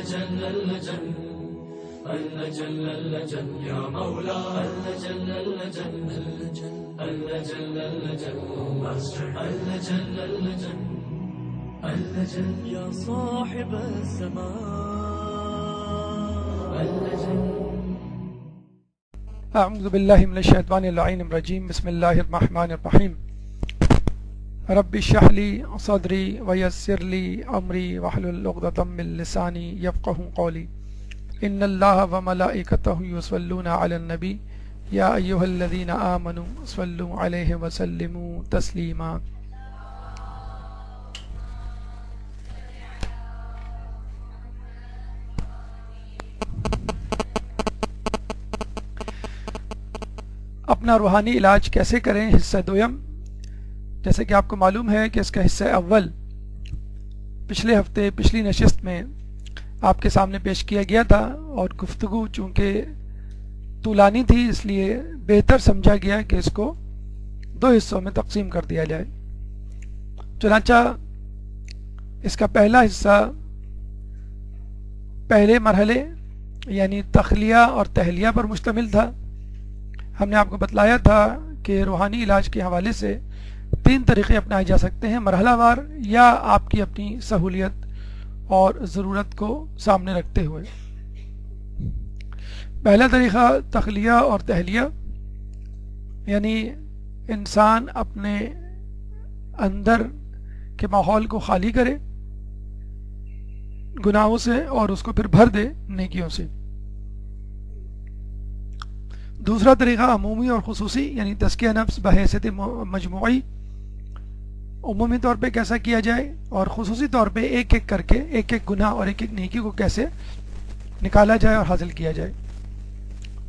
اللجن اللجن اللجن اللجن يا مولا اللجن اللجن اللجن اللجن اللجن اللجن اللجن يا صاحب الزمان اللجن. اعوذ باللہ من الشیطان اللعین الرجیم. بسم اللہ الرحمن الرحیم. رب اشرح لی صدری ویسر لی امری واحلل عقدۃ من لسانی یفقهوا قولی. ان اللہ وملائکتہ یصلون علی النبی یا ایھا الذین آمنوا صلوا علیہ وسلموا تسلیما. اپنا روحانی علاج کیسے کریں، حصہ دویم. جیسے کہ آپ کو معلوم ہے کہ اس کا حصہ اول پچھلے ہفتے پچھلی نشست میں آپ کے سامنے پیش کیا گیا تھا، اور گفتگو چونکہ طولانی تھی اس لیے بہتر سمجھا گیا کہ اس کو دو حصوں میں تقسیم کر دیا جائے. چنانچہ اس کا پہلا حصہ پہلے مرحلے یعنی تخلیہ اور تہلیہ پر مشتمل تھا. ہم نے آپ کو بتلایا تھا کہ روحانی علاج کے حوالے سے 3 طریقے اپنائے جا سکتے ہیں، مرحلہ وار یا آپ کی اپنی سہولیت اور ضرورت کو سامنے رکھتے ہوئے. پہلا طریقہ تخلیہ اور تہلیہ، یعنی انسان اپنے اندر کے ماحول کو خالی کرے گناہوں سے اور اس کو پھر بھر دے نیکیوں سے. دوسرا طریقہ عمومی اور خصوصی، یعنی تزکیہ نفس بحیثیت مجموعی، عمومی طور پہ کیسا کیا جائے اور خصوصی طور پہ ایک ایک کر کے ایک ایک گناہ اور ایک ایک نیکی کو کیسے نکالا جائے اور حاصل کیا جائے.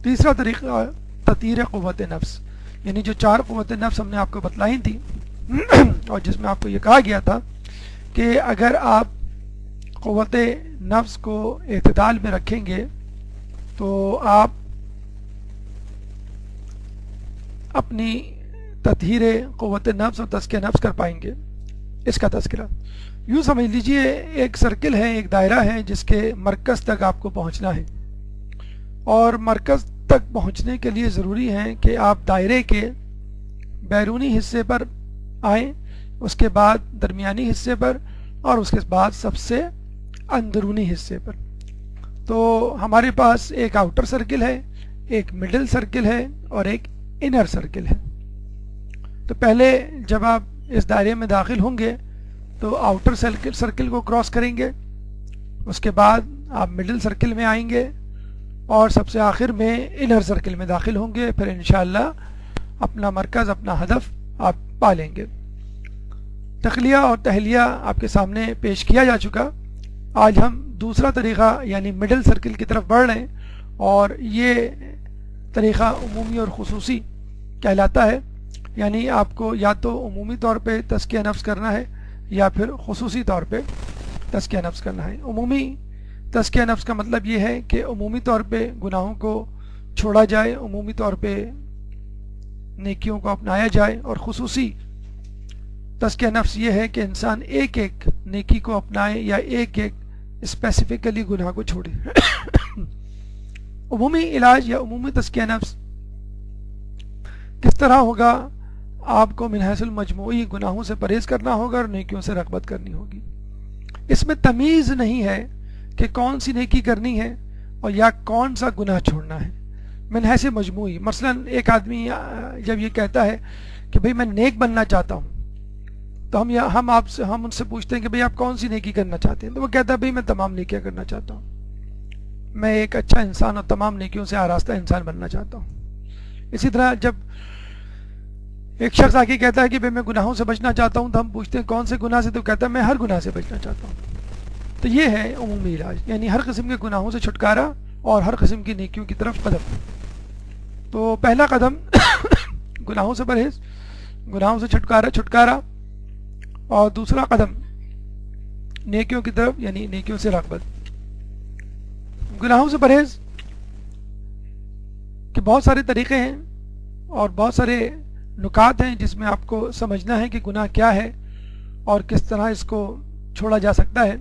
تیسرا طریقہ تطہیر قوت نفس، یعنی جو 4 قوت نفس ہم نے آپ کو بتلائی تھی اور جس میں آپ کو یہ کہا گیا تھا کہ اگر آپ قوت نفس کو اعتدال میں رکھیں گے تو آپ اپنی تطہیر قوت نفس اور تزکیہ نفس کر پائیں گے. اس کا تذکرہ یوں سمجھ لیجئے ایک سرکل ہے، ایک دائرہ ہے جس کے مرکز تک آپ کو پہنچنا ہے، اور مرکز تک پہنچنے کے لیے ضروری ہے کہ آپ دائرے کے بیرونی حصے پر آئیں، اس کے بعد درمیانی حصے پر اور اس کے بعد سب سے اندرونی حصے پر. تو ہمارے پاس ایک آؤٹر سرکل ہے، ایک مڈل سرکل ہے اور ایک انر سرکل ہے. تو پہلے جب آپ اس دائرے میں داخل ہوں گے تو آؤٹر سرکل کو کراس کریں گے، اس کے بعد آپ مڈل سرکل میں آئیں گے اور سب سے آخر میں انر سرکل میں داخل ہوں گے. پھر انشاءاللہ اپنا مرکز، اپنا ہدف آپ پا لیں گے. تخلیہ اور تہلیہ آپ کے سامنے پیش کیا جا چکا. آج ہم دوسرا طریقہ یعنی مڈل سرکل کی طرف بڑھ رہے ہیں، اور یہ طریقہ عمومی اور خصوصی کہلاتا ہے. یعنی آپ کو یا تو عمومی طور پہ تزکیہ نفس کرنا ہے یا پھر خصوصی طور پہ تزکیہ نفس کرنا ہے. عمومی تزکیہ نفس کا مطلب یہ ہے کہ عمومی طور پہ گناہوں کو چھوڑا جائے، عمومی طور پہ نیکیوں کو اپنایا جائے، اور خصوصی تزکیہ نفس یہ ہے کہ انسان ایک ایک نیکی کو اپنائے یا ایک ایک اسپیسیفکلی گناہ کو چھوڑے. عمومی علاج یا عمومی تزکیہ نفس کس طرح ہوگا؟ آپ کو من حیث المجموعی گناہوں سے پرہیز کرنا ہوگا اور نیکیوں سے رغبت کرنی ہوگی. اس میں تمیز نہیں ہے کہ کون سی نیکی کرنی ہے اور یا کون سا گناہ چھوڑنا ہے. من حیث مجموعی، مثلا ایک آدمی جب یہ کہتا ہے کہ بھئی میں نیک بننا چاہتا ہوں، تو ہم ان سے پوچھتے ہیں کہ بھئی آپ کون سی نیکی کرنا چاہتے ہیں؟ تو وہ کہتا ہے بھئی میں تمام نیکیاں کرنا چاہتا ہوں، میں ایک اچھا انسان اور تمام نیکیوں سے آراستہ انسان بننا چاہتا ہوں. اسی طرح جب ایک شخص آگے کہتا ہے کہ میں گناہوں سے بچنا چاہتا ہوں، تو ہم پوچھتے ہیں کون سے گناہ سے؟ تو کہتا ہے میں ہر گناہ سے بچنا چاہتا ہوں. تو یہ ہے عمومی علاج، یعنی ہر قسم کے گناہوں سے چھٹکارا اور ہر قسم کی نیکیوں کی طرف قدم. تو پہلا قدم گناہوں سے پرہیز، گناہوں سے چھٹکارا، اور دوسرا قدم نیکیوں کی طرف یعنی نیکیوں سے رغبت. گناہوں سے پرہیز کے بہت سارے طریقے ہیں اور بہت سارے نکات ہیں جس میں آپ کو سمجھنا ہے کہ گناہ کیا ہے اور کس طرح اس کو چھوڑا جا سکتا ہے.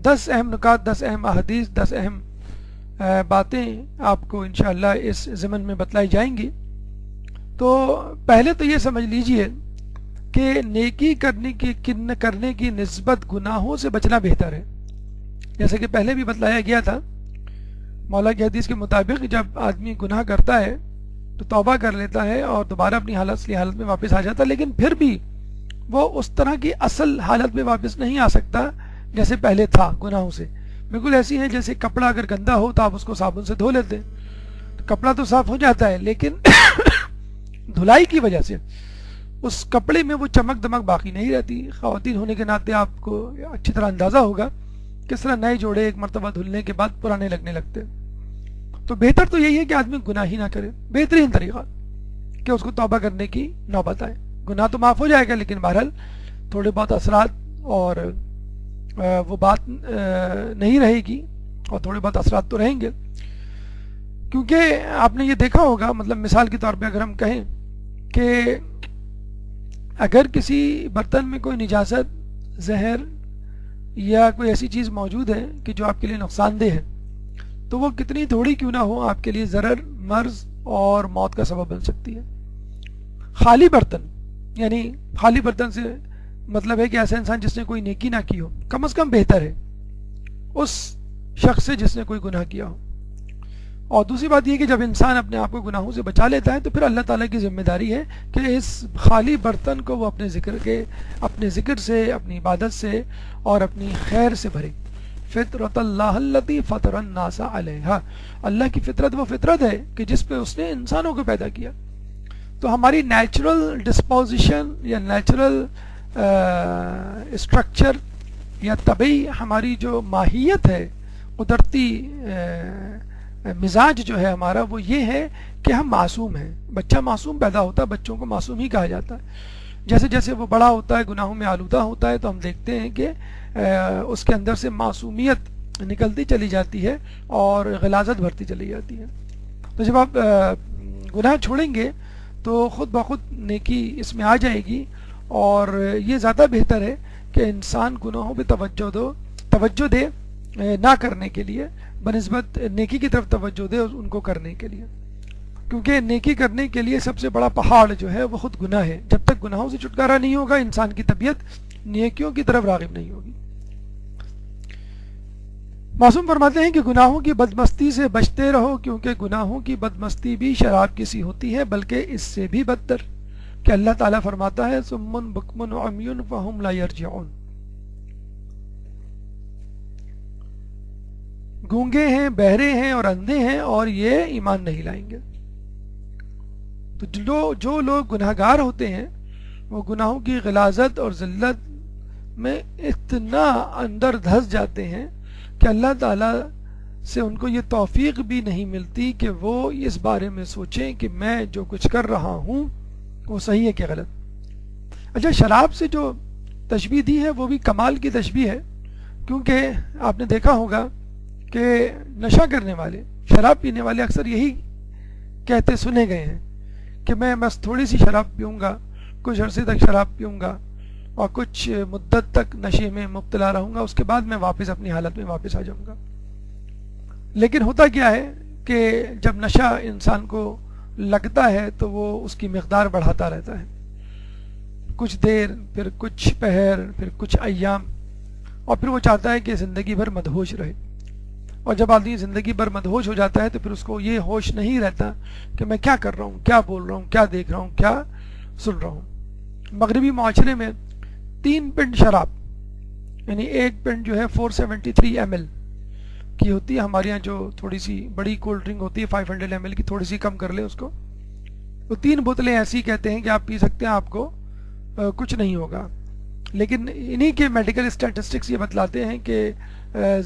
10 اہم نکات، 10 اہم احادیث، 10 اہم باتیں آپ کو انشاءاللہ اس ضمن میں بتلائی جائیں گی۔ تو پہلے تو یہ سمجھ لیجئے کہ نیکی کرنے کی نسبت گناہوں سے بچنا بہتر ہے۔ جیسے کہ پہلے بھی بتلایا گیا تھا، مولا کی حدیث کے مطابق جب آدمی گناہ کرتا ہے تو توبہ کر لیتا ہے اور دوبارہ اپنی اصلی حالت میں واپس آ جاتا ہے، لیکن پھر بھی وہ اس طرح کی اصل حالت میں واپس نہیں آ سکتا جیسے پہلے تھا گناہوں سے۔ بالکل ایسی ہے جیسے کپڑا اگر گندا ہو تو آپ اس کو صابن سے دھو لیتے ہیں، تو کپڑا تو صاف ہو جاتا ہے، لیکن دھلائی کی وجہ سے اس کپڑے میں وہ چمک دمک باقی نہیں رہتی۔ خواتین ہونے کے ناطے آپ کو اچھی طرح اندازہ ہوگا کس طرح نئے جوڑے ایک مرتبہ دھلنے کے بعد پرانے لگنے لگتے۔ تو بہتر تو یہی ہے کہ آدمی گناہ ہی نہ کرے، بہترین طریقہ کہ اس کو توبہ کرنے کی نوبت آئے۔ گناہ تو معاف ہو جائے گا، لیکن بہرحال تھوڑے بہت اثرات اور وہ بات نہیں رہے گی، اور تھوڑے بہت اثرات تو رہیں گے، کیونکہ آپ نے یہ دیکھا ہوگا، مطلب مثال کے طور پہ اگر ہم کہیں کہ اگر کسی برتن میں کوئی نجاست، زہر یا کوئی ایسی چیز موجود ہے کہ جو آپ کے لیے نقصان دہ ہے، تو وہ کتنی تھوڑی کیوں نہ ہو آپ کے لیے ضرر، مرض اور موت کا سبب بن سکتی ہے۔ خالی برتن، یعنی خالی برتن سے مطلب ہے کہ ایسا انسان جس نے کوئی نیکی نہ کی ہو، کم از کم بہتر ہے اس شخص سے جس نے کوئی گناہ کیا ہو۔ اور دوسری بات یہ کہ جب انسان اپنے آپ کو گناہوں سے بچا لیتا ہے تو پھر اللہ تعالیٰ کی ذمہ داری ہے کہ اس خالی برتن کو وہ اپنے ذکر سے، اپنی عبادت سے اور اپنی خیر سے بھرے۔ فطرت اللہ التی فطر الناس علیہا، اللہ کی فطرت وہ فطرت ہے کہ جس پہ اس نے انسانوں کو پیدا کیا۔ تو ہماری نیچرل ڈسپوزیشن یا نیچرل اسٹرکچر یا طبعی ہماری جو ماہیت ہے، قدرتی مزاج جو ہے ہمارا، وہ یہ ہے کہ ہم معصوم ہیں۔ بچہ معصوم پیدا ہوتا ہے، بچوں کو معصوم ہی کہا جاتا ہے۔ جیسے جیسے وہ بڑا ہوتا ہے، گناہوں میں آلودہ ہوتا ہے، تو ہم دیکھتے ہیں کہ اس کے اندر سے معصومیت نکلتی چلی جاتی ہے اور غلاظت بھرتی چلی جاتی ہے۔ تو جب آپ گناہ چھوڑیں گے تو خود بخود نیکی اس میں آ جائے گی، اور یہ زیادہ بہتر ہے کہ انسان گناہوں پہ توجہ دے نہ کرنے کے لیے، بنسبت نیکی کی طرف توجہ دے ان کو کرنے کے لیے، کیونکہ نیکی کرنے کے لیے سب سے بڑا پہاڑ جو ہے وہ خود گناہ ہے۔ جب تک گناہوں سے چھٹکارا نہیں ہوگا، انسان کی طبیعت نیکیوں کی طرف راغب نہیں ہوگی۔ معصوم فرماتے ہیں کہ گناہوں کی بدمستی سے بچتے رہو، کیونکہ گناہوں کی بدمستی بھی شراب کی سی ہوتی ہے، بلکہ اس سے بھی بدتر، کہ اللہ تعالیٰ فرماتا ہے صم بکم عمی فہم لا یرجعون، گونگے ہیں، بہرے ہیں اور اندھے ہیں، اور یہ ایمان نہیں لائیں گے۔ تو جو لوگ گناہگار ہوتے ہیں وہ گناہوں کی غلاظت اور ذلت میں اتنا اندر دھس جاتے ہیں کہ اللہ تعالیٰ سے ان کو یہ توفیق بھی نہیں ملتی کہ وہ اس بارے میں سوچیں کہ میں جو کچھ کر رہا ہوں وہ صحیح ہے کہ غلط۔ اچھا، شراب سے جو تشبیہ دی ہے وہ بھی کمال کی تشبیہ ہے، کیونکہ آپ نے دیکھا ہوگا کہ نشہ کرنے والے، شراب پینے والے اکثر یہی کہتے سنے گئے ہیں کہ میں بس تھوڑی سی شراب پیوں گا، کچھ عرصے تک شراب پیوں گا اور کچھ مدت تک نشے میں مبتلا رہوں گا، اس کے بعد میں واپس اپنی حالت میں واپس آ جاؤں گا۔ لیکن ہوتا کیا ہے کہ جب نشہ انسان کو لگتا ہے تو وہ اس کی مقدار بڑھاتا رہتا ہے، کچھ دیر، پھر کچھ پہر، پھر کچھ ایام، اور پھر وہ چاہتا ہے کہ زندگی بھر مدہوش رہے۔ اور جب آدمی زندگی بھر مدہوش ہو جاتا ہے تو پھر اس کو یہ ہوش نہیں رہتا کہ میں کیا کر رہا ہوں، کیا بول رہا ہوں، کیا دیکھ رہا ہوں، کیا سن رہا ہوں۔ مغربی معاشرے میں 3 پنٹ شراب، یعنی ایک پنٹ جو ہے 473 ml کی ہوتی ہے، ہمارے یہاں جو تھوڑی سی بڑی کولڈ ڈرنک ہوتی ہے 500 ml کی، تھوڑی سی کم کر لیں اس کو، تو 3 بوتلیں ایسی کہتے ہیں کہ آپ پی سکتے ہیں، آپ کو کچھ نہیں ہوگا۔ لیکن انہی کے میڈیکل اسٹیٹسٹکس یہ بتلاتے ہیں کہ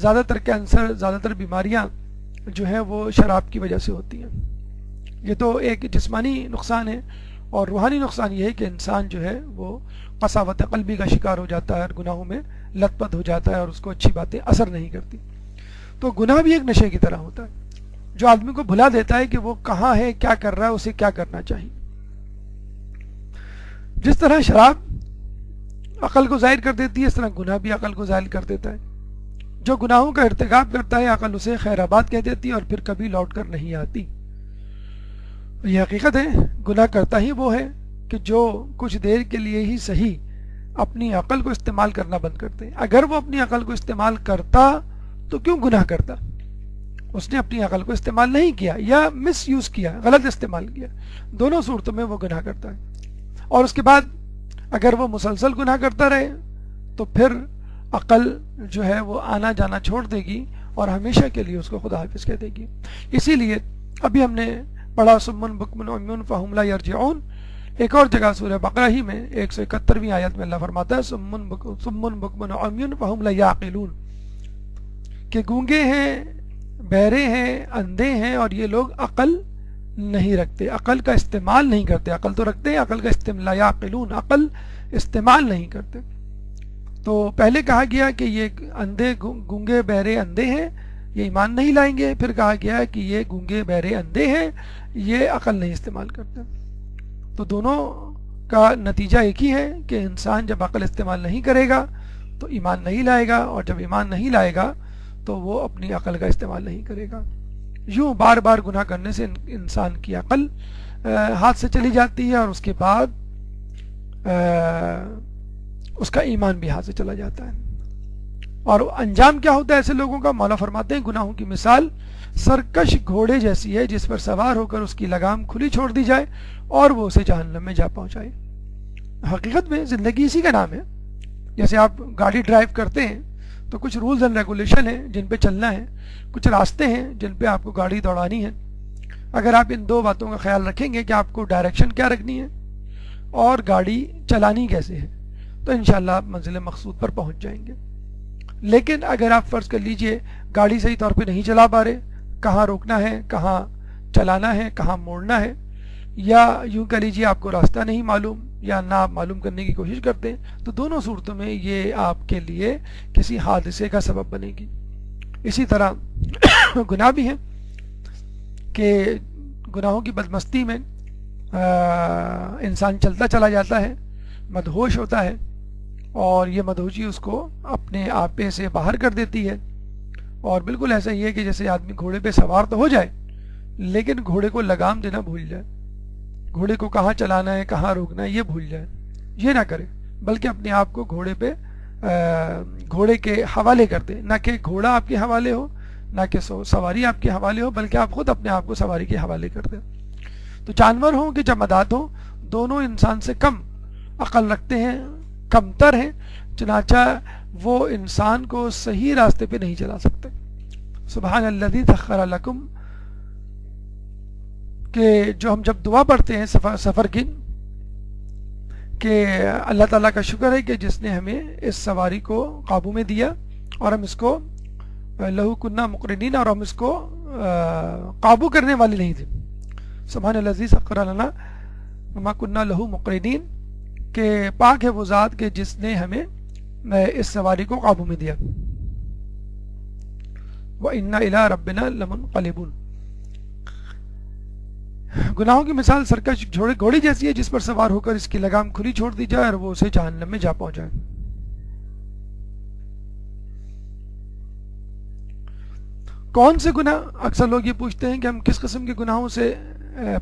زیادہ تر کینسر، زیادہ تر بیماریاں جو ہیں وہ شراب کی وجہ سے ہوتی ہیں۔ یہ تو ایک جسمانی نقصان ہے، اور روحانی نقصان یہ ہے کہ انسان جو ہے وہ قساوت قلبی کا شکار ہو جاتا ہے اور گناہوں میں لت پت ہو جاتا ہے، اور اس کو اچھی باتیں اثر نہیں کرتی۔ تو گناہ بھی ایک نشے کی طرح ہوتا ہے جو آدمی کو بھلا دیتا ہے کہ وہ کہاں ہے، کیا کر رہا ہے، اسے کیا کرنا چاہیے۔ جس طرح شراب عقل کو ظاہر کر دیتی ہے، اس طرح گناہ بھی عقل کو ظاہر کر دیتا ہے۔ جو گناہوں کا ارتکاب کرتا ہے عقل اسے خیر آباد کہہ دیتی ہے اور پھر کبھی لوٹ کر نہیں آتی۔ یہ حقیقت ہے، گناہ کرتا ہی وہ ہے کہ جو کچھ دیر کے لیے ہی صحیح اپنی عقل کو استعمال کرنا بند کرتے۔ اگر وہ اپنی عقل کو استعمال کرتا تو کیوں گناہ کرتا؟ اس نے اپنی عقل کو استعمال نہیں کیا یا مس یوز کیا، غلط استعمال کیا، دونوں صورتوں میں وہ گناہ کرتا ہے۔ اور اس کے بعد اگر وہ مسلسل گناہ کرتا رہے تو پھر عقل جو ہے وہ آنا جانا چھوڑ دے گی اور ہمیشہ کے لیے اس کو خدا حافظ کہہ دے گی۔ اسی لیے ابھی ہم نے پڑھا سمن بکمن عمیون فہم لا یرجعون، ایک اور جگہ سورہ بقرہ ہی میں 171ویں آیت میں اللہ فرماتا ہے سمن بکمن عمیون فہم لا یعقلون، کہ گونگے ہیں، بہرے ہیں، اندھے ہیں اور یہ لوگ عقل نہیں رکھتے، عقل کا استعمال نہیں کرتے۔ عقل تو رکھتے ہیں، عقل کا استعمال لا یعقلون، عقل استعمال نہیں کرتے۔ تو پہلے کہا گیا کہ یہ اندھے گونگے بہرے اندھے ہیں، یہ ایمان نہیں لائیں گے، پھر کہا گیا کہ یہ گونگے بہرے اندھے ہیں، یہ عقل نہیں استعمال کرتے۔ تو دونوں کا نتیجہ ایک ہی ہے کہ انسان جب عقل استعمال نہیں کرے گا تو ایمان نہیں لائے گا، اور جب ایمان نہیں لائے گا تو وہ اپنی عقل کا استعمال نہیں کرے گا۔ یوں بار بار گناہ کرنے سے انسان کی عقل ہاتھ سے چلی جاتی ہے اور اس کے بعد اس کا ایمان بھی ہاتھ سے چلا جاتا ہے۔ اور انجام کیا ہوتا ہے ایسے لوگوں کا؟ مولا فرماتے ہیں گناہوں کی مثال سرکش گھوڑے جیسی ہے جس پر سوار ہو کر اس کی لگام کھلی چھوڑ دی جائے اور وہ اسے جہنم میں جا پہنچائے۔ حقیقت میں زندگی اسی کا نام ہے۔ جیسے آپ گاڑی ڈرائیو کرتے ہیں تو کچھ رولز اینڈ ریگولیشن ہیں جن پہ چلنا ہے، کچھ راستے ہیں جن پہ آپ کو گاڑی دوڑانی ہے۔ اگر آپ ان دو باتوں کا خیال رکھیں گے کہ آپ کو ڈائریکشن کیا رکھنی ہے اور گاڑی چلانی کیسے ہے، تو انشاءاللہ آپ منزل مقصود پر پہنچ جائیں گے۔ لیکن اگر آپ فرض کر لیجئے گاڑی صحیح طور پہ نہیں چلا پا رہے، کہاں روکنا ہے، کہاں چلانا ہے، کہاں موڑنا ہے، یا یوں کہہ لیجئے آپ کو راستہ نہیں معلوم یا نہ آپ معلوم کرنے کی کوشش کرتے ہیں، تو دونوں صورتوں میں یہ آپ کے لیے کسی حادثے کا سبب بنے گی۔ اسی طرح گناہ بھی ہیں کہ گناہوں کی بدمستی میں انسان چلتا چلا جاتا ہے، مدہوش ہوتا ہے، اور یہ مدہوشی اس کو اپنے آپے سے باہر کر دیتی ہے۔ اور بالکل ایسا ہی ہے کہ جیسے آدمی گھوڑے پہ سوار تو ہو جائے لیکن گھوڑے کو لگام دینا بھول جائے، گھوڑے کو کہاں چلانا ہے، کہاں روکنا ہے یہ بھول جائے، یہ نہ کرے، بلکہ اپنے آپ کو گھوڑے کے حوالے کر دے، نہ کہ گھوڑا آپ کے حوالے ہو، نہ کہ سواری آپ کے حوالے ہو، بلکہ آپ خود اپنے آپ کو سواری کے حوالے کر دیں۔ تو جانور ہوں کہ جمادات ہوں، دونوں انسان سے کم عقل رکھتے ہیں، کمتر ہیں، چنانچہ وہ انسان کو صحیح راستے پہ نہیں چلا سکتے۔ سبحان الذی سخر لکم، کہ جو ہم جب دعا پڑھتے ہیں سفر کی، کہ اللہ تعالیٰ کا شکر ہے کہ جس نے ہمیں اس سواری کو قابو میں دیا اور ہم اس کو لہو کنہ مقرنین، اور ہم اس کو قابو کرنے والے نہیں تھے۔ سبحان الذی سخر لنا وما کنہ لہو مقرنین، کہ پاک ہے وہ ذات کہ جس نے ہمیں اس سواری کو قابو میں دیا۔ وَإِنَّا إِلَىٰ رَبِّنَا لَمُنْقَلِبُونَ، گناہوں کی مثال سرکش گھوڑی جیسی ہے جس پر سوار ہو کر اس کی لگام کھلی چھوڑ دی جائے اور وہ اسے جہنم میں جا پہنچائے۔ کون سے گناہ؟ اکثر لوگ یہ پوچھتے ہیں کہ ہم کس قسم کے گناہوں سے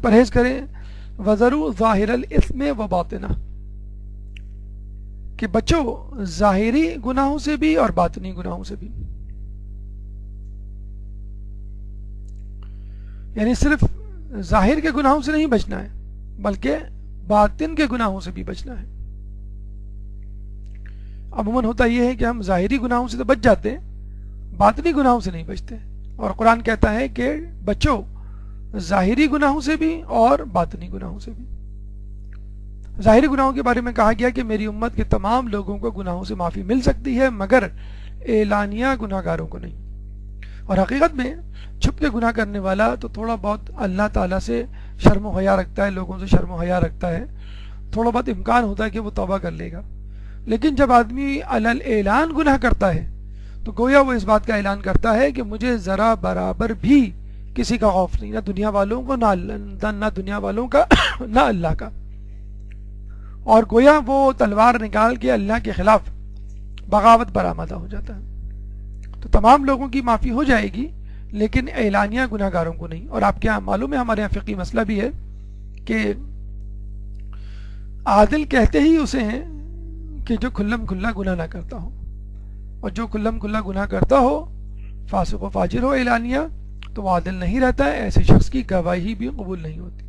پرہیز کریں۔ وَذَرُوا ظَاهِرَ الْإِثْمِ وَبَاطِنَهُ، کہ بچو ظاہری گناہوں سے بھی اور باطنی گناہوں سے بھی، یعنی صرف ظاہر کے گناہوں سے نہیں بچنا ہے بلکہ باطن کے گناہوں سے بھی بچنا ہے۔ عموماً ہوتا یہ ہے کہ ہم ظاہری گناہوں سے تو بچ جاتے ہیں، باطنی گناہوں سے نہیں بچتے، اور قرآن کہتا ہے کہ بچو ظاہری گناہوں سے بھی اور باطنی گناہوں سے بھی۔ ظاہری گناہوں کے بارے میں کہا گیا کہ میری امت کے تمام لوگوں کو گناہوں سے معافی مل سکتی ہے مگر اعلانیہ گناہ گاروں کو نہیں۔ اور حقیقت میں چھپ کے گناہ کرنے والا تو تھوڑا بہت اللہ تعالیٰ سے شرم و حیا رکھتا ہے، لوگوں سے شرم و حیا رکھتا ہے، تھوڑا بہت امکان ہوتا ہے کہ وہ توبہ کر لے گا، لیکن جب آدمی علی اعلان گناہ کرتا ہے تو گویا وہ اس بات کا اعلان کرتا ہے کہ مجھے ذرا برابر بھی کسی کا خوف نہیں، نہ دنیا والوں کو، نہ دنیا والوں کا نہ اللہ کا، اور گویا وہ تلوار نکال کے اللہ کے خلاف بغاوت پر آمادہ ہو جاتا ہے۔ تو تو تمام لوگوں کی معافی ہو جائے گی لیکن اعلانیہ گناہ گاروں کو نہیں. اور آپ کیا معلوم ہے ہمارے یہاں فقہی مسئلہ بھی ہے کہ عادل کہتے ہی اسے ہیں کہ جو کھلم کھلا گناہ نہ کرتا ہو, اور جو کھلم کھلا گناہ کرتا ہو فاسق و فاجر ہو اعلانیہ تو وہ عادل نہیں رہتا ہے. ایسے شخص کی گواہی بھی قبول نہیں ہوتی.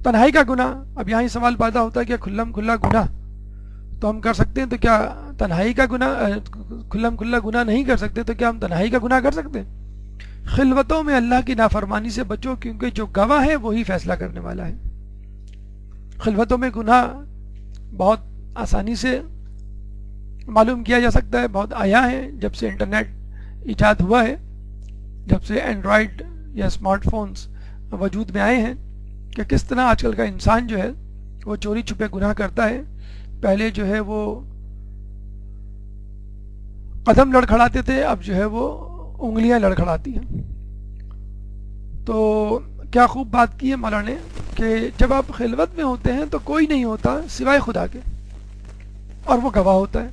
تنہائی کا گناہ, اب یہاں ہی سوال پیدا ہوتا ہے کہ کھلم کھلا گناہ تو ہم کر سکتے ہیں, تو کیا تنہائی کا گناہ کھلم کھلا گناہ نہیں کر سکتے تو کیا ہم تنہائی کا گناہ کر سکتے ہیں؟ خلوتوں میں اللہ کی نافرمانی سے بچو کیونکہ جو گواہ ہے وہی فیصلہ کرنے والا ہے. خلوتوں میں گناہ بہت آسانی سے معلوم کیا جا سکتا ہے, بہت آیا ہے جب سے انٹرنیٹ ایجاد ہوا ہے, جب سے اینڈرائڈ یا اسمارٹ فونز وجود میں آئے ہیں, کہ کس طرح آج کل کا انسان جو ہے وہ چوری چھپے گناہ کرتا ہے. پہلے جو ہے وہ قدم لڑکھڑاتے تھے, اب جو ہے وہ انگلیاں لڑکھڑاتی ہیں. تو کیا خوب بات کی ہے مولانا نے کہ جب آپ خلوت میں ہوتے ہیں تو کوئی نہیں ہوتا سوائے خدا کے, اور وہ گواہ ہوتا ہے,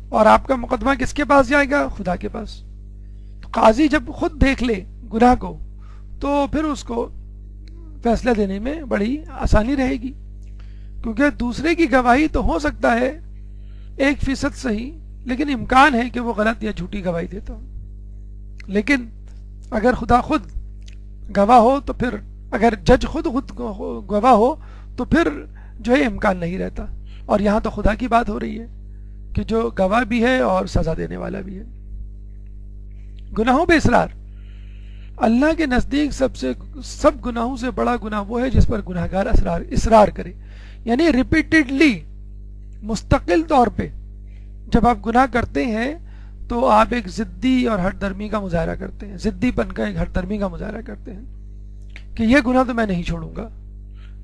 اور آپ کا مقدمہ کس کے پاس جائے گا؟ خدا کے پاس. تو قاضی جب خود دیکھ لے گناہ کو تو پھر اس کو فیصلہ دینے میں بڑی آسانی رہے گی, کیونکہ دوسرے کی گواہی تو ہو سکتا ہے 1% صحیح, لیکن امکان ہے کہ وہ غلط یا جھوٹی گواہی دیتا ہو. لیکن اگر خدا خود گواہ ہو تو پھر, اگر جج خود گواہ ہو تو پھر جو ہے امکان نہیں رہتا. اور یہاں تو خدا کی بات ہو رہی ہے کہ جو گواہ بھی ہے اور سزا دینے والا بھی ہے. گناہوں پہ اصرار, اللہ کے نزدیک سب گناہوں سے بڑا گناہ وہ ہے جس پر گناہ گار اصرار کرے, یعنی ریپیٹڈلی, مستقل طور پہ جب آپ گناہ کرتے ہیں تو آپ ایک ضدی اور ہٹ درمی کا مظاہرہ کرتے ہیں, ضدی پن کا, ایک ہٹ درمی کا مظاہرہ کرتے ہیں کہ یہ گناہ تو میں نہیں چھوڑوں گا.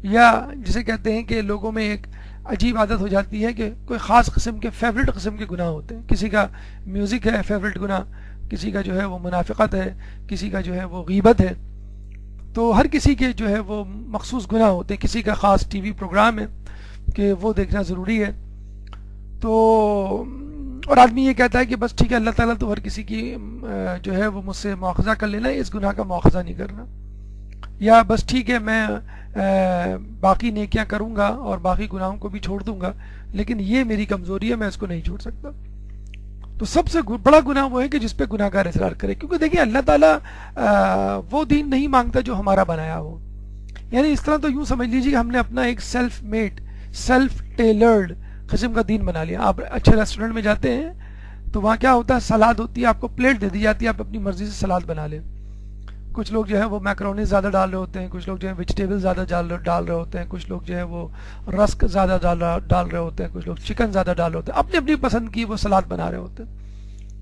یا جسے کہتے ہیں کہ لوگوں میں ایک عجیب عادت ہو جاتی ہے کہ کوئی خاص قسم کے فیوریٹ قسم کے گناہ ہوتے ہیں. کسی کا میوزک ہے فیوریٹ گناہ, کسی کا جو ہے وہ منافقت ہے, کسی کا جو ہے وہ غیبت ہے. تو ہر کسی کے جو ہے وہ مخصوص گناہ ہوتے ہیں. کسی کا خاص ٹی وی پروگرام ہے کہ وہ دیکھنا ضروری ہے. تو اور آدمی یہ کہتا ہے کہ بس ٹھیک ہے اللہ تعالیٰ تو ہر کسی کی جو ہے وہ مجھ سے مواخذہ کر لینا, اس گناہ کا مواخذہ نہیں کرنا. یا بس ٹھیک ہے میں باقی نیکیاں کروں گا اور باقی گناہوں کو بھی چھوڑ دوں گا, لیکن یہ میری کمزوری ہے, میں اس کو نہیں چھوڑ سکتا. تو سب سے بڑا گناہ وہ ہے کہ جس پہ گناہ گار اصرار کرے, کیونکہ دیکھیں اللہ تعالیٰ وہ دین نہیں مانگتا جو ہمارا بنایا ہو. یعنی اس طرح تو یوں سمجھ لیجیے کہ ہم نے اپنا ایک سیلف میڈ, سیلف ٹیلرڈ قسم کا دین بنا لیا. آپ اچھے ریسٹورنٹ میں جاتے ہیں تو وہاں کیا ہوتا ہے, سلاد ہوتی ہے, آپ کو پلیٹ دے دی جاتی ہے, آپ اپنی مرضی سے سلاد بنا لیں. کچھ لوگ جو ہے وہ میکرونی زیادہ ڈال رہے ہوتے ہیں, کچھ لوگ جو ہے ویجیٹیبل زیادہ ڈال رہے ہوتے ہیں, کچھ لوگ جو ہے وہ رسک زیادہ ڈال رہے ہوتے ہیں, کچھ لوگ چکن زیادہ ڈال رہے ہوتے ہیں, اپنی اپنی پسند کی وہ سلاد بنا رہے ہوتے ہیں.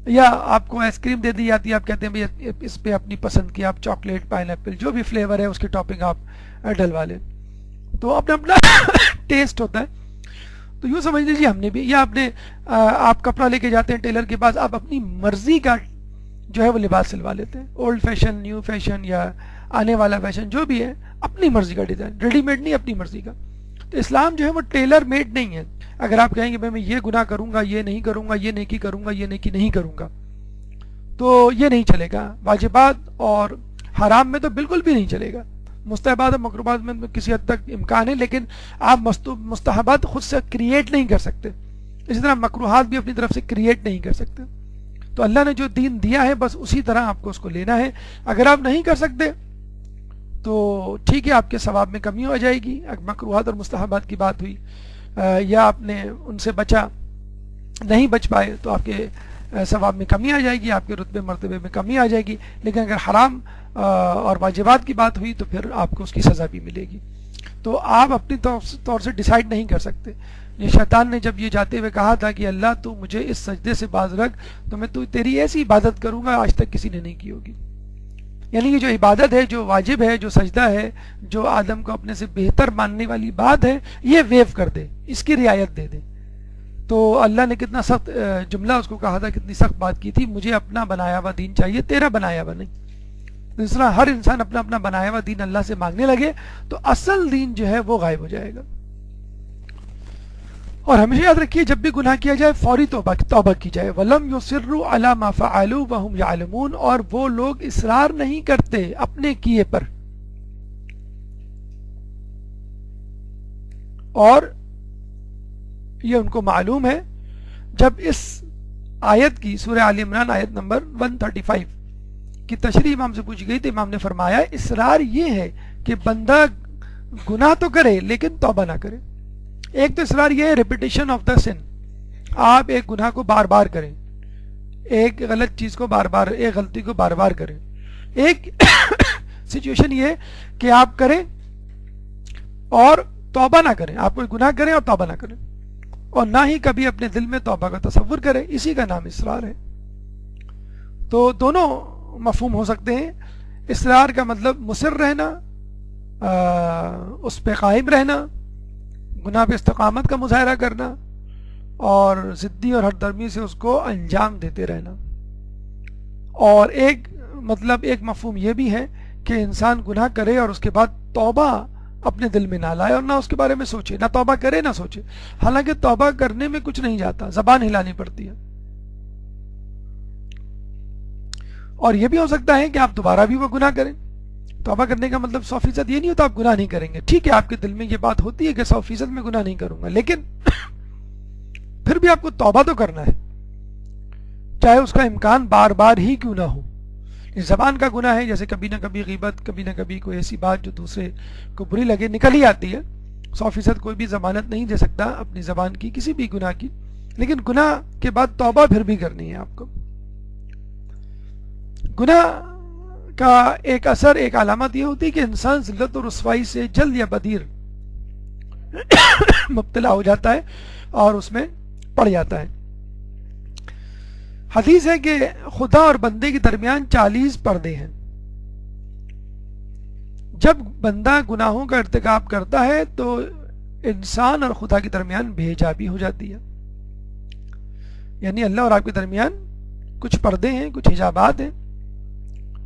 یا آپ کو آئس کریم دے دی جاتی ہے, آپ کہتے ہیں بھائی اس پہ اپنی پسند کی آپ چاکلیٹ, پائن ایپل, جو بھی فلیور ہے اس کی ٹاپنگ آپ ڈلوا لیں. تو اپنا اپنا ٹیسٹ ہوتا ہے. تو یوں سمجھ لیجیے ہم نے بھی, یا آپ کپڑا لے کے جاتے ہیں ٹیلر کے پاس, آپ اپنی مرضی کا جو ہے وہ لباس سلوا لیتے ہیں, اولڈ فیشن, نیو فیشن یا آنے والا فیشن جو بھی ہے, اپنی مرضی کا ڈیزائن, ریڈی میڈ نہیں, اپنی مرضی کا. تو اسلام جو ہے وہ ٹیلر میڈ نہیں ہے. اگر آپ کہیں گے میں یہ گناہ کروں گا, یہ نہیں کروں گا, یہ نیکی کروں گا, یہ نیکی نہیں کروں گا, تو یہ نہیں چلے گا. واجبات اور حرام میں تو بالکل بھی نہیں چلے گا. مستحبات اور مکروہات میں کسی حد تک امکان ہے, لیکن آپ مستحبات خود سے کریٹ نہیں کر سکتے, اسی طرح مکروہات بھی اپنی طرف سے کریٹ نہیں کر سکتے. تو اللہ نے جو دین دیا ہے بس اسی طرح آپ کو اس کو لینا ہے. اگر آپ نہیں کر سکتے تو ٹھیک ہے, آپ کے ثواب میں کمی ہو جائے گی. مکروہات اور مستحبات کی بات ہوئی, یا آپ نے ان سے نہیں بچ پائے تو آپ کے ثواب میں کمی آ جائے گی, آپ کے رتبے مرتبے میں کمی آ جائے گی. لیکن اگر حرام اور واجبات کی بات ہوئی تو پھر آپ کو اس کی سزا بھی ملے گی. تو آپ اپنی طور سے ڈیسائیڈ نہیں کر سکتے. شیطان نے جب یہ جاتے ہوئے کہا تھا کہ اللہ تو مجھے اس سجدے سے باز رکھ, تو میں تیری ایسی عبادت کروں گا آج تک کسی نے نہیں کی ہوگی. یعنی کہ جو عبادت ہے, جو واجب ہے, جو سجدہ ہے, جو آدم کو اپنے سے بہتر ماننے والی بات ہے, یہ ویو کر دے, اس کی رعایت دے دے. تو اللہ نے کتنا سخت جملہ اس کو کہا تھا, کتنی سخت بات کی تھی, مجھے اپنا بنایا ہوا دین چاہیے, تیرا بنایا ہوا نہیں. اس طرح ہر انسان اپنا اپنا بنایا ہوا دین اللہ سے مانگنے لگے تو اصل دین جو ہے وہ غائب ہو جائے گا. اور ہمیشہ یاد رکھیے جب بھی گناہ کیا جائے فوری توبہ کی جائے. وَلَمْ يُصِرُّوا عَلَى مَا فَعَلُوا وَهُمْ يَعْلَمُونَ, اور وہ لوگ اصرار نہیں کرتے اپنے کیے پر, اور یہ ان کو معلوم ہے. جب اس آیت کی سورہ آل عمران آیت نمبر 135 کی تشریح امام سے پوچھی گئی تو امام نے فرمایا اصرار یہ ہے کہ بندہ گناہ تو کرے لیکن توبہ نہ کرے. ایک تو اصرار یہ ہے ریپیٹیشن آف دا سن, آپ ایک گناہ کو بار بار کریں, ایک غلط چیز کو بار بار, ایک غلطی کو بار بار کریں. ایک سچویشن یہ ہے کہ آپ کریں اور توبہ نہ کریں, آپ کوئی گناہ کریں اور توبہ نہ کریں, اور نہ ہی کبھی اپنے دل میں توبہ کا تصور کریں, اسی کا نام اصرار ہے. تو دونوں مفہوم ہو سکتے ہیں. اصرار کا مطلب مصر رہنا, اس پہ قائم رہنا, گناہ پہ استقامت کا مظاہرہ کرنا, اور ضدی اور ہر درمی سے اس کو انجام دیتے رہنا. اور ایک مطلب ایک مفہوم یہ بھی ہے کہ انسان گناہ کرے اور اس کے بعد توبہ اپنے دل میں نہ لائے اور نہ اس کے بارے میں سوچے, نہ توبہ کرے نہ سوچے. حالانکہ توبہ کرنے میں کچھ نہیں جاتا, زبان ہلانی پڑتی ہے. اور یہ بھی ہو سکتا ہے کہ آپ دوبارہ بھی وہ گناہ کریں. توبہ کرنے کا مطلب 100% یہ نہیں ہوتا آپ گناہ نہیں کریں گے. ٹھیک ہے, آپ کے دل میں یہ بات ہوتی ہے کہ 100% میں گناہ نہیں کروں گا, لیکن پھر بھی آپ کو توبہ تو کرنا ہے, چاہے اس کا امکان بار بار ہی کیوں نہ ہو. زبان کا گناہ ہے, جیسے کبھی نہ کبھی غیبت, کبھی نہ کبھی کوئی ایسی بات جو دوسرے کو بری لگے نکل ہی آتی ہے. 100% کوئی بھی ضمانت نہیں دے سکتا اپنی زبان کی کسی بھی گناہ کی, لیکن گناہ کے بعد توبہ پھر بھی کرنی ہے آپ کو. گناہ کا ایک اثر, ایک علامت یہ ہوتی ہے کہ انسان ذلت و رسوائی سے جلد یا بدیر مبتلا ہو جاتا ہے اور اس میں پڑ جاتا ہے. حدیث ہے کہ خدا اور بندے کے درمیان 40 پردے ہیں. جب بندہ گناہوں کا ارتکاب کرتا ہے تو انسان اور خدا کے درمیان بے حجابی ہو جاتی ہے. یعنی اللہ اور آپ کے درمیان کچھ پردے ہیں, کچھ حجابات ہیں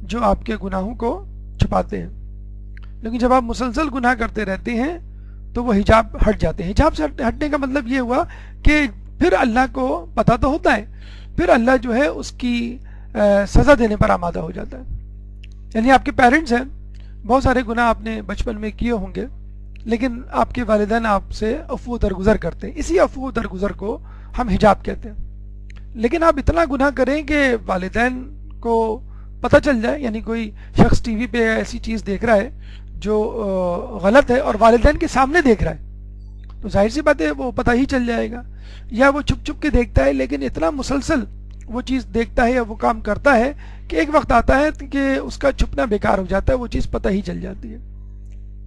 جو آپ کے گناہوں کو چھپاتے ہیں. لیکن جب آپ مسلسل گناہ کرتے رہتے ہیں تو وہ حجاب ہٹ جاتے ہیں. حجاب سے ہٹنے کا مطلب یہ ہوا کہ پھر اللہ کو پتہ تو ہوتا ہے, پھر اللہ جو ہے اس کی سزا دینے پر آمادہ ہو جاتا ہے. یعنی آپ کے پیرنٹس ہیں, بہت سارے گناہ آپ نے بچپن میں کیے ہوں گے, لیکن آپ کے والدین آپ سے عفو درگزر کرتے ہیں. اسی عفو درگزر کو ہم حجاب کہتے ہیں. لیکن آپ اتنا گناہ کریں کہ والدین کو پتہ چل جائے, یعنی کوئی شخص ٹی وی پہ ایسی چیز دیکھ رہا ہے جو غلط ہے اور والدین کے سامنے دیکھ رہا ہے, تو ظاہر سی بات ہے وہ پتہ ہی چل جائے گا. یا وہ چھپ چھپ کے دیکھتا ہے, لیکن اتنا مسلسل وہ چیز دیکھتا ہے یا وہ کام کرتا ہے کہ ایک وقت آتا ہے کہ اس کا چھپنا بیکار ہو جاتا ہے, وہ چیز پتہ ہی چل جاتی ہے.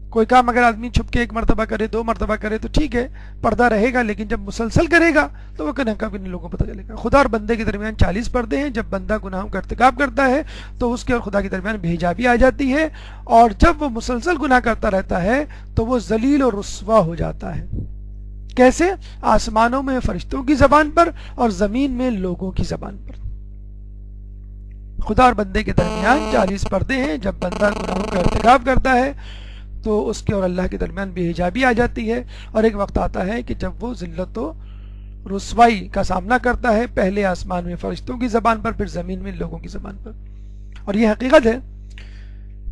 کوئی کام اگر آدمی چھپ کے 1 مرتبہ کرے, 2 مرتبہ کرے تو ٹھیک ہے, پردہ رہے گا, لیکن جب مسلسل کرے گا تو وہ کہیں کبھی نہیں لوگوں کو پتہ چلے گا. خدا اور بندے کے درمیان 40 پردے ہیں. جب بندہ گناہوں کا ارتکاب کرتا ہے تو اس کے اور خدا کے درمیان بے حجابی آ جاتی ہے, اور جب وہ مسلسل گناہ کرتا رہتا ہے تو وہ ذلیل اور رسوا ہو جاتا ہے. کیسے؟ آسمانوں میں فرشتوں کی زبان پر اور زمین میں لوگوں کی زبان پر. خدا اور بندے کے درمیان 40 پردے ہیں. جب بندہ گناہوں کا ارتکاب کرتا ہے تو اس کے اور اللہ کے درمیان بے حجابی آ جاتی ہے, اور ایک وقت آتا ہے کہ جب وہ ذلت و رسوائی کا سامنا کرتا ہے, پہلے آسمان میں فرشتوں کی زبان پر, پھر زمین میں لوگوں کی زبان پر. اور یہ حقیقت ہے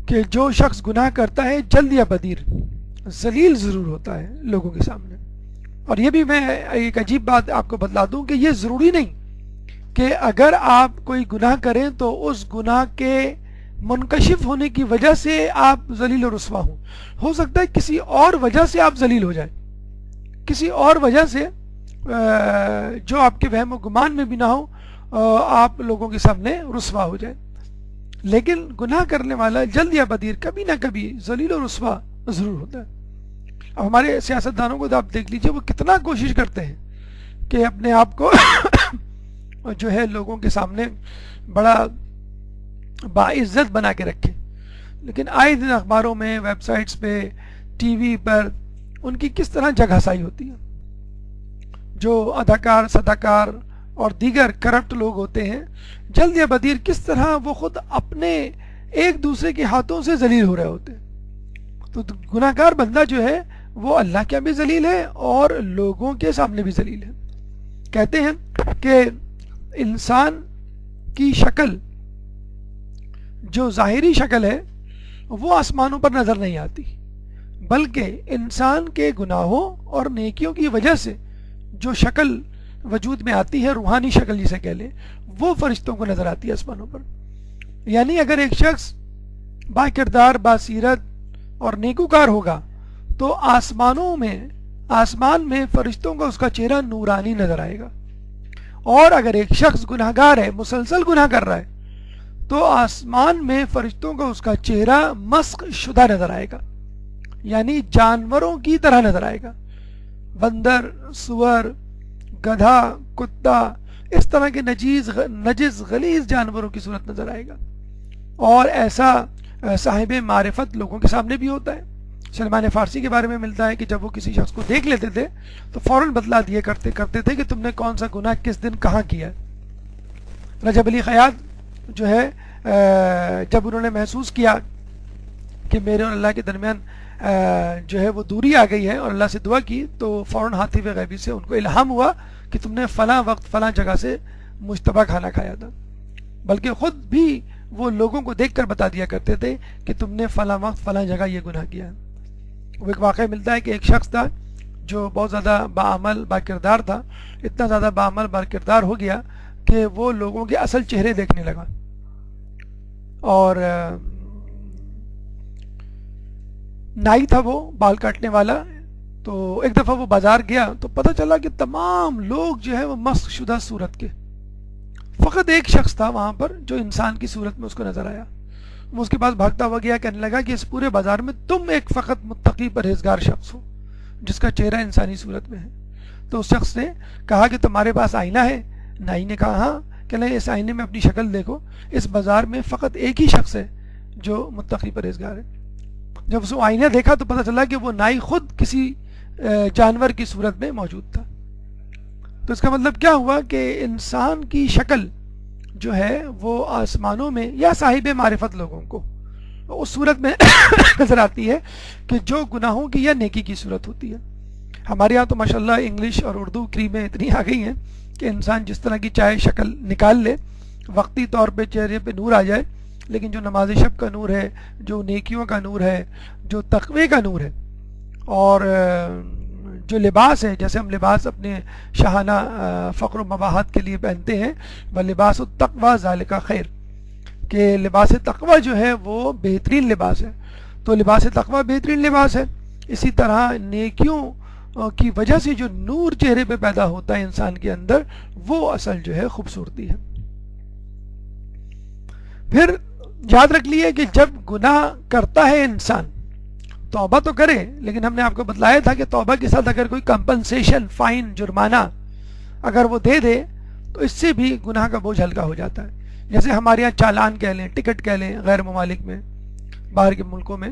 کہ جو شخص گناہ کرتا ہے جلد یا بدیر ذلیل ضرور ہوتا ہے لوگوں کے سامنے. اور یہ بھی میں ایک عجیب بات آپ کو بتلا دوں کہ یہ ضروری نہیں کہ اگر آپ کوئی گناہ کریں تو اس گناہ کے منکشف ہونے کی وجہ سے آپ ذلیل و رسوا ہوں. ہو سکتا ہے کسی اور وجہ سے آپ ذلیل ہو جائیں, کسی اور وجہ سے جو آپ کے وہم و گمان میں بھی نہ ہو, آپ لوگوں کے سامنے رسوا ہو جائیں. لیکن گناہ کرنے والا جلد یا بدیر کبھی نہ کبھی ذلیل و رسوا ضرور ہوتا ہے. اب ہمارے سیاستدانوں کو تو آپ دیکھ لیجئے, وہ کتنا کوشش کرتے ہیں کہ اپنے آپ کو جو ہے لوگوں کے سامنے بڑا باعزت بنا کے رکھیں, لیکن آئے دن اخباروں میں, ویب سائٹس پہ, ٹی وی پر ان کی کس طرح جگہ سائی ہوتی ہے. جو اداکار, صداکار اور دیگر کرپٹ لوگ ہوتے ہیں, جلد یا بدیر کس طرح وہ خود اپنے ایک دوسرے کے ہاتھوں سے ذلیل ہو رہے ہوتے ہیں. تو گناہگار بندہ جو ہے وہ اللہ کے بھی ذلیل ہے اور لوگوں کے سامنے بھی ذلیل ہے. کہتے ہیں کہ انسان کی شکل جو ظاہری شکل ہے وہ آسمانوں پر نظر نہیں آتی، بلکہ انسان کے گناہوں اور نیکیوں کی وجہ سے جو شکل وجود میں آتی ہے، روحانی شکل جسے کہہ لیں، وہ فرشتوں کو نظر آتی ہے آسمانوں پر. یعنی اگر ایک شخص با کردار، باسیرت اور نیکوکار ہوگا تو آسمان میں فرشتوں کا اس کا چہرہ نورانی نظر آئے گا، اور اگر ایک شخص گناہ گار ہے، مسلسل گناہ کر رہا ہے، تو آسمان میں فرشتوں کا اس کا چہرہ مسخ شدہ نظر آئے گا، یعنی جانوروں کی طرح نظر آئے گا. بندر، سور، گدھا، کتا، اس طرح کے نجس غلیظ جانوروں کی صورت نظر آئے گا. اور ایسا صاحب معرفت لوگوں کے سامنے بھی ہوتا ہے. سلمان فارسی کے بارے میں ملتا ہے کہ جب وہ کسی شخص کو دیکھ لیتے تھے تو فوراً بتلا دیا کرتے تھے کہ تم نے کون سا گناہ کس دن کہاں کیا. رجب علی خیاط جو ہے جب انہوں نے محسوس کیا کہ میرے اور اللہ کے درمیان جو ہے وہ دوری آ گئی ہے اور اللہ سے دعا کی، تو فوراً ہاتھی غیبی سے ان کو الہام ہوا کہ تم نے فلاں وقت فلاں جگہ سے مشتبہ کھانا کھایا تھا. بلکہ خود بھی وہ لوگوں کو دیکھ کر بتا دیا کرتے تھے کہ تم نے فلاں وقت فلاں جگہ یہ گناہ کیا ہے. وہ ایک واقعہ ملتا ہے کہ ایک شخص تھا جو بہت زیادہ باعمل با کردار تھا، اتنا زیادہ باعمل با کردار ہو گیا کہ وہ لوگوں کے اصل چہرے دیکھنے لگا. اور نائی تھا وہ، بال کاٹنے والا. تو ایک دفعہ وہ بازار گیا تو پتہ چلا کہ تمام لوگ جو ہے وہ مسخ شدہ صورت کے، فقط ایک شخص تھا وہاں پر جو انسان کی صورت میں اس کو نظر آیا. وہ اس کے پاس بھاگتا ہوا گیا، کہنے لگا کہ اس پورے بازار میں تم ایک فقط متقی پرہیزگار شخص ہو جس کا چہرہ انسانی صورت میں ہے. تو اس شخص نے کہا کہ تمہارے پاس آئینہ ہے؟ نائی نے کہا ہاں. کہنے لگا اس آئینے میں اپنی شکل دیکھو، اس بازار میں فقط ایک ہی شخص ہے جو متقی پرہیزگار ہے. جب اس آئینہ دیکھا تو پتہ چلا کہ وہ نائی خود کسی جانور کی صورت میں موجود تھا. تو اس کا مطلب کیا ہوا کہ انسان کی شکل جو ہے وہ آسمانوں میں یا صاحب معرفت لوگوں کو اس صورت میں نظر آتی ہے کہ جو گناہوں کی یا نیکی کی صورت ہوتی ہے. ہمارے ہاں تو ماشاءاللہ انگلش اور اردو کریمیں اتنی آ گئی ہیں کہ انسان جس طرح کی چاہے شکل نکال لے، وقتی طور پہ چہرے پہ نور آ جائے، لیکن جو نماز شب کا نور ہے، جو نیکیوں کا نور ہے، جو تقوی کا نور ہے، اور جو لباس ہے، جیسے ہم لباس اپنے شاہانہ فقر و مباحت کے لیے پہنتے ہیں، وَلِبَاسُ التَّقْوَى ذَلِكَ خیر، کہ لباس تقوی جو ہے وہ بہترین لباس ہے. تو لباس تقوی بہترین لباس ہے. اسی طرح نیکیوں کی وجہ سے جو نور چہرے پہ پیدا ہوتا ہے انسان کے اندر، وہ اصل جو ہے خوبصورتی ہے. پھر یاد رکھ لیے کہ جب گناہ کرتا ہے انسان، توبہ تو کرے، لیکن ہم نے آپ کو بتلایا تھا کہ توبہ کے ساتھ اگر کوئی کمپنسیشن، فائن، جرمانہ اگر وہ دے دے تو اس سے بھی گناہ کا بوجھ ہلکا ہو جاتا ہے. جیسے ہمارے یہاں چالان کہہ لیں، ٹکٹ کہہ لیں غیر ممالک میں، باہر کے ملکوں میں.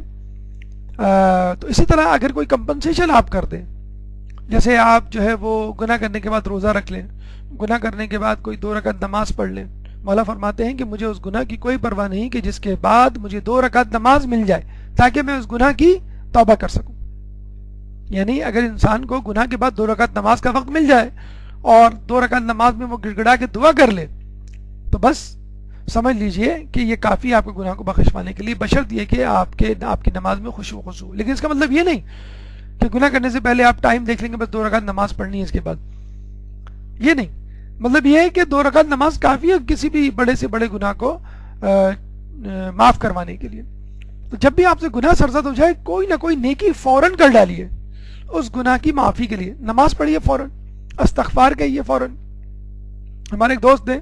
تو اسی طرح اگر کوئی کمپنسیشن آپ کر دیں، جیسے آپ جو ہے وہ گناہ کرنے کے بعد روزہ رکھ لیں، گناہ کرنے کے بعد کوئی 2 رکعت نماز پڑھ لیں، مولا فرماتے ہیں کہ مجھے اس گناہ کی کوئی پرواہ نہیں کہ جس کے بعد مجھے 2 رکعت نماز مل جائے تاکہ میں اس گناہ کی توبہ کر سکوں. یعنی اگر انسان کو گناہ کے بعد 2 رکعت نماز کا وقت مل جائے اور 2 رکعت نماز میں وہ گڑ گڑا کے دعا کر لے تو بس سمجھ لیجئے کہ یہ کافی آپ کے گناہ کو بخشوانے کے لیے، بشرط یہ کہ آپ کی نماز میں خشوع ہو. لیکن اس کا مطلب یہ نہیں کہ گناہ کرنے سے پہلے آپ ٹائم دیکھ لیں گے بس 2 رکعت نماز پڑھنی ہے اس کے بعد. یہ نہیں، مطلب یہ ہے کہ 2 رکعت نماز کافی ہے کسی بھی بڑے سے بڑے گناہ کو معاف کروانے کے لیے. تو جب بھی آپ سے گناہ سرزد ہو جائے، کوئی نہ کوئی نیکی فوراً کر ڈالیے اس گناہ کی معافی کے لیے. نماز پڑھیے فوراً، استغفار کہیے فوراً. ہمارے ایک دوست نے،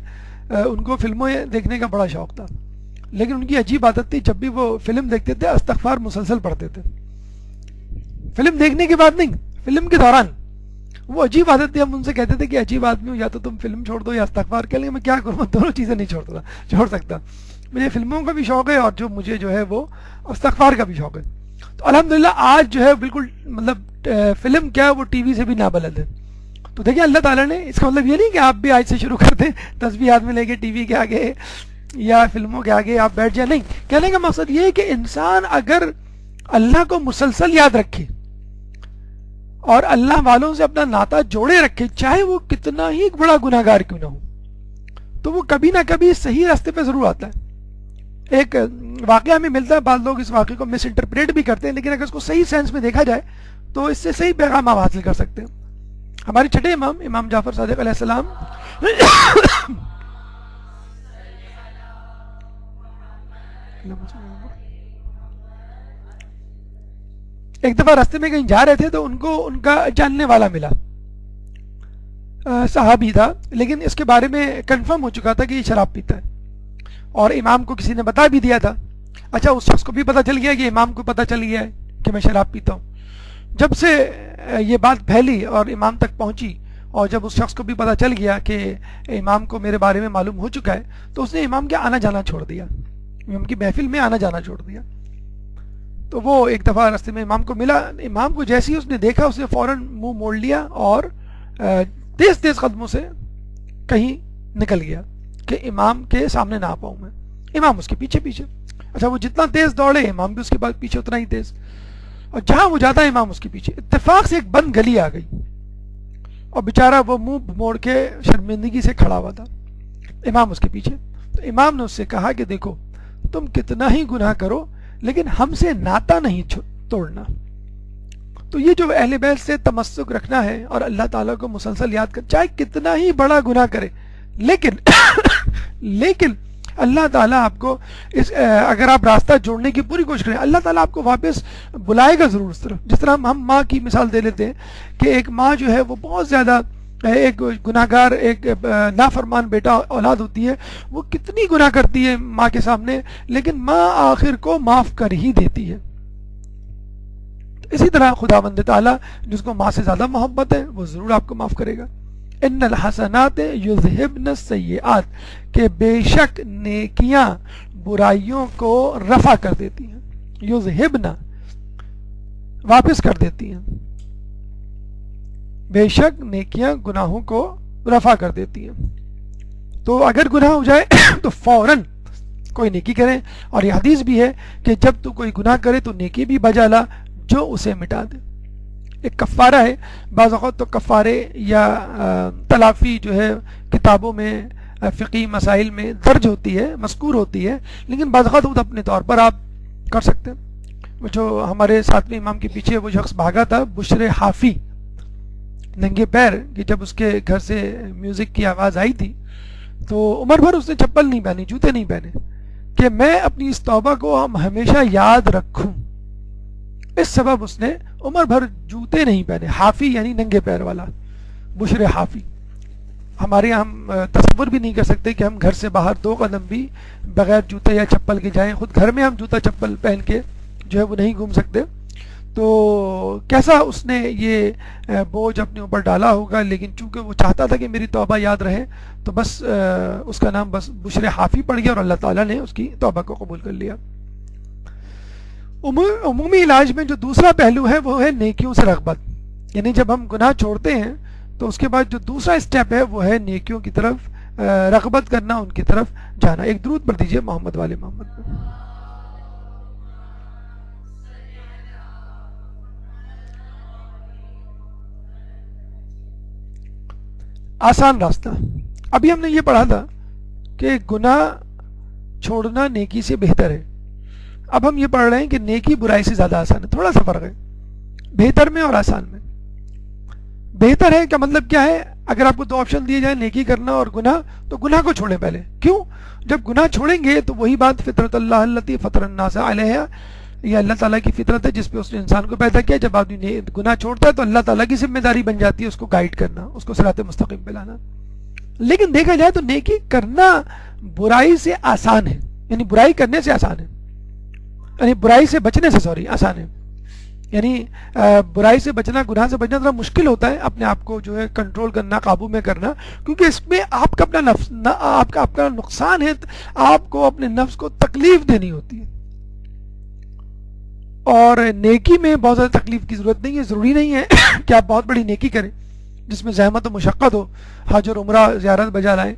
ان کو فلموں دیکھنے کا بڑا شوق تھا، لیکن ان کی عجیب عادت تھی، جب بھی وہ فلم دیکھتے تھے استغفار مسلسل پڑھتے تھے. فلم دیکھنے کے بعد نہیں، فلم کے دوران. وہ عجیب عادت تھی. ہم ان سے کہتے تھے کہ عجیب آدمی ہو، یا تو تم فلم چھوڑ دو یا استغفار کر لیں. میں کیا کروں، دونوں چیزیں نہیں چھوڑ سکتا. مجھے فلموں کا بھی شوق ہے اور مجھے جو ہے وہ استغفار کا بھی شوق ہے. تو الحمدللہ آج جو ہے بالکل مطلب فلم کیا ہے وہ ٹی وی سے بھی نابلد ہے. تو دیکھیں اللہ تعالیٰ نے، اس کا مطلب یہ نہیں کہ آپ بھی آج سے شروع کر دیں، تسبیح ہاتھ میں لے کے ٹی وی کے آگے یا فلموں کے آگے آپ بیٹھ جائیں. نہیں، کہنے کا مقصد یہ ہے کہ انسان اگر اللہ کو مسلسل یاد رکھے، اور اللہ والوں سے اپنا ناطہ جوڑے رکھے، چاہے وہ کتنا ہی بڑا گناہ گار کیوں نہ ہو، تو وہ کبھی نہ کبھی صحیح راستے پہ ضرور آتا ہے۔ ایک واقعہ ہمیں ملتا ہے، بعض لوگ اس واقعے کو مس انٹرپریٹ بھی کرتے ہیں، لیکن اگر اس کو صحیح سینس میں دیکھا جائے تو اس سے صحیح پیغام آپ حاصل کر سکتے ہیں۔ ہمارے چھٹے امام، امام جعفر صادق علیہ السلام ایک دفعہ راستے میں کہیں جا رہے تھے تو ان کو ان کا جاننے والا ملا، صحابی تھا، لیکن اس کے بارے میں کنفرم ہو چکا تھا کہ یہ شراب پیتا ہے، اور امام کو کسی نے بتا بھی دیا تھا۔ اچھا، اس شخص کو بھی پتا چل گیا کہ امام کو پتا چل گیا ہے کہ میں شراب پیتا ہوں۔ جب سے یہ بات پھیلی اور امام تک پہنچی، اور جب اس شخص کو بھی پتا چل گیا کہ امام کو میرے بارے میں معلوم ہو چکا ہے، تو اس نے امام کے آنا جانا چھوڑ دیا، امام کی محفل میں آنا جانا چھوڑ دیا۔ تو وہ ایک دفعہ راستے میں امام کو ملا، امام کو جیسے ہی اس نے دیکھا، اس نے فوراً منہ موڑ لیا اور تیز تیز قدموں سے کہیں نکل گیا کہ امام کے سامنے نہ آ پاؤں میں۔ امام اس کے پیچھے پیچھے، اچھا وہ جتنا تیز دوڑے امام بھی اس کے بعد پیچھے اتنا ہی تیز، اور جہاں وہ جاتا ہے امام اس کے پیچھے۔ اتفاق سے ایک بند گلی آ گئی اور بیچارہ وہ منہ موڑ کے شرمندگی سے کھڑا ہوا تھا، امام اس کے پیچھے۔ تو امام نے اس سے کہا کہ دیکھو، تم کتنا ہی گناہ کرو لیکن ہم سے ناطہ نہیں توڑنا۔ تو یہ جو اہل بیت سے تمسک رکھنا ہے اور اللہ تعالیٰ کو مسلسل یاد کر، چاہے کتنا ہی بڑا گناہ کرے، لیکن اللہ تعالیٰ آپ کو اگر آپ راستہ جوڑنے کی پوری کوشش کریں، اللہ تعالیٰ آپ کو واپس بلائے گا ضرور۔ اس طرف جس طرح ہم ماں کی مثال دے لیتے ہیں کہ ایک ماں جو ہے وہ بہت زیادہ ایک گناہ گار، ایک نافرمان بیٹا اولاد ہوتی ہے، وہ کتنی گناہ کرتی ہے ماں کے سامنے، لیکن ماں آخر کو معاف کر ہی دیتی ہے۔ اسی طرح خداوند تعالیٰ جس کو ماں سے زیادہ محبت ہے وہ ضرور آپ کو معاف کرے گا۔ ان الحسنات یذہبن السیئات، کہ بے شک نیکیاں برائیوں کو رفع کر دیتی ہیں، یذہبن واپس کر دیتی ہیں، بے شک نیکیاں گناہوں کو رفع کر دیتی ہیں۔ تو اگر گناہ ہو جائے تو فوراً کوئی نیکی کریں، اور یہ حدیث بھی ہے کہ جب تو کوئی گناہ کرے تو نیکی بھی بجا لا جو اسے مٹا دے۔ ایک کفارہ ہے، بعض اوقات تو کفارے یا تلافی جو ہے کتابوں میں فقہی مسائل میں درج ہوتی ہے، مذکور ہوتی ہے، لیکن بعض اوقات خود اپنے طور پر آپ کر سکتے ہیں۔ وہ جو ہمارے ساتویں امام کے پیچھے وہ شخص بھاگا تھا، بشر حافی، ننگے پیر، کہ جب اس کے گھر سے میوزک کی آواز آئی تھی تو عمر بھر اس نے چپل نہیں پہنی، جوتے نہیں پہنے، کہ میں اپنی اس توبہ کو ہمیشہ یاد رکھوں، اس سبب اس نے عمر بھر جوتے نہیں پہنے۔ حافی یعنی ننگے پیر والا، بشر حافی۔ ہمارے یہاں ہم تصور بھی نہیں کر سکتے کہ ہم گھر سے باہر 2 قدم بھی بغیر جوتے یا چپل کے جائیں، خود گھر میں ہم جوتا چپل پہن کے جو ہے وہ نہیں گھوم سکتے۔ تو کیسا اس نے یہ بوجھ اپنے اوپر ڈالا ہوگا، لیکن چونکہ وہ چاہتا تھا کہ میری توبہ یاد رہے تو بس اس کا نام بس بشر حافی پڑ گیا، اور اللہ تعالیٰ نے اس کی توبہ کو قبول کر لیا۔ عمومی علاج میں جو دوسرا پہلو ہے وہ ہے نیکیوں سے رغبت، یعنی جب ہم گناہ چھوڑتے ہیں تو اس کے بعد جو دوسرا اسٹیپ ہے وہ ہے نیکیوں کی طرف رغبت کرنا، ان کی طرف جانا۔ ایک درود پڑھ دیجئے محمد والے محمد پہ۔ آسان راستہ، ابھی ہم نے یہ پڑھا تھا کہ گناہ چھوڑنا نیکی سے بہتر ہے، اب ہم یہ پڑھ رہے ہیں کہ نیکی برائی سے زیادہ آسان ہے۔ تھوڑا سا فرق ہے بہتر میں اور آسان میں۔ بہتر ہے کا مطلب کیا ہے؟ اگر آپ کو 2 آپشن دیے جائیں، نیکی کرنا اور گناہ، تو گناہ کو چھوڑیں پہلے۔ کیوں؟ جب گناہ چھوڑیں گے تو وہی بات فطرت اللہ التی فطر الناس علیہا، یہ اللہ تعالیٰ کی فطرت ہے جس پہ اس نے انسان کو پیدا کیا۔ جب آدمی گناہ چھوڑتا ہے تو اللہ تعالیٰ کی ذمہ داری بن جاتی ہے اس کو گائیڈ کرنا، اس کو صراط مستقیم پہ لانا۔ لیکن دیکھا جائے تو نیکی کرنا برائی سے آسان ہے، یعنی برائی کرنے سے آسان ہے، یعنی برائی سے بچنے سے آسان ہے۔ یعنی برائی سے بچنا، گناہ سے بچنا تھوڑا مشکل ہوتا ہے، اپنے آپ کو جو ہے کنٹرول کرنا، قابو میں کرنا، کیونکہ اس میں آپ کا اپنا نفس، آپ کا نقصان ہے، آپ کو اپنے نفس کو تکلیف دینی ہوتی ہے۔ اور نیکی میں بہت زیادہ تکلیف کی ضرورت نہیں ہے، ضروری نہیں ہے کہ آپ بہت بڑی نیکی کریں جس میں زحمت و مشقت ہو، حج اور عمرہ زیارت بجا لائیں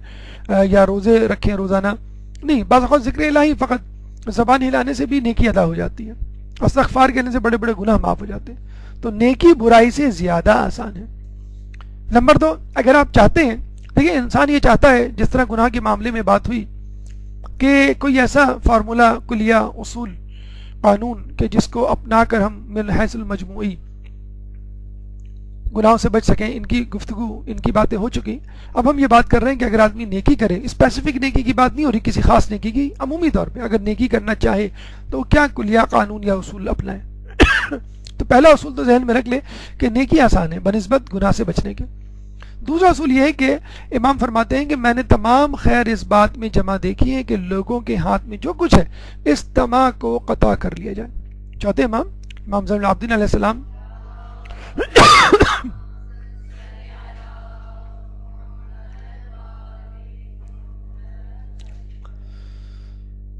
یا روزے رکھیں روزانہ، نہیں۔ بعض اوقات ذکر الہی فقط زبان ہلانے سے بھی نیکی ادا ہو جاتی ہے، استغفار کہنے سے بڑے بڑے گناہ معاف ہو جاتے ہیں۔ تو نیکی برائی سے زیادہ آسان ہے۔ نمبر 2، اگر آپ چاہتے ہیں، دیکھیں انسان یہ چاہتا ہے، جس طرح گناہ کے معاملے میں بات ہوئی کہ کوئی ایسا فارمولا، کلیہ، اصول، قانون کہ جس کو اپنا کر ہم من حیث المجموعی گناہوں سے بچ سکیں۔ ان کی گفتگو، ان کی باتیں ہو چکی۔ اب ہم یہ بات کر رہے ہیں کہ اگر آدمی نیکی کرے، اسپیسیفک نیکی کی بات نہیں ہو رہی، کسی خاص نیکی کی، عمومی طور پہ اگر نیکی کرنا چاہے تو کیا کلیہ، قانون یا اصول اپنائے؟ تو پہلا اصول تو ذہن میں رکھ لے کہ نیکی آسان ہے بنسبت گناہ سے بچنے کے۔ دوسرا اصول یہ ہے کہ امام فرماتے ہیں کہ میں نے تمام خیر اس بات میں جمع دیکھی ہے کہ لوگوں کے ہاتھ میں جو کچھ ہے اس تمام کو قطع کر لیا جائے۔ چوتھے امام زین العابدین علیہ السلام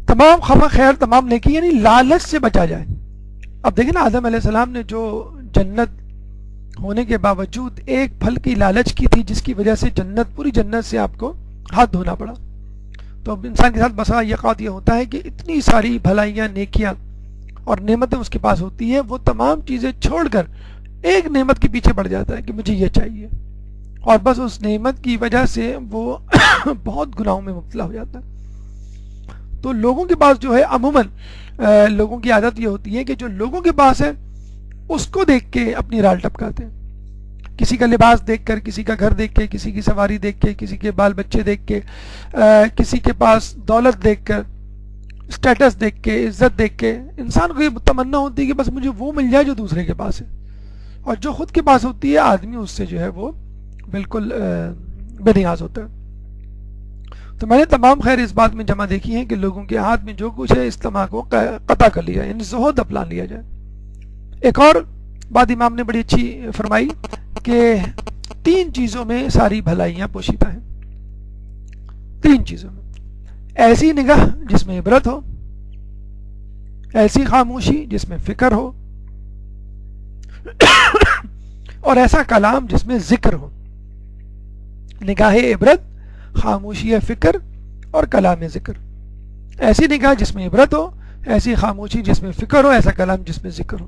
تمام خواہ خیر، تمام نیکی، یعنی لالچ سے بچا جائے۔ اب دیکھیں نا، آدم علیہ السلام نے جو جنت ہونے کے باوجود ایک پھل کی لالچ کی تھی، جس کی وجہ سے پوری جنت سے آپ کو ہاتھ دھونا پڑا۔ تو اب انسان کے ساتھ بسا اوقات یہ ہوتا ہے کہ اتنی ساری بھلائیاں، نیکیاں اور نعمتیں اس کے پاس ہوتی ہیں، وہ تمام چیزیں چھوڑ کر ایک نعمت کے پیچھے پڑ جاتا ہے کہ مجھے یہ چاہیے، اور بس اس نعمت کی وجہ سے وہ بہت گناہوں میں مبتلا ہو جاتا ہے۔ تو لوگوں کے پاس جو ہے عموماً لوگوں کی عادت یہ ہوتی ہے کہ جو لوگوں کے پاس ہے اس کو دیکھ کے اپنی رال ٹپکاتے ہیں۔ کسی کا لباس دیکھ کر، کسی کا گھر دیکھ کے، کسی کی سواری دیکھ کے، کسی کے بال بچے دیکھ کے، کسی کے پاس دولت دیکھ کر، اسٹیٹس دیکھ کے، عزت دیکھ کے انسان کو یہ تمنا ہوتی ہے کہ بس مجھے وہ مل جائے جو دوسرے کے پاس ہے، اور جو خود کے پاس ہوتی ہے آدمی اس سے جو ہے وہ بالکل بے نیاز ہوتا ہے۔ تو میں نے تمام خیر اس بات میں جمع دیکھی ہے کہ لوگوں کے ہاتھ میں جو کچھ ہے اس تمام کو قطع کر لیا، یعنی زہد اپنا لیا جائے۔ ایک اور بات امام نے بڑی اچھی فرمائی کہ 3 چیزوں میں ساری بھلائیاں پوشیدہ ہیں۔ 3 چیزوں میں: ایسی نگاہ جس میں عبرت ہو، ایسی خاموشی جس میں فکر ہو، اور ایسا کلام جس میں ذکر ہو۔ نگاہ عبرت، خاموشی فکر اور کلام ذکر۔ ایسی نگاہ جس میں عبرت ہو، ایسی خاموشی جس میں فکر ہو، ایسا کلام جس میں ذکر ہو۔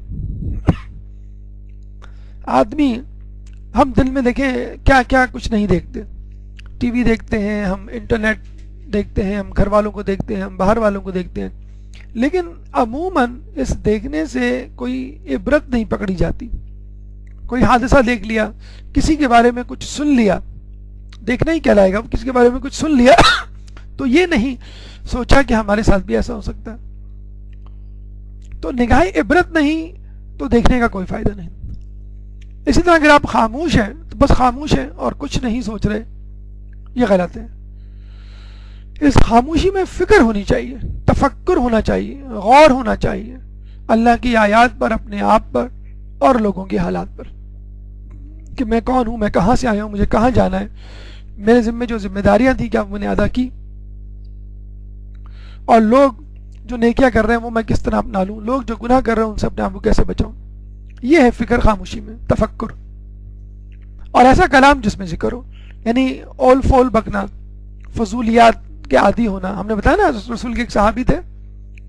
آدمی، ہم دل میں دیکھیں کیا کیا کچھ نہیں دیکھتے، ٹی وی دیکھتے ہیں، ہم انٹرنیٹ دیکھتے ہیں، ہم گھر والوں کو دیکھتے ہیں، ہم باہر والوں کو دیکھتے ہیں، لیکن عموماً اس دیکھنے سے کوئی عبرت نہیں پکڑی جاتی۔ کوئی حادثہ دیکھ لیا، کسی کے بارے میں کچھ سن لیا، دیکھنا ہی کہلائے گا، کسی کے بارے میں کچھ سن لیا تو یہ نہیں سوچا کہ ہمارے ساتھ بھی ایسا ہو سکتا ہے۔ تو نگاہ عبرت نہیں تو دیکھنے کا کوئی فائدہ نہیں۔ اسی طرح اگر آپ خاموش ہیں تو بس خاموش ہیں اور کچھ نہیں سوچ رہے، یہ غلط ہے۔ اس خاموشی میں فکر ہونی چاہیے، تفکر ہونا چاہیے، غور ہونا چاہیے اللہ کی آیات پر، اپنے آپ پر اور لوگوں کے حالات پر، کہ میں کون ہوں، میں کہاں سے آیا ہوں، مجھے کہاں جانا ہے، میرے ذمہ جو ذمہ داریاں تھیں کیا میں نے ادا کی، اور لوگ جو نیکیاں کر رہے ہیں وہ میں کس طرح اپنا لوں، لوگ جو گناہ کر رہے ہیں ان سے اپنے آپ کو کیسے بچاؤں۔ یہ ہے فکر، خاموشی میں تفکر، اور ایسا کلام جس میں ذکر ہو، یعنی اول فول بکنا، فضولیات کے عادی ہونا۔ ہم نے بتایا نا رسول کے ایک صحابی تھے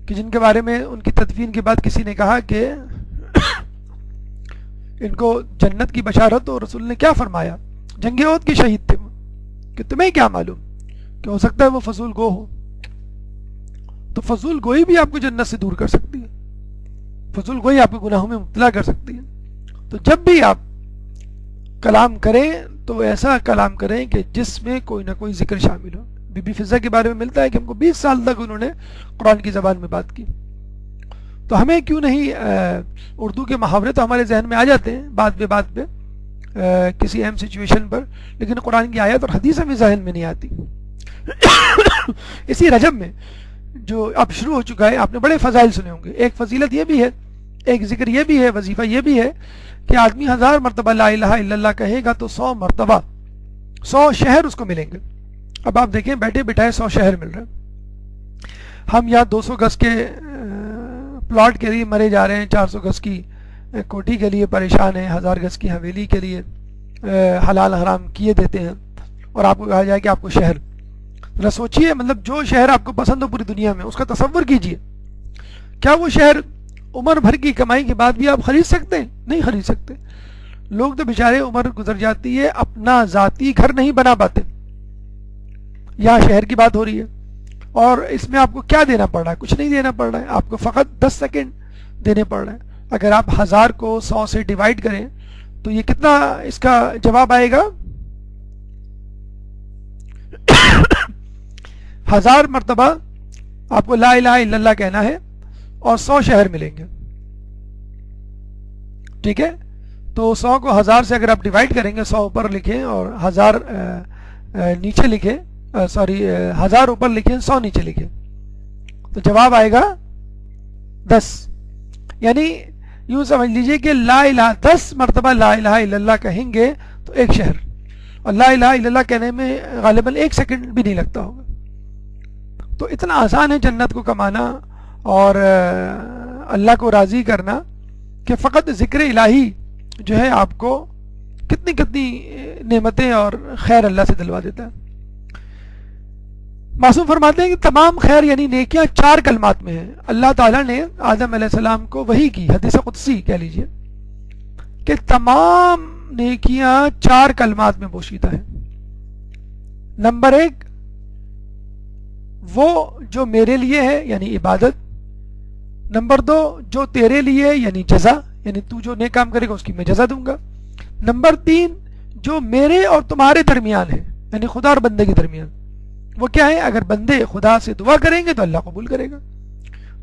کہ جن کے بارے میں ان کی تدفین کے بعد کسی نے کہا کہ ان کو جنت کی بشارت، اور رسول نے کیا فرمایا، جنگ احد کے شہید تھے وہ، کہ تمہیں کیا معلوم کہ ہو سکتا ہے وہ فضول گو ہو۔ تو فضول گوئی بھی آپ کو جنت سے دور کر سکتی ہے، فضول گوئی آپ کو گناہوں میں مبتلا کر سکتی ہے۔ تو جب بھی آپ کلام کریں تو ایسا کلام کریں کہ جس میں کوئی نہ کوئی ذکر شامل ہو۔ بی بی فضہ کے بارے میں ملتا ہے کہ ہم کو 20 سال تک انہوں نے قرآن کی زبان میں بات کی۔ تو ہمیں کیوں نہیں اردو کے محاورے تو ہمارے ذہن میں آ جاتے ہیں بات پہ کسی اہم سچویشن پر، لیکن قرآن کی آیت اور حدیث ہمیں ذہن میں نہیں آتی۔ اسی رجب میں جو اب شروع ہو چکا ہے، آپ نے بڑے فضائل سنے ہوں گے۔ ایک فضیلت یہ بھی ہے، ایک ذکر یہ بھی ہے، وظیفہ یہ بھی ہے کہ آدمی 1000 مرتبہ لا الہ الا اللہ کہے گا تو 100 مرتبہ 100 شہر اس کو ملیں گے۔ اب آپ دیکھیں بیٹھے بٹھائے 100 شہر مل رہے ہیں، ہم یہاں 200 گز کے پلاٹ کے لیے مرے جا رہے ہیں، 400 گز کی کوٹھی کے لیے پریشان ہیں، 1000 گز کی حویلی کے لیے حلال حرام کیے دیتے ہیں، اور آپ کو کہا جائے کہ آپ کو شہر، ذرا سوچئے، مطلب جو شہر آپ کو پسند ہو پوری دنیا میں اس کا تصور کیجئے، کیا وہ شہر عمر بھر کی کمائی کے بعد بھی آپ خرید سکتے ہیں؟ نہیں خرید سکتے. لوگ تو بیچارے عمر گزر جاتی ہے اپنا ذاتی گھر نہیں بنا پاتے. یہاں شہر کی بات ہو رہی ہے اور اس میں آپ کو کیا دینا پڑ رہا ہے؟ کچھ نہیں دینا پڑ رہا ہے. آپ کو فقط 10 سیکنڈ دینے پڑ رہے ہیں. اگر آپ 1000 کو 100 سے ڈیوائڈ کریں تو یہ کتنا اس کا جواب آئے گا؟ 1000 مرتبہ آپ کو لا الہ الا اللہ کہنا ہے اور 100 شہر ملیں گے. ٹھیک ہے؟ تو 100 کو 1000 سے اگر آپ ڈیوائڈ کریں گے، 100 اوپر لکھیں اور 1000 نیچے لکھیں، 1000 اوپر لکھیں، 100 نیچے لکھیں، تو جواب آئے گا 10. یعنی یوں سمجھ لیجئے کہ لا الہ 10 مرتبہ لا الہ الا اللہ کہیں گے تو ایک شہر. اور لا الہ الا اللہ کہنے میں غالباً 1 سیکنڈ بھی نہیں لگتا ہوگا. تو اتنا آسان ہے جنت کو کمانا اور اللہ کو راضی کرنا کہ فقط ذکر الہی جو ہے آپ کو کتنی کتنی نعمتیں اور خیر اللہ سے دلوا دیتا ہے. معصوم فرماتے ہیں کہ تمام خیر یعنی نیکیاں 4 کلمات میں ہیں. اللہ تعالیٰ نے آدم علیہ السلام کو وحی کی، حدیث قدسی کہہ لیجئے، کہ تمام نیکیاں 4 کلمات میں پوشیدہ ہیں. نمبر 1 وہ جو میرے لیے ہے یعنی عبادت. نمبر 2 جو تیرے لیے یعنی جزا، یعنی تو جو نیک کام کرے گا اس کی میں جزا دوں گا. نمبر 3 جو میرے اور تمہارے درمیان ہے یعنی خدا اور بندے کے درمیان، وہ کیا ہے؟ اگر بندے خدا سے دعا کریں گے تو اللہ قبول کرے گا.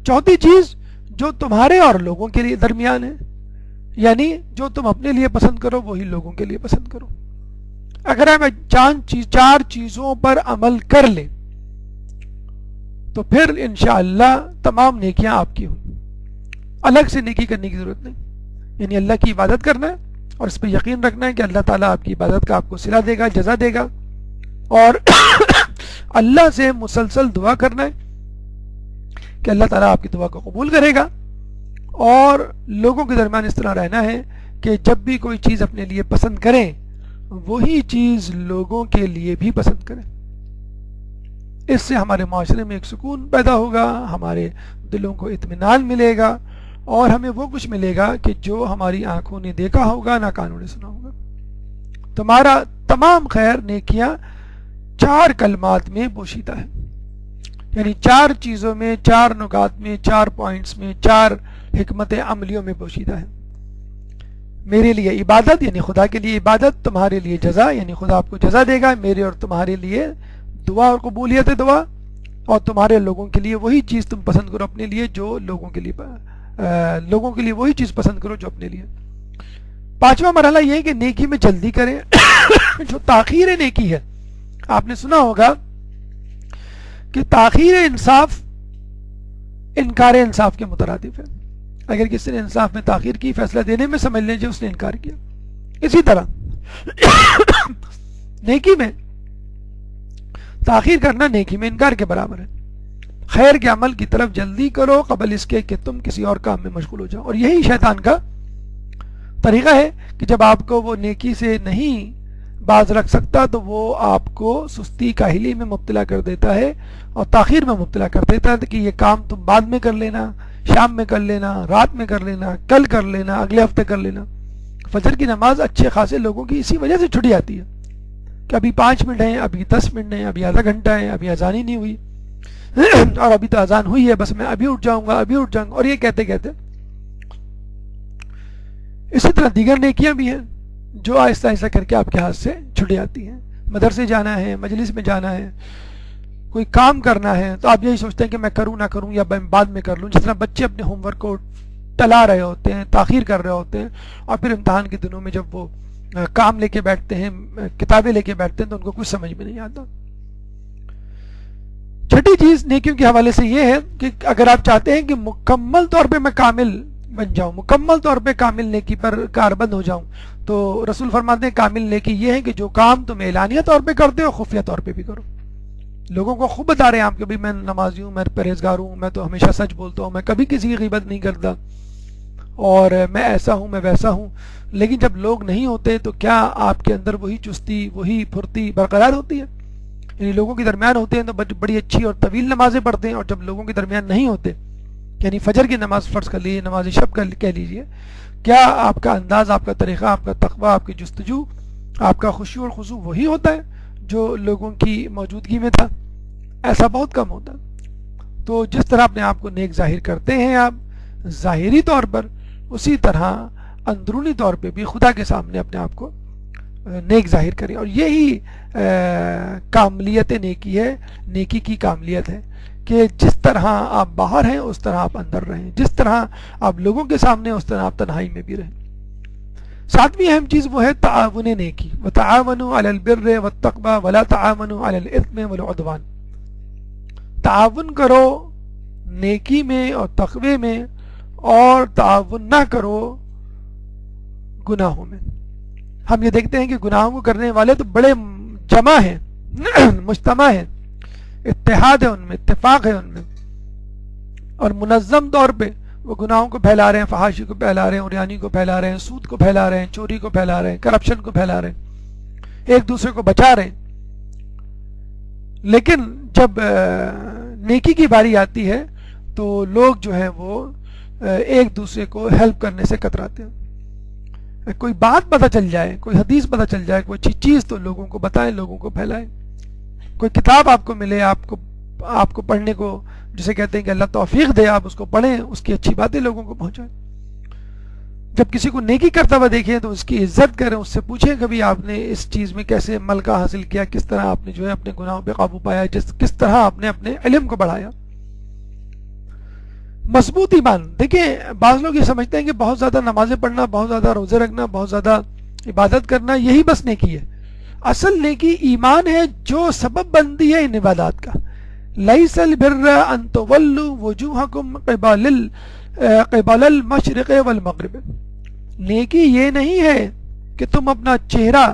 چوتھی چیز جو تمہارے اور لوگوں کے لیے درمیان ہے، یعنی جو تم اپنے لیے پسند کرو وہی لوگوں کے لیے پسند کرو. اگر ہم 4 چیزوں پر عمل کر لیں تو پھر انشاءاللہ تمام نیکیاں آپ کی ہوں. الگ سے نیکی کرنے کی ضرورت نہیں. یعنی اللہ کی عبادت کرنا ہے اور اس پہ یقین رکھنا ہے کہ اللہ تعالیٰ آپ کی عبادت کا آپ کو صلہ دے گا، جزا دے گا، اور اللہ سے مسلسل دعا کرنا ہے کہ اللہ تعالیٰ آپ کی دعا کو قبول کرے گا. اور لوگوں کے درمیان اس طرح رہنا ہے کہ جب بھی کوئی چیز اپنے لیے پسند کریں وہی چیز لوگوں کے لیے بھی پسند کریں. اس سے ہمارے معاشرے میں ایک سکون پیدا ہوگا، ہمارے دلوں کو اطمینان ملے گا اور ہمیں وہ کچھ ملے گا کہ جو ہماری آنکھوں نے دیکھا ہوگا نہ کانوں نے سنا ہوگا. تمہارا تمام خیر نیکیاں 4 کلمات میں پوشیدہ ہے، یعنی 4 چیزوں میں، 4 نکات میں، 4 پوائنٹس میں، 4 حکمت عملیوں میں پوشیدہ ہے. میرے لیے عبادت یعنی خدا کے لیے عبادت، تمہارے لیے جزا یعنی خدا آپ کو جزا دے گا، میرے اور تمہارے لیے دعا اور قبولیت دعا، اور تمہارے لوگوں کے لیے وہی چیز تم پسند کرو اپنے لیے جو لوگوں کے لیے وہی چیز پسند کرو جو اپنے لیے. 5واں مرحلہ یہ ہے کہ نیکی میں جلدی کریں. جو تاخیر نیکی ہے، آپ نے سنا ہوگا کہ تاخیر انصاف انکار انصاف کے مترادف ہے. اگر کسی نے انصاف میں تاخیر کی، فیصلہ دینے میں، سمجھ لیجیے اس نے انکار کیا. اسی طرح نیکی میں تاخیر کرنا نیکی میں انکار کے برابر ہے. خیر کے عمل کی طرف جلدی کرو قبل اس کے کہ تم کسی اور کام میں مشغول ہو جاؤ. اور یہی شیطان کا طریقہ ہے کہ جب آپ کو وہ نیکی سے نہیں باز رکھ سکتا تو وہ آپ کو سستی کاہلی میں مبتلا کر دیتا ہے اور تاخیر میں مبتلا کر دیتا ہے کہ یہ کام تم بعد میں کر لینا، شام میں کر لینا، رات میں کر لینا، کل کر لینا، اگلے ہفتے کر لینا. فجر کی نماز اچھے خاصے لوگوں کی اسی وجہ سے چھٹ جاتی ہے کہ ابھی 5 منٹ ہیں، ابھی 10 منٹ ہیں، ابھی آدھا گھنٹہ ہے، ابھی اذان ہی نہیں ہوئی اور ابھی تو اذان ہوئی ہے، بس میں ابھی اٹھ جاؤں گا، ابھی اٹھ جاؤں گا. اور یہ کہتے کہتے اسی طرح دیگر نیکیاں بھی ہیں جو آہستہ آہستہ کر کے آپ کے ہاتھ سے چھٹ جاتی ہیں. مدرسے جانا ہے، مجلس میں جانا ہے، کوئی کام کرنا ہے تو آپ یہی سوچتے ہیں کہ میں کروں نہ کروں یا بعد میں کر لوں. جس طرح بچے اپنے ہوم ورک کو ٹلا رہے ہوتے ہیں، تاخیر کر رہے ہوتے ہیں، اور پھر امتحان کے دنوں میں جب وہ کام لے کے بیٹھتے ہیں، کتابیں لے کے بیٹھتے ہیں تو ان کو کچھ سمجھ میں نہیں آتا. چھٹی چیز نیکیوں کے حوالے سے یہ ہے کہ اگر آپ چاہتے ہیں کہ مکمل طور پہ میں کامل بن جاؤں، مکمل طور پہ کامل نیکی پر کاربند ہو جاؤں، تو رسول فرماتے ہیں کامل نیکی یہ ہے کہ جو کام تم اعلانیہ طور پہ کرتے ہو خفیہ طور پہ بھی کرو. لوگوں کو خوب بتا رہے ہیں آپ کہ بھائی میں نمازی ہوں، میں پرہیزگار ہوں، میں تو ہمیشہ سچ بولتا ہوں، میں کبھی کسی کی غیبت نہیں کرتا، اور میں ایسا ہوں، میں ویسا ہوں. لیکن جب لوگ نہیں ہوتے تو کیا آپ کے اندر وہی چستی، وہی پھرتی برقرار ہوتی ہے؟ یعنی لوگوں کے درمیان ہوتے ہیں تو بڑی اچھی اور طویل نمازیں پڑھتے ہیں، اور جب لوگوں کے درمیان نہیں ہوتے یعنی فجر کی نماز فرض کر لیجیے، نماز شب کا کہہ لیجیے، کیا آپ کا انداز، آپ کا طریقہ، آپ کا تقویٰ، آپ کی جستجو، آپ کا خشوع اور خضوع وہی ہوتا ہے جو لوگوں کی موجودگی میں تھا؟ ایسا بہت کم ہوتا. تو جس طرح اپنے آپ کو نیک ظاہر کرتے ہیں آپ ظاہری طور پر، اسی طرح اندرونی طور پہ بھی خدا کے سامنے اپنے آپ کو نیک ظاہر کریں. اور یہی کاملیت نیکی ہے، نیکی کی کاملیت ہے کہ جس طرح آپ باہر ہیں اس طرح آپ اندر رہیں، جس طرح آپ لوگوں کے سامنے اس طرح آپ تنہائی میں بھی رہیں. ساتویں اہم چیز وہ ہے تعاون نیکی. وتعاونوا علی البر والتقوی ولا تعاونوا علی الاثم والعدوان. تعاون کرو نیکی میں اور تقوی میں، اور تعاون نہ کرو گناہوں میں. ہم یہ دیکھتے ہیں کہ گناہوں کو کرنے والے تو بڑے جمع ہیں، مجتمع ہیں، اتحاد ہے ان میں، اتفاق ہے ان میں، اور منظم طور پہ وہ گناہوں کو پھیلا رہے ہیں، فحاشی کو پھیلا رہے ہیں، عریانی کو پھیلا رہے ہیں، سود کو پھیلا رہے ہیں، چوری کو پھیلا رہے ہیں، کرپشن کو پھیلا رہے ہیں، ایک دوسرے کو بچا رہے ہیں. لیکن جب نیکی کی باری آتی ہے تو لوگ جو ہیں وہ ایک دوسرے کو ہیلپ کرنے سے کتراتے ہیں. کوئی بات پتہ چل جائے، کوئی حدیث پتہ چل جائے، کوئی اچھی چیز تو لوگوں کو بتائیں، لوگوں کو پھیلائیں. کوئی کتاب آپ کو ملے، آپ کو پڑھنے کو، جسے کہتے ہیں کہ اللہ توفیق دے، آپ اس کو پڑھیں، اس کی اچھی باتیں لوگوں کو پہنچائیں. جب کسی کو نیکی کرتا ہوا دیکھیں تو اس کی عزت کریں، اس سے پوچھیں کبھی آپ نے اس چیز میں کیسے ملکہ حاصل کیا، کس طرح آپ نے جو ہے اپنے گناہوں پہ قابو پایا، کس طرح آپ نے اپنے علم کو بڑھایا. مضبوط ایمان. دیکھیں بعض لوگ یہ سمجھتے ہیں کہ بہت زیادہ نمازیں پڑھنا، بہت زیادہ روزے رکھنا، بہت زیادہ عبادت کرنا، یہی بس نیکی ہے. اصل نیکی ایمان ہے جو سبب بنتی ہے ان عبادات کا. لیس البر ان تولوا وجوہکم قبل المشرق والمغرب. نیکی یہ نہیں ہے کہ تم اپنا چہرہ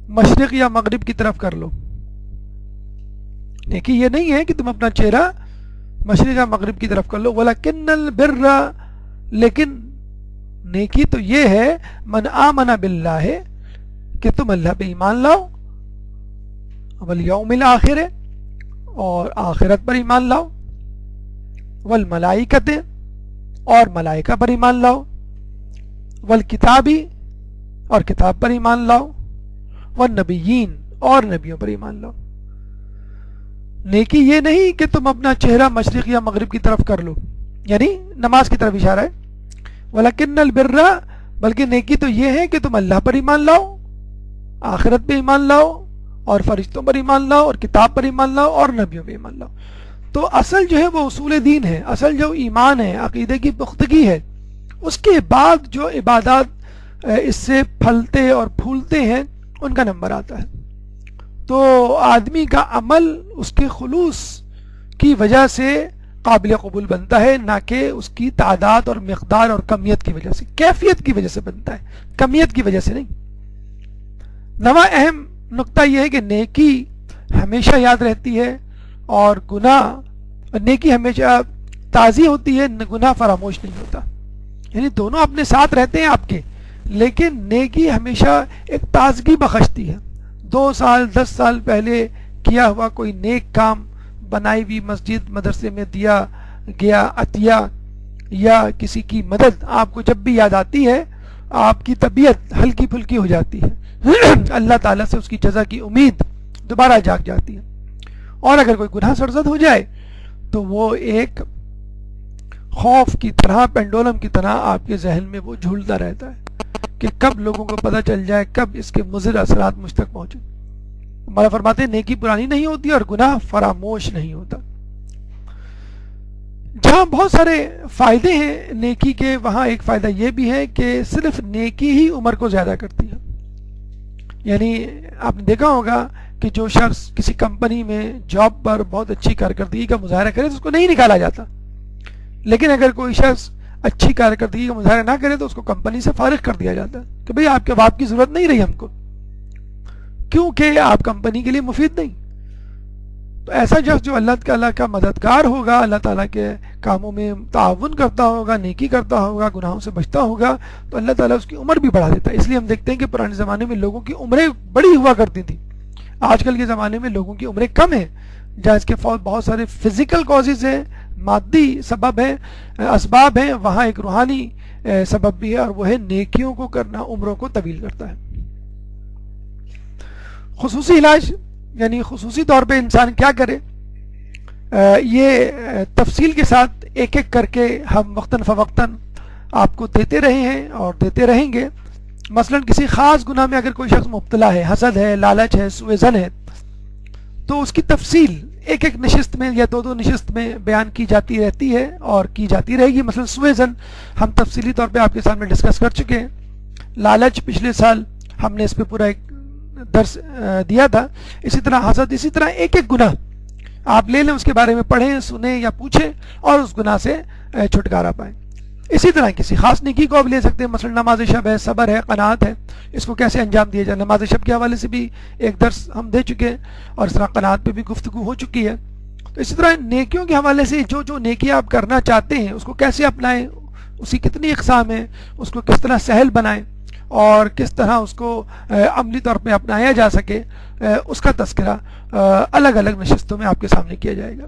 مشرق یا مغرب کی طرف کر لو. نیکی یہ نہیں ہے کہ تم اپنا چہرہ مشرق یا مغرب کی طرف کر لو. ولکن البر، لیکن نیکی تو یہ ہے من آمن باللہ، کہ تم اللہ پہ ایمان لاؤ، والیوم الآخر، اور آخرت پر ایمان لاؤ، والملائکۃ، اور ملائکہ پر ایمان لاؤ، والکتابی، اور کتاب پر ایمان لاؤ، والنبیین، اور نبیوں پر ایمان لاؤ. نیکی یہ نہیں کہ تم اپنا چہرہ مشرق یا مغرب کی طرف کر لو، یعنی نماز کی طرف اشارہ ہے. ولیکن البر، بلکہ نیکی تو یہ ہے کہ تم اللہ پر ایمان لاؤ، آخرت پہ ایمان لاؤ، اور فرشتوں پر ایمان لاؤ، اور کتاب پر ایمان لاؤ، اور نبیوں پہ ایمان لاؤ. تو اصل جو ہے وہ اصول دین ہے، اصل جو ایمان ہے، عقیدے کی پختگی ہے. اس کے بعد جو عبادات اس سے پھلتے اور پھولتے ہیں ان کا نمبر آتا ہے. تو آدمی کا عمل اس کے خلوص کی وجہ سے قابل قبول بنتا ہے، نہ کہ اس کی تعداد اور مقدار اور کمیت کی وجہ سے. کیفیت کی وجہ سے بنتا ہے، کمیت کی وجہ سے نہیں. نواں اہم نقطہ یہ ہے کہ نیکی ہمیشہ یاد رہتی ہے، اور نیکی ہمیشہ تازی ہوتی ہے، گناہ فراموش نہیں ہوتا. یعنی دونوں اپنے ساتھ رہتے ہیں آپ کے، لیکن نیکی ہمیشہ ایک تازگی بخشتی ہے. 2 سال 10 سال پہلے کیا ہوا کوئی نیک کام، بنائی ہوئی مسجد مدرسے میں دیا گیا عطیہ، یا کسی کی مدد آپ کو جب بھی یاد آتی ہے آپ کی طبیعت ہلکی پھلکی ہو جاتی ہے. اللہ تعالیٰ سے اس کی جزا کی امید دوبارہ جاگ جاتی ہے. اور اگر کوئی گناہ سرزد ہو جائے تو وہ ایک خوف کی طرح، پینڈولم کی طرح آپ کے ذہن میں وہ جھولتا رہتا ہے کہ کب لوگوں کو پتہ چل جائے، کب اس کے مضر اثرات مجھ تک پہنچے. ہمارا فرماتے ہیں نیکی پرانی نہیں ہوتی اور گناہ فراموش نہیں ہوتا. جہاں بہت سارے فائدے ہیں نیکی کے، وہاں ایک فائدہ یہ بھی ہے کہ صرف نیکی ہی عمر کو زیادہ کرتی ہے. یعنی آپ نے دیکھا ہوگا کہ جو شخص کسی کمپنی میں جاب پر بہت اچھی کارکردگی کا مظاہرہ کرے تو اس کو نہیں نکالا جاتا، لیکن اگر کوئی شخص اچھی کارکردگی کا مظاہرہ نہ کرے تو اس کو کمپنی سے فارغ کر دیا جاتا ہے کہ بھئی آپ کے باپ کی ضرورت نہیں رہی ہم کو، کیونکہ آپ کمپنی کے لیے مفید نہیں. تو ایسا شخص جو اللہ تعالیٰ کا مددگار ہوگا، اللہ تعالیٰ کے کاموں میں تعاون کرتا ہوگا، نیکی کرتا ہوگا، گناہوں سے بچتا ہوگا، تو اللہ تعالیٰ اس کی عمر بھی بڑھا دیتا ہے. اس لیے ہم دیکھتے ہیں کہ پرانے زمانے میں لوگوں کی عمریں بڑی ہوا کرتی تھیں. آج کل کے زمانے میں لوگوں کی عمریں کم ہیں، جہاں اس کے بہت سارے فزیکل کازز ہیں، مادی سبب ہے، اسباب ہیں، وہاں ایک روحانی سبب بھی ہے، اور وہ ہے نیکیوں کو کرنا عمروں کو طویل کرتا ہے۔ خصوصی علاج یعنی خصوصی طور پہ انسان کیا کرے، یہ تفصیل کے ساتھ ایک ایک کر کے ہم وقتاً فوقتاً آپ کو دیتے رہے ہیں اور دیتے رہیں گے۔ مثلا کسی خاص گناہ میں اگر کوئی شخص مبتلا ہے، حسد ہے، لالچ ہے، سوء ظن ہے، تو اس کی تفصیل ایک ایک نشست میں یا دو نشست میں بیان کی جاتی رہتی ہے اور کی جاتی رہے گی۔ مثلا سوء ظن ہم تفصیلی طور پہ آپ کے سامنے ڈسکس کر چکے ہیں۔ لالچ پچھلے سال ہم نے اس پہ پورا ایک درس دیا تھا۔ اسی طرح حسد، اسی طرح ایک ایک گناہ آپ لے لیں، اس کے بارے میں پڑھیں، سنیں یا پوچھیں اور اس گناہ سے چھٹکارا پائیں۔ اسی طرح کسی خاص نیکی کو آپ لے سکتے ہیں، مثلا نماز شب ہے، صبر ہے، قناعت ہے، اس کو کیسے انجام دیا جائے۔ نماز شب کے حوالے سے بھی ایک درس ہم دے چکے ہیں، اور اس طرح قناعت پہ بھی گفتگو ہو چکی ہے۔ تو اسی طرح نیکیوں کے حوالے سے جو نیکی آپ کرنا چاہتے ہیں اس کو کیسے اپنائیں، اسی کتنی اقسام ہیں، اس کو کس طرح سہل بنائیں اور کس طرح اس کو عملی طور پہ اپنایا جا سکے، اس کا تذکرہ الگ الگ نشستوں میں آپ کے سامنے کیا جائے گا۔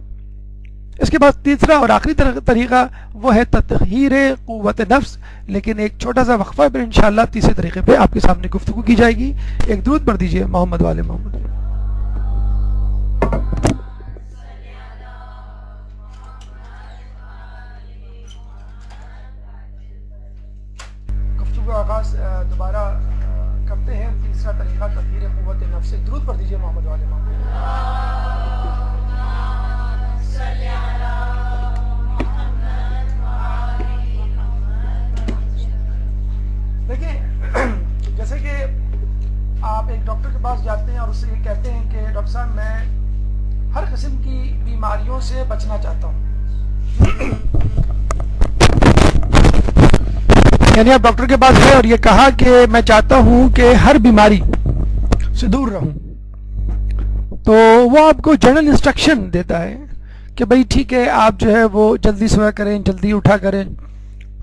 اس کے بعد تیسرا اور آخری طریقہ وہ ہے تطہیر قوت نفس، لیکن ایک چھوٹا سا وقفہ پھر انشاءاللہ تیسرے طریقے پہ آپ کے سامنے گفتگو کی جائے گی۔ ایک درود پڑھ دیجئے محمد والے محمد۔ گفتگو کا آغاز دوبارہ کرتے ہیں۔ تیسرا طریقہ تطہیر قوت نفس، ایک درود پڑھ دیجئے محمد والے محمد۔ دیکھیں، جیسے کہ آپ ایک ڈاکٹر کے پاس جاتے ہیں اور اس سے یہ کہتے ہیں کہ ڈاکٹر صاحب میں ہر قسم کی بیماریوں سے بچنا چاہتا ہوں، یعنی آپ ڈاکٹر کے پاس گئے اور یہ کہا کہ میں چاہتا ہوں کہ ہر بیماری سے دور رہوں، تو وہ آپ کو جنرل انسٹرکشن دیتا ہے کہ بھئی ٹھیک ہے، آپ جو ہے وہ جلدی سویا کریں، جلدی اٹھا کریں،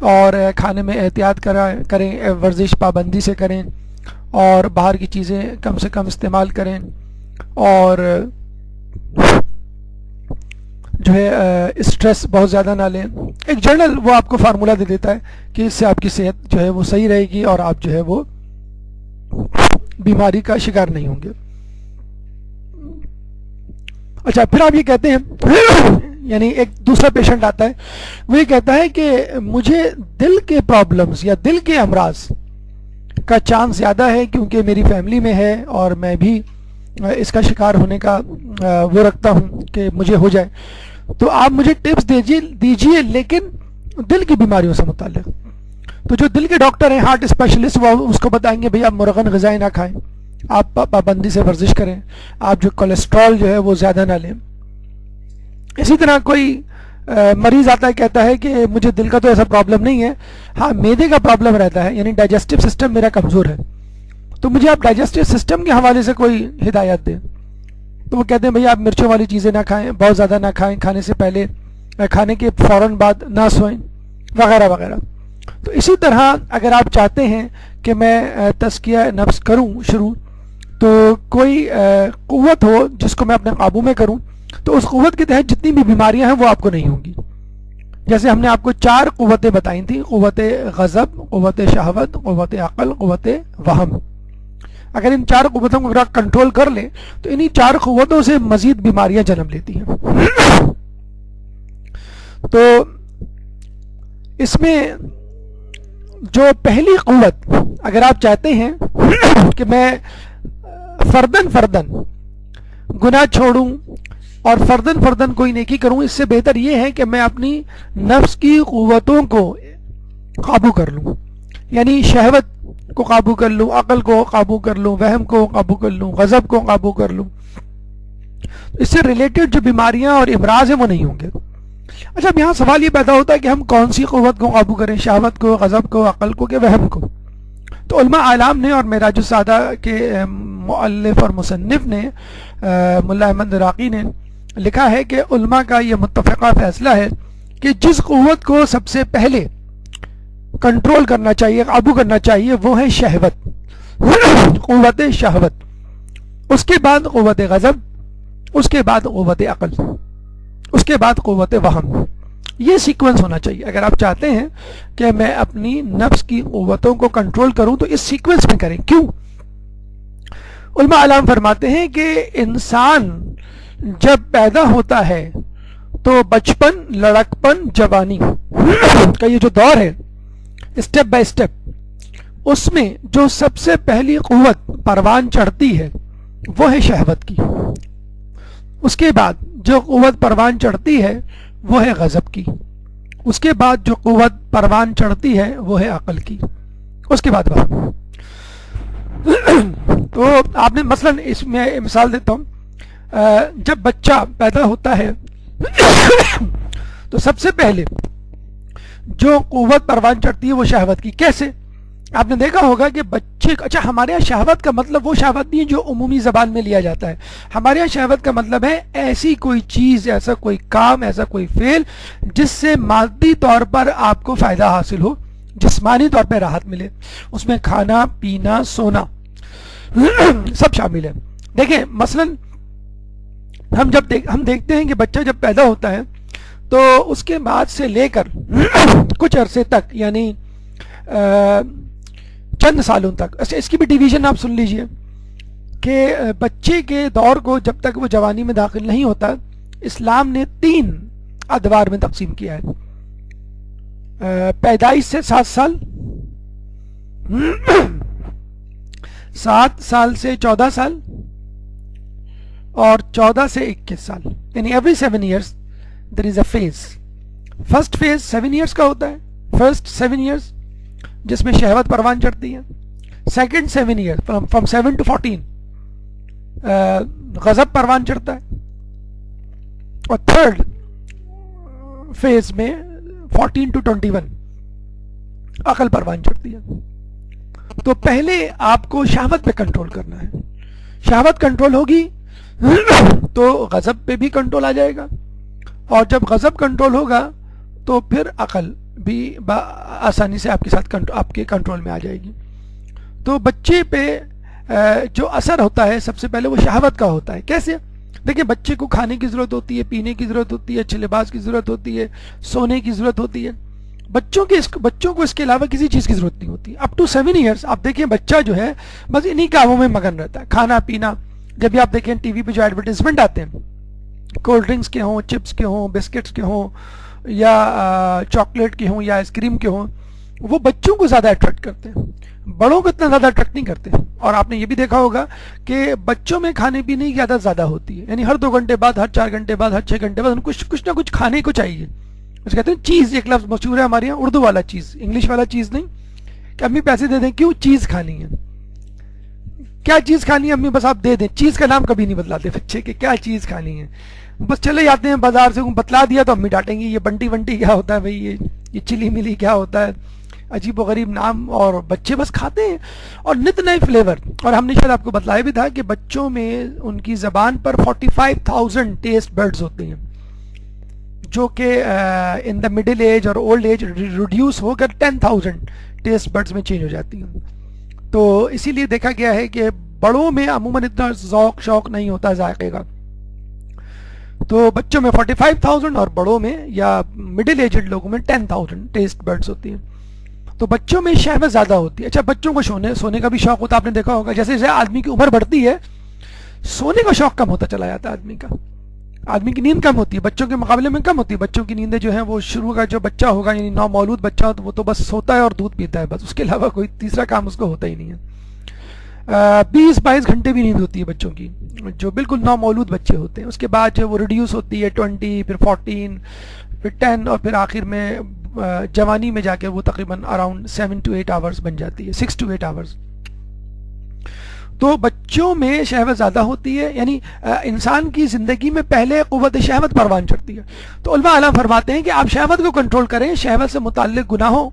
اور کھانے میں احتیاط کریں، ورزش پابندی سے کریں، اور باہر کی چیزیں کم سے کم استعمال کریں، اور جو ہے اسٹریس بہت زیادہ نہ لیں۔ ایک جنرل وہ آپ کو فارمولہ دے دیتا ہے کہ اس سے آپ کی صحت جو ہے وہ صحیح رہے گی اور آپ جو ہے وہ بیماری کا شکار نہیں ہوں گے۔ اچھا، پھر آپ یہ کہتے ہیں، یعنی ایک دوسرا پیشنٹ آتا ہے، وہ یہ کہتا ہے کہ مجھے دل کے پرابلمز یا دل کے امراض کا چانس زیادہ ہے کیونکہ میری فیملی میں ہے اور میں بھی اس کا شکار ہونے کا وہ رکھتا ہوں کہ مجھے ہو جائے، تو آپ مجھے ٹپس دیجئے لیکن دل کی بیماریوں سے متعلق۔ تو جو دل کے ڈاکٹر ہیں، ہارٹ اسپیشلسٹ، وہ اس کو بتائیں گے بھئی آپ مرغن غذائیں نہ کھائیں، آپ پابندی سے ورزش کریں، آپ جو کولیسٹرول جو ہے وہ زیادہ نہ لیں۔ اسی طرح کوئی مریض آتا ہے، کہتا ہے کہ مجھے دل کا تو ایسا پرابلم نہیں ہے، ہاں میدے کا پرابلم رہتا ہے، یعنی ڈائجسٹو سسٹم میرا کمزور ہے، تو مجھے آپ ڈائجسٹو سسٹم کے حوالے سے کوئی ہدایت دیں۔ تو وہ کہتے ہیں بھئی آپ مرچوں والی چیزیں نہ کھائیں، بہت زیادہ نہ کھائیں، کھانے سے پہلے، کھانے کے فوراً بعد نہ سوئیں، وغیرہ وغیرہ۔ تو اسی طرح اگر آپ چاہتے ہیں کہ میں تزکیہ نفس کروں شروع، تو کوئی قوت ہو جس کو میں اپنے قابو میں کروں، تو اس قوت کے تحت جتنی بھی بیماریاں ہیں وہ آپ کو نہیں ہوں گی۔ جیسے ہم نے آپ کو 4 قوتیں بتائی تھیں، قوت غضب، قوت شہوت، قوت عقل، قوت وہم۔ اگر ان 4 قوتوں کو اگر آپ کنٹرول کر لیں تو انہی 4 قوتوں سے مزید بیماریاں جنم لیتی ہیں۔ تو اس میں جو پہلی قوت، اگر آپ چاہتے ہیں کہ میں فردن گناہ چھوڑوں اور فردن کوئی نیکی کروں، اس سے بہتر یہ ہے کہ میں اپنی نفس کی قوتوں کو قابو کر لوں، یعنی شہوت کو قابو کر لوں، عقل کو قابو کر لوں، وہم کو قابو کر لوں، غضب کو قابو کر لوں۔ اس سے ریلیٹڈ جو بیماریاں اور امراض ہیں وہ نہیں ہوں گے۔ اچھا، اب یہاں سوال یہ پیدا ہوتا ہے کہ ہم کون سی قوت کو قابو کریں، شہوت کو، غضب کو، عقل کو، کہ وہم کو؟ تو علماء اعلام نے اور معراج السعادہ کے مؤلف اور مصنف نے ملا احمد عراقی نے لکھا ہے کہ علماء کا یہ متفقہ فیصلہ ہے کہ جس قوت کو سب سے پہلے کنٹرول کرنا چاہیے، قابو کرنا چاہیے، وہ ہے شہوت، قوت شہوت، اس کے بعد قوت غضب، اس کے بعد قوت عقل، اس کے بعد قوت وہم۔ یہ سیکوینس ہونا چاہیے. اگر آپ چاہتے ہیں کہ میں اپنی نفس کی قوتوں کو کنٹرول کروں تو اس سیکوینس میں کریں. کیوں؟ علماء علام فرماتے ہیں کہ انسان جب پیدا ہوتا ہے تو بچپن، لڑکپن، جوانی کا یہ جو دور ہے اسٹیپ بائی اسٹیپ، اس میں جو سب سے پہلی قوت پروان چڑھتی ہے وہ ہے شہوت کی. اس کے بعد جو قوت پروان چڑھتی ہے وہ ہے غضب کی. اس کے بعد جو قوت پروان چڑھتی ہے وہ ہے عقل کی. اس کے بعد وہم. تو آپ نے مثلا اس میں مثال دیتا ہوں، جب بچہ پیدا ہوتا ہے تو سب سے پہلے جو قوت پروان چڑھتی ہے وہ شہوت کی. کیسے؟ آپ نے دیکھا ہوگا کہ بچے، اچھا ہمارے یہاں شہوت کا مطلب وہ شہوت نہیں ہے جو عمومی زبان میں لیا جاتا ہے. ہمارے یہاں شہوت کا مطلب ہے ایسی کوئی چیز، ایسا کوئی کام، ایسا کوئی فعل جس سے مادی طور پر آپ کو فائدہ حاصل ہو، جسمانی طور پہ راحت ملے. اس میں کھانا، پینا، سونا سب شامل ہے. دیکھیں مثلا ہم دیکھتے ہیں کہ بچہ جب پیدا ہوتا ہے تو اس کے بعد سے لے کر کچھ عرصے تک، یعنی چند سالوں تک، اس کی بھی ڈیویژن آپ سن لیجئے کہ بچے کے دور کو جب تک وہ جوانی میں داخل نہیں ہوتا، اسلام نے 3 ادوار میں تقسیم کیا ہے. پیدائش سے 7 سال، 7 سال سے 14 سال، اور 14 سے 21 سال. یعنی every 7 years there is a phase. First phase 7 years کا ہوتا ہے، فرسٹ 7 ایئرس جس میں شہوت پروان چڑھتی ہے. سیکنڈ 7 ایئر فرام 7 to 14 غضب پروان چڑھتا ہے. اور تھرڈ فیز میں 14 to 21 عقل پروان چڑھتی ہے. تو پہلے آپ کو شہوت پہ کنٹرول کرنا ہے. شہوت کنٹرول ہوگی تو غضب پہ بھی کنٹرول آ جائے گا، اور جب غضب کنٹرول ہوگا تو پھر عقل بھی آسانی سے آپ کے کنٹرول میں آ جائے گی. تو بچے پہ جو اثر ہوتا ہے سب سے پہلے وہ شہوت کا ہوتا ہے. کیسے؟ دیکھیں بچے کو کھانے کی ضرورت ہوتی ہے، پینے کی ضرورت ہوتی ہے، اچھے لباس کی ضرورت ہوتی ہے، سونے کی ضرورت ہوتی ہے. بچوں کو اس کے علاوہ کسی چیز کی ضرورت نہیں ہوتی. اپ ٹو 7 ایئرس آپ دیکھیں بچہ جو ہے بس انہی کاموں میں مگن رہتا ہے، کھانا پینا. جب بھی آپ دیکھیں ٹی وی پہ جو ایڈورٹیزمنٹ آتے ہیں، کولڈ ڈرنکس کے ہوں، چپس کے ہوں، بسکٹس کے ہوں، یا چاکلیٹ کے ہوں، یا آئس کریم کے ہوں، وہ بچوں کو زیادہ اٹریکٹ کرتے ہیں، بڑوں کو اتنا زیادہ اٹریکٹ نہیں کرتے. اور آپ نے یہ بھی دیکھا ہوگا کہ بچوں میں کھانے پینے کی عادت زیادہ ہوتی ہے. یعنی ہر 2 گھنٹے بعد، ہر 4 گھنٹے بعد، ہر 6 گھنٹے بعد کچھ نہ کچھ کھانے کو چاہیے. اس کہتے ہیں چیز، ایک لفظ مشہور ہے ہمارے یہاں، اردو والا چیز، انگلش والا چیز نہیں کہ امی پیسے دے دیں. کیوں؟ چیز کھانی ہے. کیا چیز کھانی ہے امی؟ بس آپ دے دیں. چیز کا نام کبھی نہیں بدلاتے بچے کہ کیا چیز کھانی ہے. بس چلے جاتے ہیں بازار سے، بتلا دیا تو امی ڈانٹیں گی یہ بنٹی ونٹی کیا ہوتا ہے بھائی، یہ چلی ملی کیا ہوتا ہے، عجیب و غریب نام، اور بچے بس کھاتے ہیں. اور نت نئے فلیور. اور ہم نے شاید آپ کو بتلایا بھی تھا کہ بچوں میں ان کی زبان پر 45,000 ٹیسٹ برڈز ہوتے ہیں، جو کہ ان دا مڈل ایج اور اولڈ ایج ریڈیوس ہو کر 10,000 ٹیسٹ برڈز میں چینج ہو جاتی ہیں. تو اسی لیے دیکھا گیا ہے کہ بڑوں میں عموماً اتنا ذوق شوق نہیں ہوتا ذائقے کا. تو بچوں میں 45,000 اور بڑوں میں یا مڈل ایجڈ لوگوں میں 10,000 ٹیسٹ برڈز ہوتی ہیں. تو بچوں میں شہوت زیادہ ہوتی ہے. اچھا بچوں کو سونے کا بھی شوق ہوتا ہے. آپ نے دیکھا ہوگا جیسے جیسے آدمی کی عمر بڑھتی ہے سونے کا شوق کم ہوتا چلا جاتا ہے آدمی کا. آدمی کی نیند کم ہوتی ہے، بچوں کے مقابلے میں کم ہوتی ہے. بچوں کی نیندیں جو ہیں وہ شروع کا جو بچہ ہوگا یعنی نو مولود بچہ ہو تو وہ تو بس سوتا ہے اور دودھ پیتا ہے، بس اس کے علاوہ کوئی تیسرا کام اس کو ہوتا ہی نہیں ہے. 20-22 گھنٹے بھی نیند ہوتی ہے بچوں کی جو بالکل نو مولود بچے ہوتے ہیں. اس کے بعد جو وہ ریڈیوس ہوتی ہے 20، پھر 14، پھر 10، اور پھر آخر میں جوانی میں جا کے وہ تقریباً اراؤنڈ 7 to 8 آورز بن جاتی ہے، 6 to 8 آورز. تو بچوں میں شہوت زیادہ ہوتی ہے. یعنی انسان کی زندگی میں پہلے قوت شہوت پروان چڑھتی ہے. تو علماء علام فرماتے ہیں کہ آپ شہوت کو کنٹرول کریں، شہوت سے متعلق گناہوں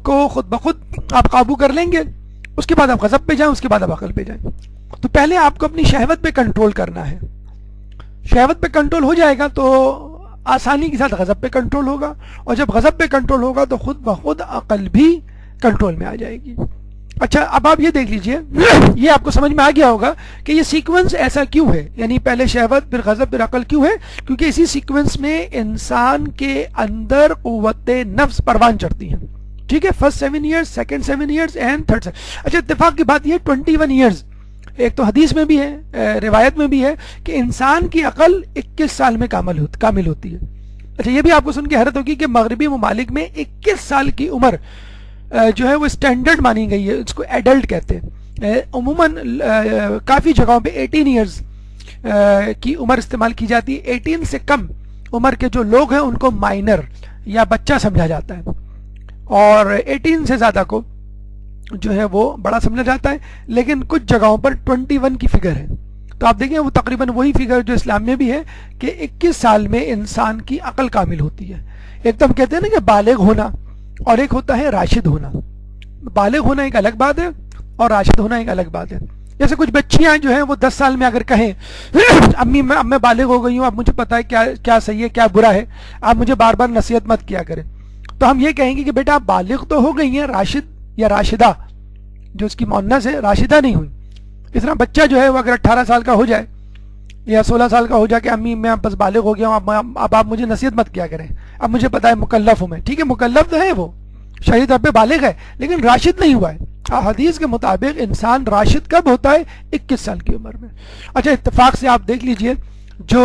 کو خود بخود آپ قابو کر لیں گے. اس کے بعد آپ غضب پہ جائیں، اس کے بعد آپ عقل پہ جائیں. تو پہلے آپ کو اپنی شہوت پہ کنٹرول کرنا ہے. شہوت پہ کنٹرول ہو جائے گا تو آسانی کے ساتھ غضب پہ کنٹرول ہوگا، اور جب غضب پہ کنٹرول ہوگا تو خود بخود عقل بھی کنٹرول میں آ جائے گی. اچھا اب آپ یہ دیکھ لیجئے، یہ آپ کو سمجھ میں آ گیا ہوگا کہ یہ سیکوینس ایسا کیوں ہے، یعنی پہلے شہوت پھر غضب پھر عقل کیوں ہے؟ کیونکہ اسی سیکوینس میں انسان کے اندر قوت نفس پروان چڑھتی ہیں. ٹھیک ہے، first 7 years, second 7 years and third 7. اچھا اتفاق کی بات یہ 21 ایئرز، ایک تو حدیث میں بھی ہے، روایت میں بھی ہے کہ انسان کی عقل 21 سال میں کامل ہوتی ہے. اچھا یہ بھی آپ کو سن کے حیرت ہوگی کہ مغربی ممالک میں 21 سال کی عمر جو ہے وہ اسٹینڈرڈ مانی گئی ہے، اس کو ایڈلٹ کہتے ہیں. عموماً کافی جگہوں پہ 18 ایئرز کی عمر استعمال کی جاتی ہے. 18 سے کم عمر کے جو لوگ ہیں ان کو مائنر یا بچہ سمجھا جاتا ہے، اور 18 سے زیادہ کو جو ہے وہ بڑا سمجھا جاتا ہے. لیکن کچھ جگہوں پر 21 کی فگر ہے. تو آپ دیکھیں وہ تقریباً وہی فگر جو اسلام میں بھی ہے کہ 21 سال میں انسان کی عقل کامل ہوتی ہے. ایک تو ہم کہتے ہیں نا کہ بالغ ہونا، اور ایک ہوتا ہے راشد ہونا. بالغ ہونا ایک الگ بات ہے اور راشد ہونا ایک الگ بات ہے. جیسے کچھ بچیاں جو ہیں وہ 10 سال میں اگر کہیں امی میں بالغ ہو گئی ہوں، اب مجھے پتا ہے کیا صحیح ہے کیا برا ہے، آپ مجھے بار بار نصیحت مت کیا کریں، تو ہم یہ کہیں گے کہ بیٹا آپ بالغ تو ہو گئی ہیں، راشد یا راشدہ جو اس کی مؤنث ہے راشدہ نہیں ہوئی. اس طرح بچہ جو ہے وہ اگر 18 سال کا ہو جائے یا 16 سال کا ہو جائے کہ امی میں بس بالغ ہو گیا ہوں، اب آپ مجھے نصیحت مت کیا کریں، اب مجھے پتا ہے مکلف ہوں میں. ٹھیک ہے مکلف تو ہے، وہ شرعی طور پہ بالغ ہے لیکن راشد نہیں ہوا ہے. حدیث کے مطابق انسان راشد کب ہوتا ہے؟ 21 سال کی عمر میں. اچھا اتفاق سے آپ دیکھ لیجئے جو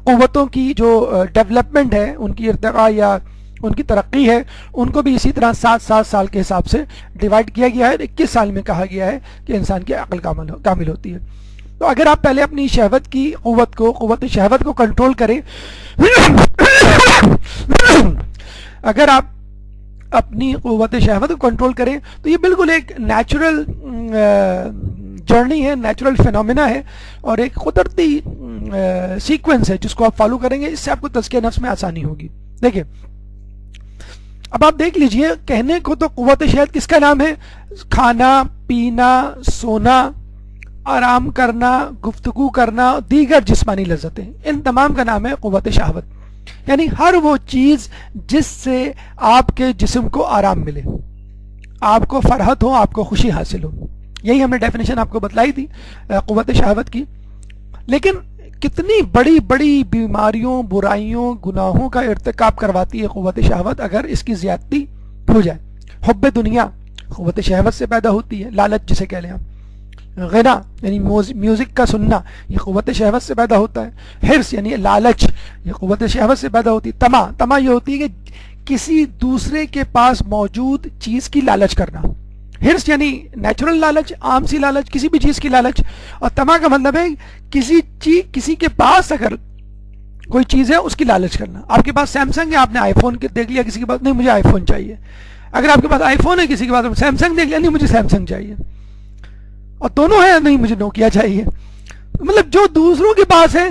قوتوں کی جو ڈیولپمنٹ ہے، ان کی ارتقاء یا ان کی ترقی ہے، ان کو بھی اسی طرح 7 سال کے حساب سے ڈیوائڈ کیا گیا ہے. 21 سال میں کہا گیا ہے کہ انسان کی عقل کامل ہوتی ہے. تو اگر آپ پہلے اپنی شہوت کی قوت شہوت کو کنٹرول کریں اگر آپ اپنی قوت شہوت کو کنٹرول کریں تو یہ بالکل ایک نیچرل جرنی ہے، نیچرل فینومینا ہے، اور ایک قدرتی سیکوینس ہے جس کو آپ فالو کریں گے. اس سے آپ کو تزکیہ نفس میں آسانی ہوگی. دیکھیں اب آپ دیکھ لیجئے، کہنے کو تو قوت شہوت کس کا نام ہے؟ کھانا پینا، سونا، آرام کرنا، گفتگو کرنا، دیگر جسمانی لذتیں، ان تمام کا نام ہے قوت شہوت. یعنی ہر وہ چیز جس سے آپ کے جسم کو آرام ملے، آپ کو فرحت ہو، آپ کو خوشی حاصل ہو. یہی ہم نے ڈیفینیشن آپ کو بتلائی تھی قوت شہوت کی. لیکن کتنی بڑی بڑی بیماریوں، برائیوں، گناہوں کا ارتکاب کرواتی ہے قوت شہوت اگر اس کی زیادتی ہو جائے. حب دنیا قوت شہوت سے پیدا ہوتی ہے، لالچ جسے کہہ لیں ہم. غنا یعنی میوزک کا سننا، یہ قوت شہوت سے پیدا ہوتا ہے. حرص یعنی لالچ، یہ قوت شہوت سے پیدا ہوتی ہے. طمع یہ ہوتی ہے کہ کسی دوسرے کے پاس موجود چیز کی لالچ کرنا. حرص یعنی نیچرل لالچ، عام سی لالچ، کسی بھی چیز کی لالچ. اور طمع کا مطلب ہے کسی کے پاس اگر کوئی چیز ہے اس کی لالچ کرنا. آپ کے پاس سیمسنگ ہے، آپ نے آئی فون دیکھ لیا، کسی کے پاس نہیں مجھے آئی فون چاہیے. اگر آپ کے پاس آئی فون ہے، کسی کے پاس سیمسنگ دیکھ لیا، نہیں مجھے سیمسنگ چاہیے. اور دونوں ہیں، نہیں مجھے نوکیا چاہیے. مطلب جو دوسروں کے پاس ہے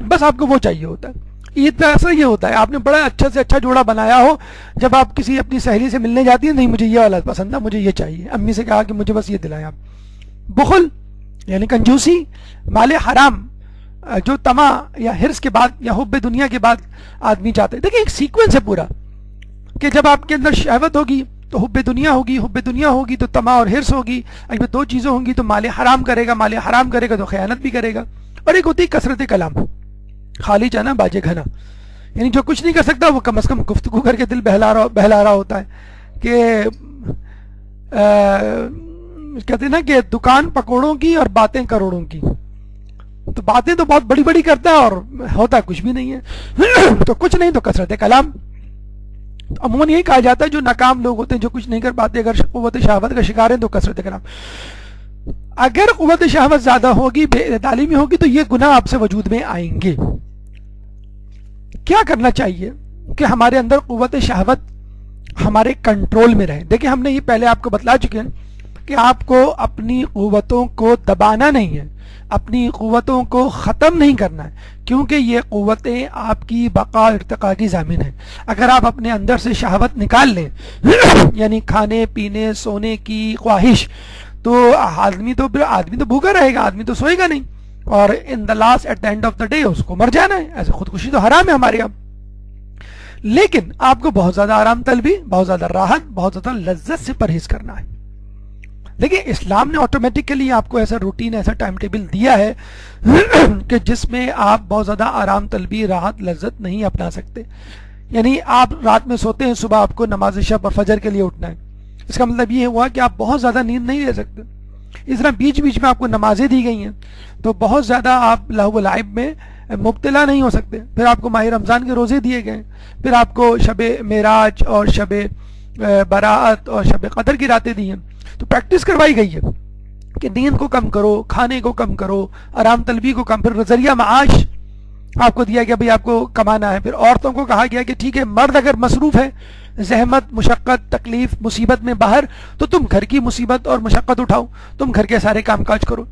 بس آپ کو وہ چاہیے ہوتا ہے. یہ ہوتا ہے آپ نے بڑا اچھا سے اچھا جوڑا بنایا ہو، جب آپ کسی اپنی سہیلی سے ملنے جاتی ہیں، نہیں مجھے یہ والا پسند ہے، مجھے یہ چاہیے، امی سے کہا کہ مجھے بس یہ دلائیں آپ. بخل یعنی کنجوسی، مال حرام، جو طمع یا حرص کے بعد یا حب دنیا کے بعد آدمی چاہتے ہیں. دیکھیں ایک سیکوینس ہے پورا کہ جب آپ کے اندر شہوت ہوگی تو حب دنیا ہوگی تو طمع اور حرص ہوگی. اگر 2 چیزیں ہوں گی تو مال حرام کرے گا تو خیانت بھی کرے گا. اور ایک ہوتی ہے کثرت کلام، خالی جانا باجے گھنا، یعنی جو کچھ نہیں کر سکتا وہ کم از کم گفتگو کر کے دل بہلا رہا ہوتا ہے. کہ کہتے ہیں نا کہ دکان پکوڑوں کی اور باتیں کروڑوں کی. تو باتیں تو بہت بڑی بڑی کرتا ہے اور ہوتا کچھ بھی نہیں ہے. تو کچھ نہیں تو کثرت کلام. عموماً یہی کہا جاتا ہے جو ناکام لوگ ہوتے ہیں، جو کچھ نہیں کر پاتے، اگر قوت شہوت کا شکار ہیں تو کثرت کلام. اگر قوت شہوت زیادہ ہوگی، بے اعتدالی میں ہوگی، تو یہ گناہ آپ سے وجود میں آئیں گے. کیا کرنا چاہیے کہ ہمارے اندر قوت شہوت ہمارے کنٹرول میں رہے؟ دیکھیں ہم نے یہ پہلے آپ کو بتلا چکے ہیں کہ آپ کو اپنی قوتوں کو دبانا نہیں ہے، اپنی قوتوں کو ختم نہیں کرنا ہے، کیونکہ یہ قوتیں آپ کی بقا ارتقاء کی ضامن ہیں. اگر آپ اپنے اندر سے شہوت نکال لیں یعنی کھانے پینے سونے کی خواہش، تو آدمی تو بھوکا رہے گا، آدمی تو سوئے گا نہیں، اور at the end of the day اس کو مر جانا ہے. ایسے خودکشی تو حرام ہے ہمارے یہاں. لیکن آپ کو بہت زیادہ آرام طلبی، بہت زیادہ راحت، بہت زیادہ لذت سے پرہیز کرنا ہے. دیکھیں اسلام نے آٹومیٹیکلی آپ کو ایسا روٹین، ایسا ٹائم ٹیبل دیا ہے کہ جس میں آپ بہت زیادہ آرام طلبی، راحت، لذت نہیں اپنا سکتے. یعنی آپ رات میں سوتے ہیں، صبح آپ کو نماز شب اور فجر کے لیے اٹھنا ہے. اس کا مطلب یہ ہوا کہ آپ بہت زیادہ نیند نہیں لے سکتے. اس طرح بیچ بیچ میں آپ کو نمازیں دی گئی ہیں تو بہت زیادہ آپ لہو و لعب میں مبتلا نہیں ہو سکتے. پھر آپ کو ماہ رمضان کے روزے دیے گئے، پھر آپ کو شب معراج اور شب براءت اور شب قدر کی راتیں دی ہیں. تو پریکٹس کروائی گئی ہے کہ نیند کو کم کرو، کھانے کو کم کرو، آرام طلبی کو کم. پھر ذریعہ معاش آپ کو دیا گیا، بھئی آپ کو کمانا ہے. پھر عورتوں کو کہا گیا کہ ٹھیک ہے، مرد اگر مصروف ہے، زحمت، مشقت، تکلیف، مصیبت میں باہر، تو تم گھر کی مصیبت اور مشقت اٹھاؤ، تم گھر کے سارے کام کاج کرو.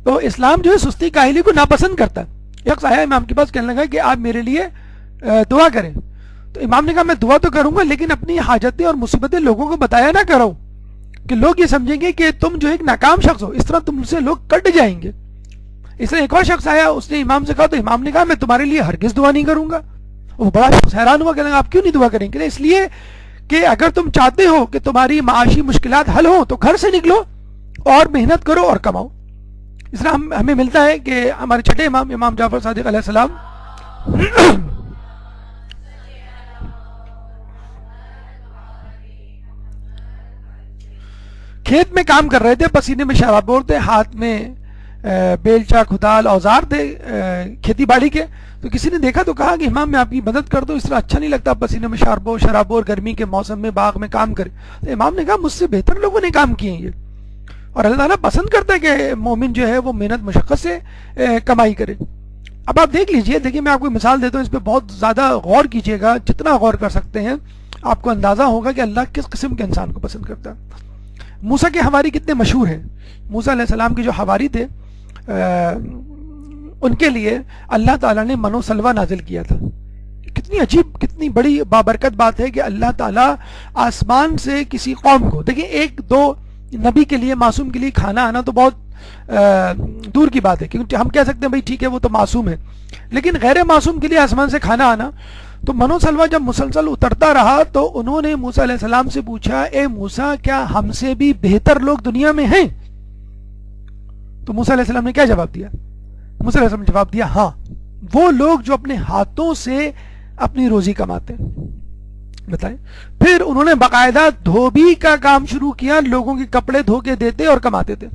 تو اسلام جو ہے سستی کاہلی کو ناپسند کرتا ہے. ایک شخص آیا امام کے پاس، کہنے لگا کہ آپ میرے لیے دعا کریں. تو امام نے کہا میں دعا تو کروں گا، لیکن اپنی حاجتیں اور مصیبتیں لوگوں کو بتایا نہ کرو کہ لوگ یہ سمجھیں گے کہ تم جو ایک ناکام شخص ہو، اس طرح تم سے لوگ کٹ جائیں گے. اس طرح ایک اور شخص آیا، اس نے امام سے کہا، تو امام نے کہا میں تمہارے لیے ہرگز دعا نہیں کروں گا. وہ بڑا شخص حیران ہوا، کہنے لگا آپ کیوں نہیں دعا کریں گے؟ اس لیے کہ اگر تم چاہتے ہو کہ تمہاری معاشی مشکلات حل ہوں تو گھر سے نکلو اور محنت کرو اور کماؤ. اس طرح ہمیں ملتا ہے کہ ہمارے چھٹے امام، امام جعفر صادق علیہ السلام کھیت میں کام کر رہے تھے، پسینے میں شرابور تھے، ہاتھ میں بیلچا، کھدال، اوزار تھے کھیتی باڑی کے. تو کسی نے دیکھا تو کہا کہ امام میں آپ کی مدد کر دو، اس طرح اچھا نہیں لگتا پسینے میں شرابور گرمی کے موسم میں باغ میں کام کرے. تو امام نے کہا مجھ سے بہتر لوگوں نے کام کیے ہیں یہ، اور اللہ تعالیٰ پسند کرتا ہے کہ مومن جو ہے وہ محنت مشقت سے کمائی کرے. اب آپ دیکھ لیجئے، دیکھیے میں آپ کو مثال دیتا ہوں، اس پہ بہت زیادہ غور کیجئے گا. جتنا غور کر سکتے ہیں آپ کو اندازہ ہوگا کہ اللہ کس قسم کے انسان کو پسند کرتا ہے. موسیٰ کے حواری کتنے مشہور ہیں. موسیٰ علیہ السلام کے جو حواری تھے، ان کے لیے اللہ تعالیٰ نے من و سلوہ نازل کیا تھا. کتنی عجیب، کتنی بڑی بابرکت بات ہے کہ اللہ تعالیٰ آسمان سے کسی قوم کو، دیکھیں ایک دو نبی کے لیے، معصوم کے لیے کھانا آنا تو بہت دور کی بات ہے، کیونکہ ہم کہہ سکتے ہیں بھائی ٹھیک ہے وہ تو معصوم ہے، لیکن غیر معصوم کے لیے آسمان سے کھانا آنا. تو من و سلوہ جب مسلسل اترتا رہا تو انہوں نے موسیٰ علیہ السلام سے پوچھا، اے موسیٰ کیا ہم سے بھی بہتر لوگ دنیا میں ہیں؟ تو موسیٰ علیہ السلام نے کیا جواب دیا؟ موسیٰ علیہ السلام نے جواب دیا، ہاں، وہ لوگ جو اپنے ہاتھوں سے اپنی روزی کماتے ہیں. بتائیں. پھر انہوں نے باقاعدہ دھوبی کا کام شروع کیا، لوگوں کے کپڑے دھو کے دیتے اور کماتے تھے.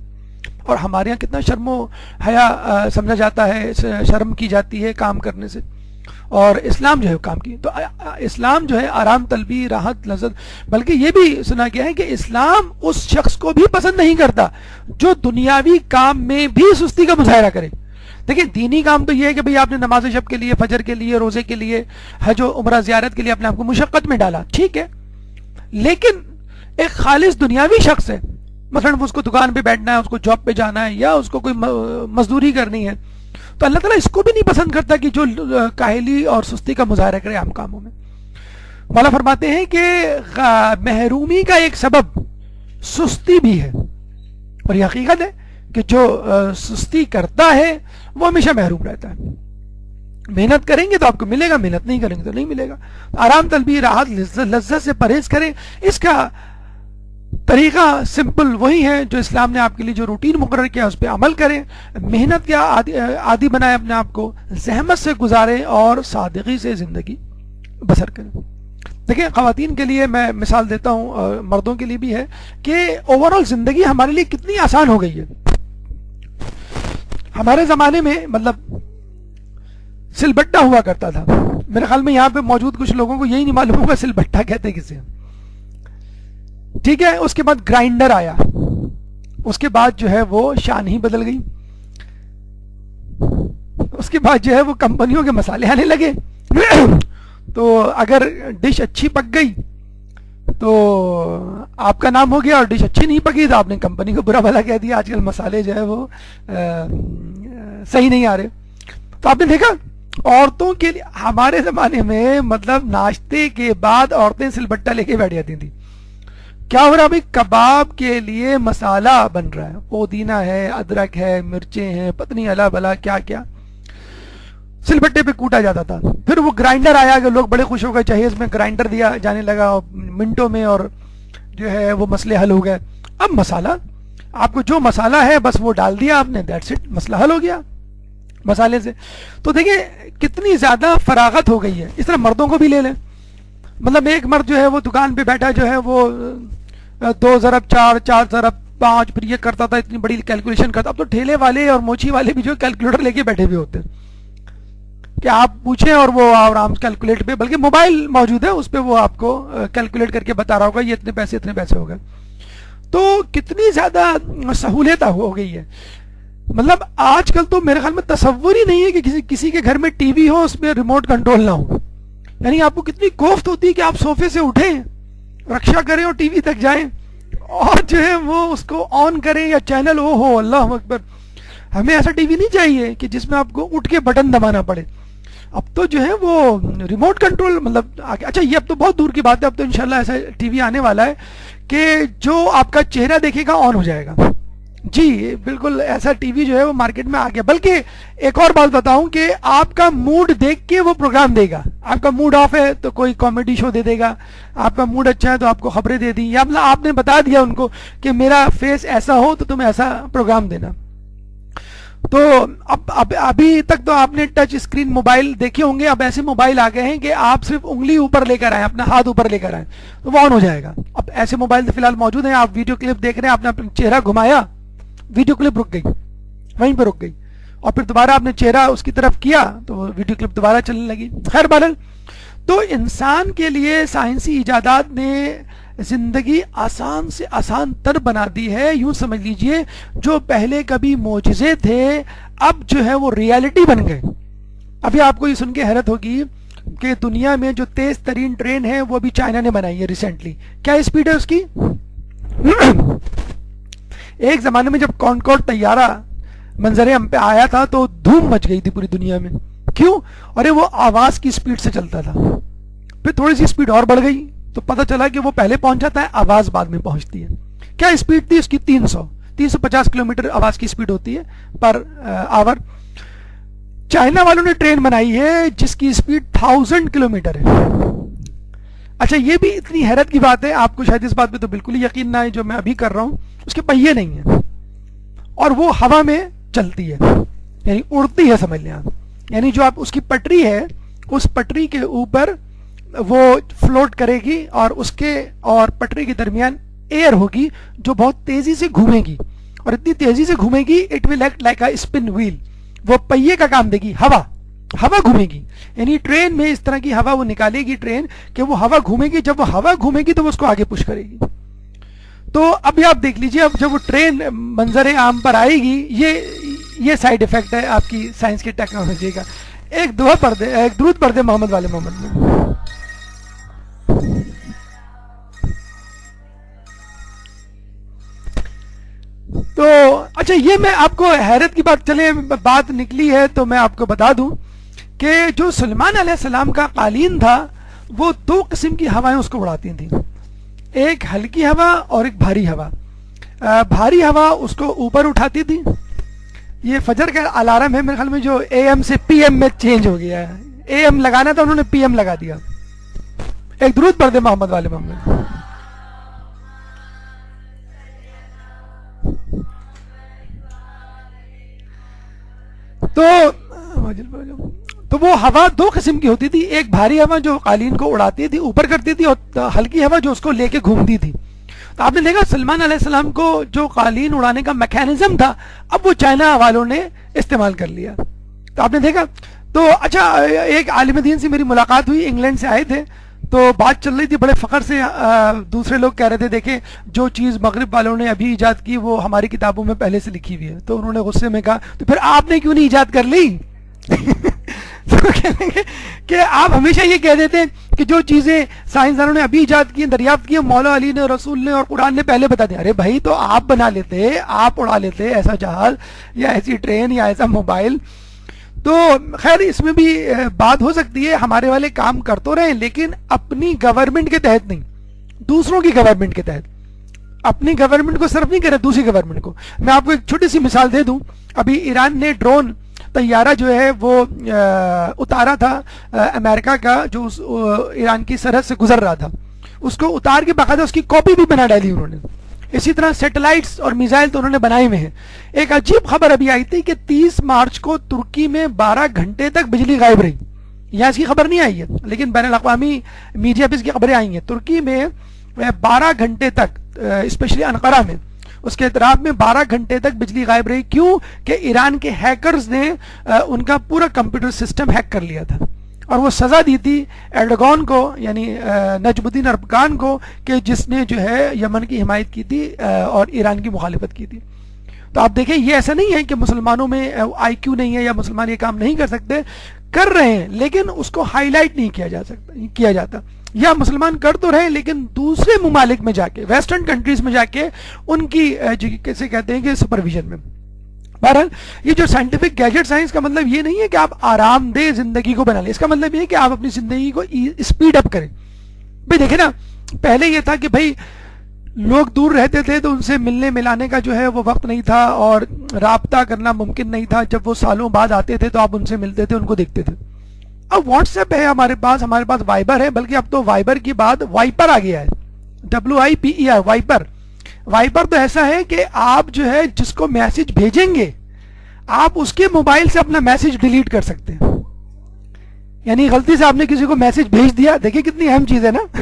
اور ہمارے یہاں کتنا شرم و حیا سمجھا جاتا ہے، شرم کی جاتی ہے کام کرنے سے، اور اسلام جو ہے کام کی. تو اسلام جو ہے آرام طلبی، راحت، لذت، بلکہ یہ بھی سنا گیا ہے کہ اسلام اس شخص کو بھی پسند نہیں کرتا جو دنیاوی کام میں بھی سستی کا مظاہرہ کرے. دیکھیں دینی کام تو یہ ہے کہ بھئی آپ نے نماز شب کے لیے، فجر کے لیے، روزے کے لیے، حج و عمرہ زیارت کے لیے اپنے آپ کو مشقت میں ڈالا، ٹھیک ہے. لیکن ایک خالص دنیاوی شخص ہے، مثلا اس کو دکان پہ بیٹھنا ہے، اس کو جاب پہ جانا ہے، یا اس کو کوئی مزدوری کرنی ہے، تو اللہ تعالیٰ اس کو بھی نہیں پسند کرتا کہ جو کاہلی اور سستی کا مظاہرہ کرے عام کاموں میں. مولا فرماتے ہیں کہ محرومی کا ایک سبب سستی بھی ہے، اور یہ حقیقت ہے کہ جو سستی کرتا ہے وہ ہمیشہ محروم رہتا ہے. محنت کریں گے تو آپ کو ملے گا، محنت نہیں کریں گے تو نہیں ملے گا. آرام طلبی، راحت، لذت سے پرہیز کریں. اس کا طریقہ سمپل وہی ہے جو اسلام نے آپ کے لیے جو روٹین مقرر کیا اس پہ عمل کریں. محنت کا عادی بنائیں اپنے آپ کو، زحمت سے گزاریں اور سادگی سے زندگی بسر کریں. دیکھیں خواتین کے لیے میں مثال دیتا ہوں، اور مردوں کے لیے بھی ہے، کہ اوورآل زندگی ہمارے لیے کتنی آسان ہو گئی ہے. ہمارے زمانے میں مطلب سل بٹا ہوا کرتا تھا. میرے خیال میں یہاں پہ موجود کچھ لوگوں کو یہی نہیں معلوم ہوگا سل بٹا کہتے کسے. ٹھیک ہے، اس کے بعد گرائنڈر آیا، اس کے بعد جو ہے وہ شان ہی بدل گئی. اس کے بعد جو ہے وہ کمپنیوں کے مسالے آنے لگے. تو اگر ڈش اچھی پک گئی تو آپ کا نام ہو گیا، اور ڈش اچھی نہیں پکی تو آپ نے کمپنی کو برا بھلا کہہ دیا. آج کل مسالے جو ہے وہ صحیح نہیں آ رہے. تو آپ نے دیکھا عورتوں کے لیے ہمارے زمانے میں مطلب ناشتے کے بعد عورتیں سل بٹا لے کے بیٹھ جاتی تھیں. کیا ہو رہا ہے بھائی؟ کباب کے لیے مسالہ بن رہا ہے، پودینہ ہے، ادرک ہے، مرچیں ہیں، پتہ نہیں الا بلا کیا کیا. سل بٹے پہ کوٹا جاتا تھا. پھر وہ گرائنڈر آیا کہ لوگ بڑے خوش ہو گئے, جہیز میں گرائنڈر دیا جانے لگا منٹوں میں, اور جو ہے وہ مسئلے حل ہو گئے. اب مسالہ, آپ کو جو مسالہ ہے بس وہ ڈال دیا آپ نے, دیٹس اٹ, مسئلہ حل ہو گیا مسالے سے. تو دیکھیں کتنی زیادہ فراغت ہو گئی ہے. اس طرح مردوں کو بھی لے لیں, مطلب ایک مرد جو ہے وہ دکان پہ بیٹھا جو ہے وہ 2 ضرب 4, 4 ضرب 5, پھر یہ کرتا تھا, اتنی بڑی کیلکولیشن کرتا. اب تو ٹھیلے والے اور موچی والے بھی جو کیلکولیٹر لے کے بیٹھے ہوئے ہوتے ہیں کہ آپ پوچھیں اور وہ آرام کیلکولیٹ پہ, بلکہ موبائل موجود ہے اس پہ وہ آپ کو کیلکولیٹ کر کے بتا رہا ہوگا یہ اتنے پیسے ہو گئے. تو کتنی زیادہ سہولت ہو گئی ہے. مطلب آج کل تو میرے خیال میں تصور ہی نہیں ہے کہ کسی کے گھر میں ٹی وی ہو اس میں ریموٹ کنٹرول نہ ہو. یعنی آپ کو کتنی کوفت ہوتی ہے کہ آپ صوفے سے اٹھیں, رکشا کریں اور ٹی وی تک جائیں اور جو ہے وہ اس کو آن کریں یا چینل وہ ہو. اللہ اکبر, ہمیں ایسا ٹی وی نہیں چاہیے کہ جس میں آپ کو اٹھ کے بٹن دبانا پڑے. اب تو جو ہے وہ ریموٹ کنٹرول, مطلب اچھا یہ اب تو بہت دور کی بات ہے, اب تو انشاءاللہ ایسا ٹی وی آنے والا ہے کہ جو آپ کا چہرہ دیکھے گا آن ہو جائے گا. جی بالکل ایسا ٹی وی جو ہے وہ مارکیٹ میں آ گیا. بلکہ ایک اور بات بتاؤں کہ آپ کا موڈ دیکھ کے وہ پروگرام دے گا. آپ کا موڈ آف ہے تو کوئی کامیڈی شو دے دے گا, آپ کا موڈ اچھا ہے تو آپ کو خبریں دے دی, یا مطلب آپ نے بتا دیا ان کو کہ میرا فیس ایسا ہو تو تمہیں ایسا پروگرام دینا. تو اب ابھی تک تو آپ نے ٹچ اسکرین موبائل دیکھے ہوں گے, اب ایسے موبائل آ گئے ہیں کہ آپ صرف انگلی اوپر لے کر آئیں, اپنا ہاتھ اوپر لے کر آئیں تو وہ آن ہو جائے گا. اب ایسے موبائل فی الحال موجود ہیں. آپ ویڈیو کلپ دیکھ رہے ہیں, آپ نے اپنا چہرہ گھمایا, ویڈیو کلپ رک گئی, وہیں پہ رک گئی, اور پھر دوبارہ آپ نے چہرہ اس کی طرف کیا تو ویڈیو کلپ دوبارہ چلنے لگی. خیر بہرحال تو انسان کے لیے سائنسی ایجادات نے زندگی آسان سے آسان تر بنا دی ہے. یوں سمجھ لیجئے جو پہلے کبھی معجزے تھے اب جو ہے وہ ریالٹی بن گئے. ابھی آپ کو یہ سن کے حیرت ہوگی کہ دنیا میں جو تیز ترین ٹرین ہے وہ بھی چائنا نے بنائی ہے ریسنٹلی. کیا اسپیڈ ہے اس کی؟ ایک زمانے میں جب کانکورڈ طیارہ منظر عام پہ آیا تھا تو دھوم مچ گئی تھی پوری دنیا میں. کیوں؟ ارے وہ آواز کی اسپیڈ سے چلتا تھا. پھر تھوڑی سی اسپیڈ اور بڑھ گئی تو پتہ چلا کہ وہ پہلے پہنچ جاتا ہے, آواز بعد میں پہنچتی ہے. کیا اسپیڈ تھی اس کی؟ 350 کلومیٹر آواز کی اسپیڈ ہوتی ہے پر آور. چائنا والوں نے ٹرین بنائی ہے جس کی اسپیڈ 1000 کلومیٹر ہے. اچھا یہ بھی اتنی حیرت کی بات ہے, آپ کو شاید اس بات پہ تو بالکل ہی یقین نہ ہے, جو میں ابھی کر رہا ہوں اس کے پہیے نہیں ہیں اور وہ ہوا میں چلتی ہے, یعنی اڑتی ہے, سمجھ لیں آپ. یعنی جو آپ اس کی پٹری ہے اس پٹری کے اوپر وہ فلوٹ کرے گی اور اس کے اور پٹری کے درمیان ایئر ہوگی جو بہت تیزی سے گھومے گی, اور اتنی تیزی سے گھومے گی it will act like a spin wheel. وہ پہیے کا کام دے گی, ہوا گھومے گی. یعنی ٹرین میں اس طرح کی ہوا وہ نکالے گی ٹرین کہ وہ ہوا گھومے گی, جب وہ ہوا گھومے گی تو وہ اس کو آگے پش کرے گی. تو ابھی آپ دیکھ لیجئے, اب جب وہ ٹرین منظر عام پر آئے گی, یہ سائیڈ افیکٹ ہے آپ کی سائنس کی ٹیکنالوجی کا. ایک درود پڑھ دے محمد والے محمد میں. تو اچھا یہ میں آپ کو حیرت کی بات نکلی ہے تو میں آپ کو بتا دوں کہ جو سلیمان علیہ السلام کا قالین تھا وہ 2 قسم کی ہوائیں اس کو اڑاتی تھیں, ایک ہلکی ہوا اور ایک بھاری ہوا. بھاری ہوا اس کو اوپر اٹھاتی تھی. یہ فجر کا الارم ہے میرے خیال میں جو اے ایم سے پی ایم میں چینج ہو گیا ہے, اے ایم لگانا تھا انہوں نے پی ایم لگا دیا. ایک درود پڑھ دے محمد والے محمد. تو وہ ہوا 2 قسم کی ہوتی تھی, ایک بھاری ہوا جو قالین کو اڑاتی تھی اوپر کرتی تھی, اور ہلکی ہوا جو اس کو لے کے گھومتی تھی. تو آپ نے دیکھا سلمان علیہ السلام کو جو قالین اڑانے کا میکینزم تھا اب وہ چائنا والوں نے استعمال کر لیا. تو آپ نے دیکھا. تو اچھا ایک عالم دین سے میری ملاقات ہوئی, انگلینڈ سے آئے تھے, تو بات چل رہی تھی بڑے فخر سے. دوسرے لوگ کہہ رہے تھے دیکھیں جو چیز مغرب والوں نے ابھی ایجاد کی وہ ہماری کتابوں میں پہلے سے لکھی ہوئی ہے. تو انہوں نے غصے میں کہا تو پھر آپ نے کیوں نہیں ایجاد کر لی؟ تو کہنے لگے کہ آپ ہمیشہ یہ کہہ دیتے ہیں کہ جو چیزیں سائنسدانوں نے ابھی ایجاد کی, دریافت کی, مولا علی نے, رسول نے اور قرآن نے پہلے بتا دیا. ارے بھائی تو آپ بنا لیتے, آپ اڑا لیتے ایسا جہاز یا ایسی ٹرین یا ایسا موبائل. تو خیر اس میں بھی بات ہو سکتی ہے, ہمارے والے کام کر تو رہے ہیں لیکن اپنی گورنمنٹ کے تحت نہیں, دوسروں کی گورنمنٹ کے تحت. اپنی گورنمنٹ کو صرف نہیں کرے, دوسری گورنمنٹ کو. میں آپ کو ایک چھوٹی سی مثال دے دوں. ابھی ایران نے ڈرون طیارہ جو ہے وہ اتارا تھا امریکہ کا، جو ایران کی سرحد سے گزر رہا تھا، اس کو اتار کے باقاعدہ اس کی کاپی بھی بنا ڈالی انہوں نے. اسی طرح سیٹلائٹس اور میزائل تو انہوں نے بنائے ہوئے ہیں. ایک عجیب خبر ابھی آئی تھی کہ 30 مارچ کو ترکی میں 12 گھنٹے تک بجلی غائب رہی. یہاں اس کی خبر نہیں آئی ہے لیکن بین الاقوامی میڈیا پہ اس کی خبریں آئی ہیں. ترکی میں 12 گھنٹے تک، اسپیشلی انقرہ میں، اس کے اطراف میں 12 گھنٹے تک بجلی غائب رہی. کیوں؟ کہ ایران کے ہیکرز نے ان کا پورا کمپیوٹر سسٹم ہیک کر لیا تھا، اور وہ سزا دی تھی ایرڈوغان کو، یعنی نجم الدین اربکان کو، کہ جس نے جو ہے یمن کی حمایت کی تھی اور ایران کی مخالفت کی تھی. تو آپ دیکھیں یہ ایسا نہیں ہے کہ مسلمانوں میں آئی کیو نہیں ہے یا مسلمان یہ کام نہیں کر سکتے، کر رہے ہیں لیکن اس کو ہائی لائٹ نہیں کیا جاتا، یا مسلمان کر تو رہے لیکن دوسرے ممالک میں جا کے، ویسٹرن کنٹریز میں جا کے ان کی کیسے کہتے ہیں کہ سپرویژن میں. بہرحال یہ جو سائنٹیفک گیجٹس ہیں، اس کا مطلب یہ نہیں ہے کہ آپ آرام دہ زندگی کو بنا لیں، اس کا مطلب یہ ہے کہ آپ اپنی زندگی کو اسپیڈ اپ کریں. بھائی دیکھیں نا، پہلے یہ تھا کہ بھائی لوگ دور رہتے تھے تو ان سے ملنے ملانے کا جو ہے وہ وقت نہیں تھا اور رابطہ کرنا ممکن نہیں تھا. جب وہ سالوں بعد آتے تھے تو آپ ان سے ملتے تھے، ان کو دیکھتے تھے. اب واٹس ایپ ہے ہمارے پاس وائبر ہے، بلکہ اب تو وائبر کی بعد وائپر آ گیا ہے، WIPER، وائپر. وائپر تو ایسا ہے کہ آپ جو ہے جس کو میسج بھیجیں گے آپ اس کے موبائل سے اپنا میسج ڈیلیٹ کر سکتے ہیں. یعنی غلطی سے آپ نے کسی کو میسج بھیج دیا، دیکھیں کتنی اہم چیز ہے نا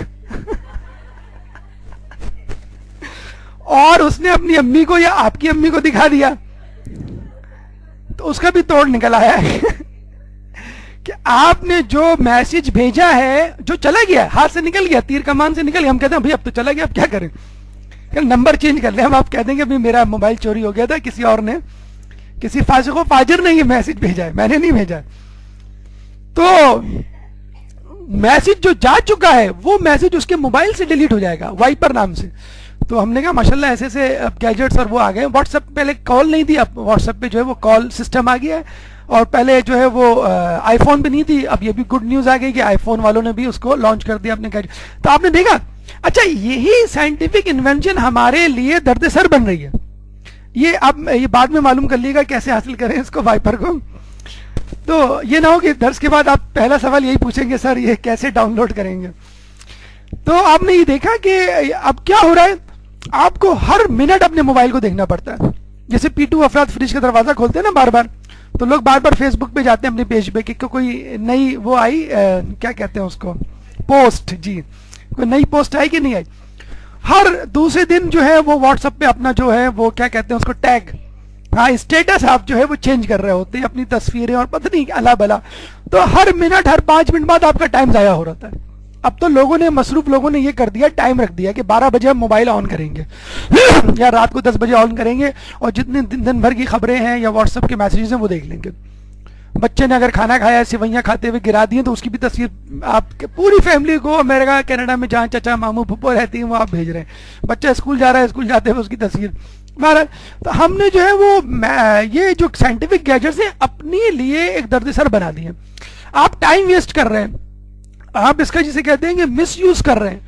اور اس نے اپنی امی کو یا آپ کی امی کو دکھا دیا تو اس کا بھی توڑ نکل آیا ہے کہ آپ نے جو میسج بھیجا ہے، جو چلا گیا، ہاتھ سے نکل گیا، تیر کمان سے نکل گیا. ہم کہتے ہیں بھائی اب تو چلا گیا، اب کیا کریں، کہ نمبر چینج کر لیں. ہم آپ کہہ دیں گے ابھی میرا موبائل چوری ہو گیا تھا، کسی اور نے، کسی فاسق و فاجر نے یہ میسج بھیجا ہے، میں نے نہیں بھیجا. تو میسج جو جا چکا ہے وہ میسج اس کے موبائل سے ڈیلیٹ ہو جائے گا وائپر نام سے. تو ہم نے کہا ماشاءاللہ ایسے ایسے اب گیجٹس اور وہ آ گئے. واٹس ایپ پہلے کال نہیں تھی، اب واٹس ایپ پہ جو ہے وہ کال سسٹم آ گیا ہے، اور پہلے جو ہے وہ آئی فون پہ نہیں تھی. اب یہ بھی گڈ نیوز آ گئی کہ آئی فون والوں نے بھی اس کو لانچ کر دیا اپنے گیجٹ. تو آپ نے دیکھا، اچھا یہی سائنٹیفک انوینشن ہمارے لیے درد سر بن رہی ہے. یہ اب یہ بعد میں معلوم کر لیے گا کیسے حاصل کریں اس کو، وائپر کو. تو یہ نہ ہو کہ درس کے بعد آپ پہلا سوال یہی پوچھیں گے سر یہ کیسے ڈاؤن لوڈ کریں گے. تو آپ نے یہ دیکھا کہ اب کیا ہو رہا ہے، آپ کو ہر منٹ اپنے موبائل کو دیکھنا پڑتا ہے. جیسے P2 افراد فریج کا دروازہ کھولتے ہیں نا بار بار، تو لوگ بار بار فیس بک پہ جاتے ہیں اپنے پیج پہ کہ کوئی نئی وہ آئی، کیا کہتے ہیں اس کو، پوسٹ، جی کوئی نئی پوسٹ آئی کہ نہیں آئی. ہر دوسرے دن جو ہے وہ واٹس ایپ پہ اپنا جو ہے وہ کیا کہتے ہیں اس کو، ٹیگ، ہاں اسٹیٹس آپ جو ہے وہ چینج کر رہے ہوتے ہیں، اپنی تصویریں اور پتہ نہیں اللہ بلا. تو ہر منٹ، ہر 5 منٹ بعد آپ کا ٹائم ضائع ہو رہا ہے. اب تو لوگوں نے، مصروف لوگوں نے یہ کر دیا، ٹائم رکھ دیا کہ 12 بجے ہم موبائل آن کریں گے یا رات کو 10 بجے آن کریں گے، اور جتنے دن بھر کی خبریں ہیں یا واٹس ایپ کے میسیجز ہیں وہ دیکھ لیں گے. بچے نے اگر کھانا کھایا، سوئیاں کھاتے ہوئے گرا دی ہیں تو اس کی بھی تصویر آپ کے پوری فیملی کو، امریکہ کینیڈا میں جہاں چچا ماموں پھپھو رہتی ہیں وہ آپ بھیج رہے ہیں. بچہ اسکول جا رہا ہے، اسکول جاتے ہوئے اس کی تصویر. بہرحال تو ہم نے جو ہے وہ یہ جو سائنٹیفک گیجٹس ہیں اپنے لیے ایک درد سر بنا دیے. آپ ٹائم ویسٹ کر رہے ہیں، آپ اس کا جسے کہتے ہیں کہ مس یوز کر رہے ہیں.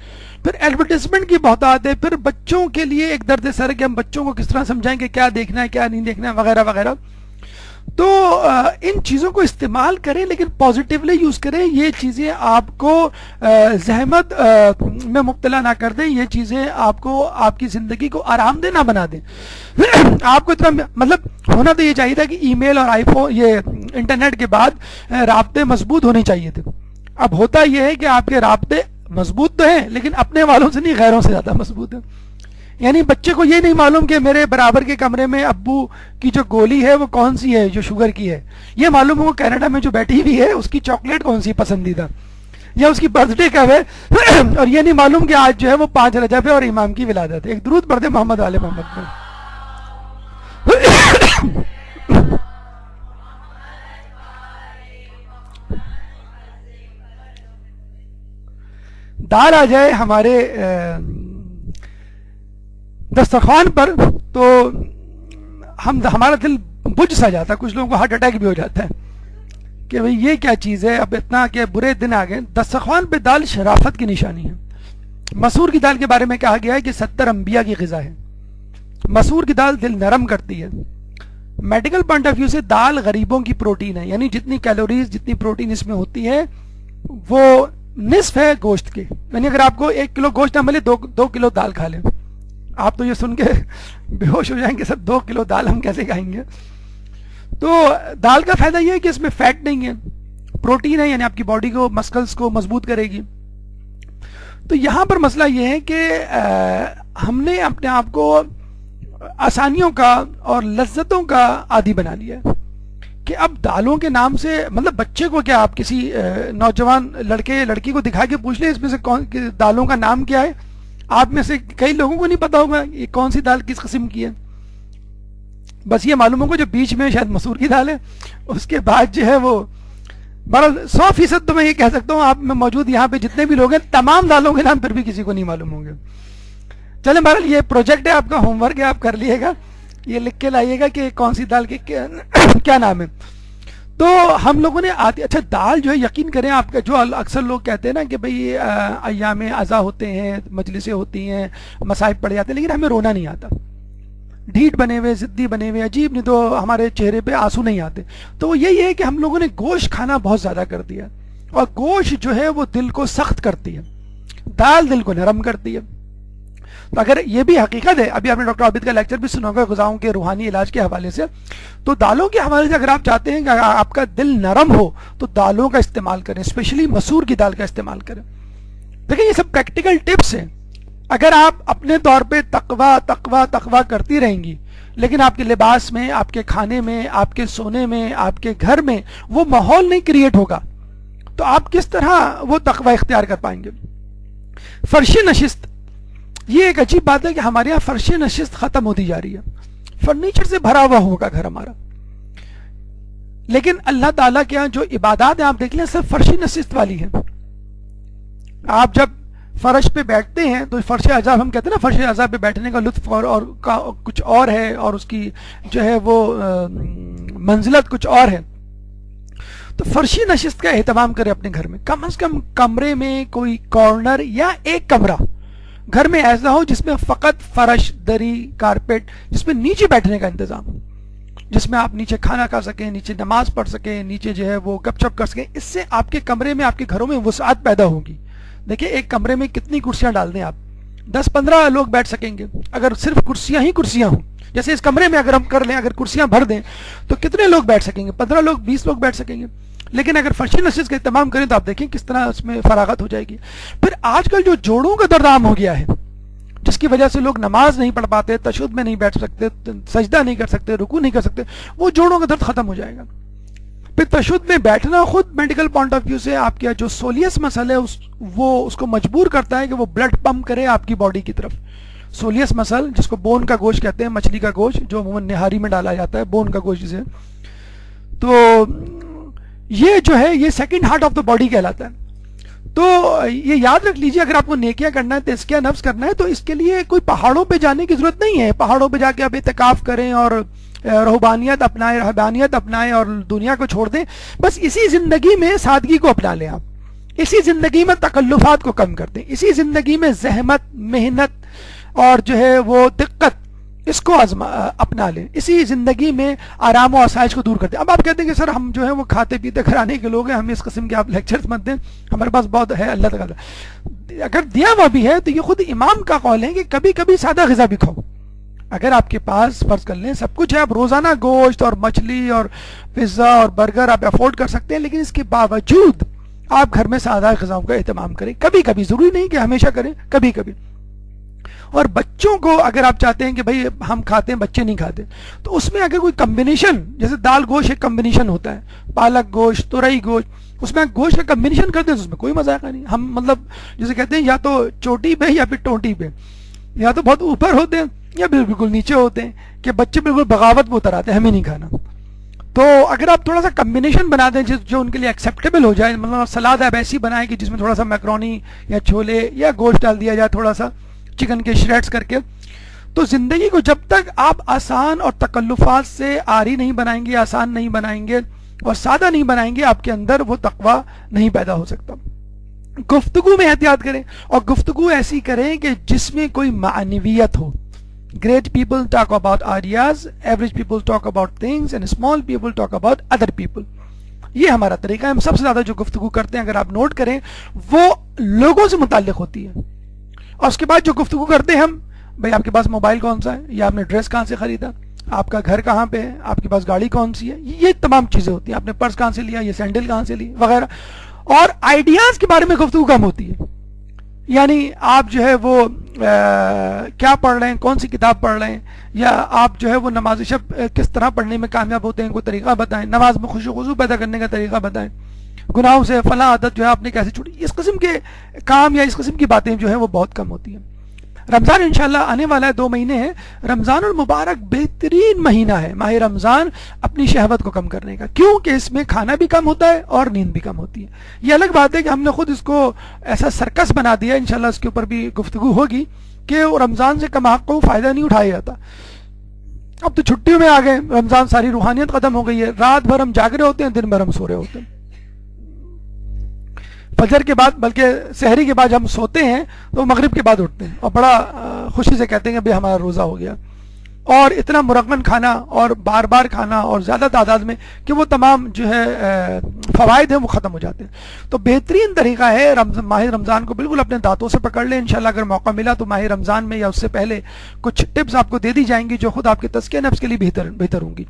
پھر ایڈورٹیزمنٹ کی بہتات ہے، پھر بچوں کے لیے ایک درد سر ہے کہ ہم بچوں کو کس طرح سمجھائیں کہ کیا دیکھنا ہے کیا نہیں دیکھنا ہے وغیرہ وغیرہ. تو ان چیزوں کو استعمال کریں لیکن پازیٹیولی یوز کریں. یہ چیزیں آپ کو زحمت میں مبتلا نہ کر دیں، یہ چیزیں آپ کو، آپ کی زندگی کو آرام دہ نہ بنا دیں. آپ کو اتنا مطلب ہونا تو یہ چاہیے تھا کہ ای میل اور آئی فون، یہ انٹرنیٹ کے بعد رابطے مضبوط ہونے چاہیے تھے. اب ہوتا یہ ہے کہ آپ کے رابطے مضبوط تو ہیں لیکن اپنے والوں سے نہیں، غیروں سے زیادہ مضبوط ہیں. یعنی بچے کو یہ نہیں معلوم کہ میرے برابر کے کمرے میں ابو کی جو گولی ہے وہ کون سی ہے جو شوگر کی ہے. یہ معلوم ہو کینیڈا میں جو بیٹھی ہوئی ہے اس کی چاکلیٹ کون سی پسندیدہ، یا اس کی برتھ ڈے کب ہے اور یہ نہیں معلوم کہ آج جو ہے وہ 5 رجب ہے اور امام کی ولادت ہے. ایک درود پڑھ دے محمد آل محمد میں. دال آ جائے ہمارے دسترخوان پر تو ہمارا دل بجھ سا جاتا ہے. کچھ لوگوں کو ہارٹ اٹیک بھی ہو جاتا ہے کہ بھئی یہ کیا چیز ہے، اب اتنا کہ برے دن آ گئے. دسترخوان پہ دال شرافت کی نشانی ہے. مسور کی دال کے بارے میں کہا گیا ہے کہ 70 انبیاء کی غذا ہے. مسور کی دال دل نرم کرتی ہے، میڈیکل پوائنٹ آف ویو سے دال غریبوں کی پروٹین ہے، یعنی جتنی کیلوریز جتنی پروٹین اس میں ہوتی ہے وہ نصف ہے گوشت کے. یعنی اگر آپ کو 1 کلو گوشت نہ ملے 2 کلو دال کھا لیں. آپ تو یہ سن کے بے ہوش ہو جائیں گے سر 2 کلو دال ہم کیسے کھائیں گے. تو دال کا فائدہ یہ ہے کہ اس میں فیٹ نہیں ہے، پروٹین ہے، یعنی آپ کی باڈی کو مسکلز کو مضبوط کرے گی. تو یہاں پر مسئلہ یہ ہے کہ ہم نے اپنے آپ کو آسانیوں کا اور لذتوں کا عادی بنا لیا ہے کہ اب دالوں کے نام سے، مطلب بچے کو کیا، آپ کسی نوجوان لڑکی کو دکھا کے پوچھ لیں اس میں سے دالوں کا نام کیا ہے، آپ میں سے کئی لوگوں کو نہیں پتا ہوگا یہ کون سی دال کس قسم کی ہے. بس یہ معلوم ہوگا جو بیچ میں شاید مسور کی دال ہے، اس کے بعد جو ہے وہ 100% تو میں یہ کہہ سکتا ہوں آپ میں موجود یہاں پہ جتنے بھی لوگ ہیں تمام دالوں کے نام پھر بھی کسی کو نہیں معلوم ہوں گے. چلیں بہرحال یہ پروجیکٹ ہے آپ کا، ہوم ورک ہے، آپ کر لیے گا، یہ لکھ کے لائیے گا کہ کون سی دال کے کیا نام ہے. تو ہم لوگوں نے اچھا دال جو ہے یقین کریں آپ کا، جو اکثر لوگ کہتے ہیں نا کہ بھئی ایام عزا ہوتے ہیں، مجلسیں ہوتی ہیں، مصائب پڑ جاتے ہیں، لیکن ہمیں رونا نہیں آتا، ڈھیٹ بنے ہوئے، ضدی بنے ہوئے، عجیب، نہیں تو ہمارے چہرے پہ آنسو نہیں آتے. تو وہ یہی ہے کہ ہم لوگوں نے گوشت کھانا بہت زیادہ کر دیا، اور گوشت جو ہے وہ دل کو سخت کرتی ہے، دال دل کو نرم کرتی ہے. تو اگر یہ بھی حقیقت ہے، ابھی آپ نے ڈاکٹر عابد کا لیکچر بھی سنا ہوگا غذاؤں کے روحانی علاج کے حوالے سے، تو دالوں کے حوالے سے اگر آپ چاہتے ہیں کہ آپ کا دل نرم ہو تو دالوں کا استعمال کریں، اسپیشلی مسور کی دال کا استعمال کریں. دیکھیں یہ سب پریکٹیکل ٹپس ہیں. اگر آپ اپنے طور پہ تقوی کرتی رہیں گی، لیکن آپ کے لباس میں، آپ کے کھانے میں، آپ کے سونے میں، آپ کے گھر میں وہ ماحول نہیں کریٹ ہوگا تو آپ کس طرح وہ تقوی اختیار کر پائیں گے. فرش نشست، یہ ایک عجیب بات ہے کہ ہمارے یہاں فرش نشست ختم ہوتی جا رہی ہے. فرنیچر سے بھرا ہوا ہوگا گھر ہمارا، لیکن اللہ تعالیٰ کے یہاں جو عبادات ہیں آپ دیکھ لیں سب فرش نشست والی ہیں. آپ جب فرش پہ بیٹھتے ہیں تو فرش عذاب، ہم کہتے ہیں نا فرش عذاب پہ بیٹھنے کا لطف اور کچھ اور ہے، اور اس کی جو ہے وہ منزلت کچھ اور ہے. تو فرشی نشست کا اہتمام کریں اپنے گھر میں، کم از کم کمرے میں کوئی کارنر یا ایک کمرہ گھر میں ایسا ہو جس میں فقط فرش، دری، کارپیٹ، جس میں نیچے بیٹھنے کا انتظام ہو، جس میں آپ نیچے کھانا کھا سکیں، نیچے نماز پڑھ سکیں، نیچے جو ہے وہ گپ شپ کر سکیں. اس سے آپ کے کمرے میں، آپ کے گھروں میں وسعت پیدا ہوگی. دیکھیں ایک کمرے میں کتنی کرسیاں ڈال دیں آپ، 10-15 لوگ بیٹھ سکیں گے اگر صرف کرسیاں ہی کرسیاں ہوں. جیسے اس کمرے میں اگر ہم کر لیں، اگر کرسیاں بھر دیں تو کتنے لوگ بیٹھ سکیں گے؟ 15 لوگ، 20 لوگ بیٹھ سکیں گے. لیکن اگر فرش نشست کا اہتمام کریں تو آپ دیکھیں کس طرح اس میں فراغت ہو جائے گی. پھر آج کل جو جوڑوں کا درد عام ہو گیا ہے، جس کی وجہ سے لوگ نماز نہیں پڑھ پاتے، تشہد میں نہیں بیٹھ سکتے، سجدہ نہیں کر سکتے، رکوع نہیں کر سکتے، وہ جوڑوں کا درد ختم ہو جائے گا. پھر تشہد میں بیٹھنا خود میڈیکل پوائنٹ آف ویو سے آپ کا جو سولیس مسل ہے وہ اس کو مجبور کرتا ہے کہ وہ بلڈ پمپ کرے آپ کی باڈی کی طرف. سولیس مسل جس کو بون کا گوشت کہتے ہیں، مچھلی کا گوشت جو عموماً نہاری میں ڈالا جاتا ہے، بون کا گوشت جسے، تو یہ جو ہے یہ second heart of the body کہلاتا ہے. تو یہ یاد رکھ لیجئے اگر آپ کو نیکیاں کرنا ہے، تزکیہ نفس کرنا ہے، تو اس کے لیے کوئی پہاڑوں پہ جانے کی ضرورت نہیں ہے. پہاڑوں پہ جا کے آپ اعتکاف کریں اور رہبانیت اپنائیں اور دنیا کو چھوڑ دیں. بس اسی زندگی میں سادگی کو اپنا لیں، آپ اسی زندگی میں تکلفات کو کم کر دیں، اسی زندگی میں زحمت، محنت اور جو ہے وہ دقت اس کو اپنا لیں، اسی زندگی میں آرام و آسائش کو دور کر دیں. اب آپ کہتے ہیں کہ سر ہم جو ہے وہ کھاتے پیتے گھرانے کے لوگ ہیں، ہمیں اس قسم کے آپ لیکچرز مت دیں، ہمارے پاس بہت ہے اللہ تعالیٰ. اگر دیا ہوا بھی ہے تو یہ خود امام کا قول ہے کہ کبھی کبھی سادہ غذا بھی کھاؤ. اگر آپ کے پاس فرض کر لیں سب کچھ ہے، آپ روزانہ گوشت اور مچھلی اور پیزا اور برگر آپ افورڈ کر سکتے ہیں، لیکن اس کے باوجود آپ گھر میں سادہ غذاؤں کا اہتمام کریں. کبھی کبھی، ضروری نہیں کہ ہمیشہ کریں، کبھی کبھی. اور بچوں کو اگر آپ چاہتے ہیں کہ بھئی ہم کھاتے ہیں بچے نہیں کھاتے، تو اس میں اگر کوئی کمبینیشن، جیسے دال گوشت ایک کمبینیشن ہوتا ہے، پالک گوشت، تورئی گوشت، اس میں گوشت کا کمبینیشن کرتے ہیں تو اس میں کوئی مذاق نہیں. ہم مطلب جیسے کہتے ہیں یا تو چوٹی پہ یا پھر ٹوٹی پہ، یا تو بہت اوپر ہوتے ہیں یا بالکل نیچے ہوتے ہیں کہ بچے بالکل بغاوت پہ اتر آتے ہیں ہمیں نہیں کھانا. تو اگر آپ تھوڑا سا کمبینیشن بنا دیں جو ان کے لیے ایکسیپٹیبل ہو جائے، مطلب سلاد آپ ایسی بنائیں کہ جس میں تھوڑا سا میکرونی یا چھولے یا گوشت ڈال دیا جائے، تھوڑا سا چکن کے شریڈز کر کے، تو زندگی کو جب تک آپ آسان اور تکلفات سے آری نہیں بنائیں گے، آسان نہیں بنائیں گے اور سادہ نہیں بنائیں گے، آپ کے اندر وہ تقوی نہیں پیدا ہو سکتا. گفتگو میں احتیاط کریں، اور گفتگو ایسی کریں کہ جس میں کوئی معنویت ہو. Great people talk about ideas, average people talk about things, and small people talk about other people. یہ ہمارا طریقہ ہے. ہم سب سے زیادہ جو گفتگو کرتے ہیں اگر آپ نوٹ کریں وہ لوگوں سے متعلق ہوتی ہے, اور اس کے بعد جو گفتگو کرتے ہیں ہم, بھئی آپ کے پاس موبائل کون سا ہے, یا آپ نے ڈریس کہاں سے خریدا, آپ کا گھر کہاں پہ ہے, آپ کے پاس گاڑی کون سی ہے, یہ تمام چیزیں ہوتی ہیں. آپ نے پرس کہاں سے لیا, یہ سینڈل کہاں سے لی وغیرہ. اور آئیڈیاز کے بارے میں گفتگو کم ہوتی ہے. یعنی آپ جو ہے وہ کیا پڑھ رہے ہیں, کون سی کتاب پڑھ رہے ہیں, یا آپ جو ہے وہ نماز شب کس طرح پڑھنے میں کامیاب ہوتے ہیں, کوئی طریقہ بتائیں, نماز میں خوشو خضو پیدا کرنے کا طریقہ بتائیں, گناہوں سے فلاں عادت جو ہے آپ نے کیسے چھوڑی. اس قسم کے کام یا اس قسم کی باتیں جو ہیں وہ بہت کم ہوتی ہیں. رمضان انشاءاللہ آنے والا ہے, 2 مہینے ہیں. رمضان المبارک بہترین مہینہ ہے, ماہ رمضان اپنی شہوت کو کم کرنے کا, کیونکہ اس میں کھانا بھی کم ہوتا ہے اور نیند بھی کم ہوتی ہے. یہ الگ بات ہے کہ ہم نے خود اس کو ایسا سرکس بنا دیا, انشاءاللہ اس کے اوپر بھی گفتگو ہوگی کہ رمضان سے کم حق کو فائدہ نہیں اٹھایا جاتا. اب تو چھٹیوں میں آ گئے, رمضان ساری روحانیت ختم ہو گئی ہے. رات بھر ہم جاگ رہے ہوتے ہیں, دن بھر ہم سو رہے ہوتے ہیں. فجر کے بعد بلکہ سحری کے بعد جب ہم سوتے ہیں تو مغرب کے بعد اٹھتے ہیں اور بڑا خوشی سے کہتے ہیں کہ بھئی ہمارا روزہ ہو گیا. اور اتنا مرغن کھانا اور بار بار کھانا اور زیادہ تعداد میں کہ وہ تمام جو ہے فوائد ہیں وہ ختم ہو جاتے ہیں. تو بہترین طریقہ ہے ماہ رمضان کو بالکل اپنے دانتوں سے پکڑ لیں. انشاءاللہ اگر موقع ملا تو ماہ رمضان میں یا اس سے پہلے کچھ ٹپس آپ کو دے دی جائیں گی جو خود آپ کے تزکیہ نفس کے لیے بہتر ہوں گی.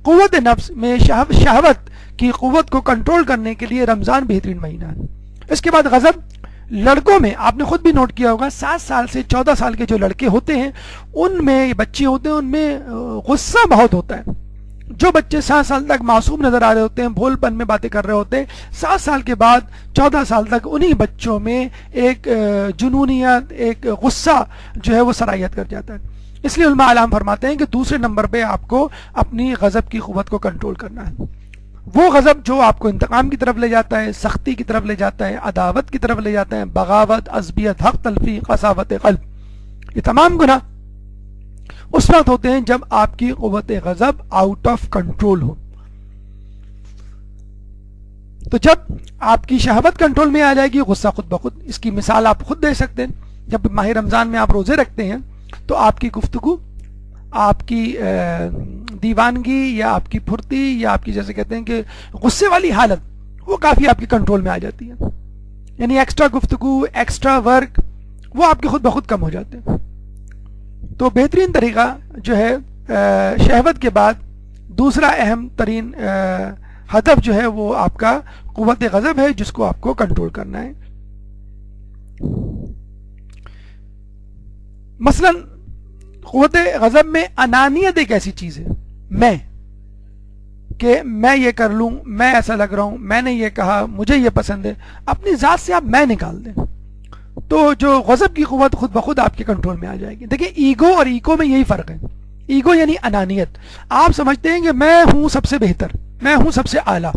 قوت نفس میں شہوت کی قوت کو کنٹرول کرنے کے لیے رمضان بہترین مہینہ ہے. اس کے بعد غضب. لڑکوں میں آپ نے خود بھی نوٹ کیا ہوگا 7 سال سے 14 سال کے جو لڑکے ہوتے ہیں ان میں, بچے ہوتے ہیں, ان میں غصہ بہت ہوتا ہے. جو بچے 7 سال تک معصوم نظر آ رہے ہوتے ہیں, بھول پن میں باتیں کر رہے ہوتے ہیں, 7 سال کے بعد 14 سال تک انہی بچوں میں ایک جنونیت, ایک غصہ جو ہے وہ سرایت کر جاتا ہے. اس لیے علماء علام فرماتے ہیں کہ دوسرے نمبر پہ آپ کو اپنی غضب کی قوت کو کنٹرول کرنا ہے. وہ غضب جو آپ کو انتقام کی طرف لے جاتا ہے, سختی کی طرف لے جاتا ہے, عداوت کی طرف لے جاتا ہے, بغاوت, عصبیت, حق تلفی, قساوت قلب, یہ تمام گناہ اس وقت ہوتے ہیں جب آپ کی قوت غضب آؤٹ آف کنٹرول ہو. تو جب آپ کی شہوت کنٹرول میں آ جائے گی, غصہ خود بخود. اس کی مثال آپ خود دے سکتے ہیں. جب ماہ رمضان میں آپ روزے رکھتے ہیں تو آپ کی گفتگو, آپ کی دیوانگی یا آپ کی پھرتی یا آپ کی جیسے کہتے ہیں کہ غصے والی حالت وہ کافی آپ کے کنٹرول میں آ جاتی ہے. یعنی ایکسٹرا گفتگو, ایکسٹرا ورک وہ آپ کے خود بخود کم ہو جاتے ہیں. تو بہترین طریقہ جو ہے شہوت کے بعد دوسرا اہم ترین ہدف جو ہے وہ آپ کا قوت غضب ہے جس کو آپ کو کنٹرول کرنا ہے. مثلا قوت غضب میں انانیت ایک ایسی چیز ہے, میں, کہ میں یہ کر لوں, میں ایسا لگ رہا ہوں, میں نے یہ کہا, مجھے یہ پسند ہے. اپنی ذات سے آپ میں نکال دیں تو جو غضب کی قوت خود بخود آپ کے کنٹرول میں آ جائے گی. دیکھیں ایگو اور ایکو میں یہی فرق ہے. ایگو یعنی انانیت, آپ سمجھتے ہیں کہ میں ہوں سب سے بہتر, میں ہوں سب سے اعلیٰ.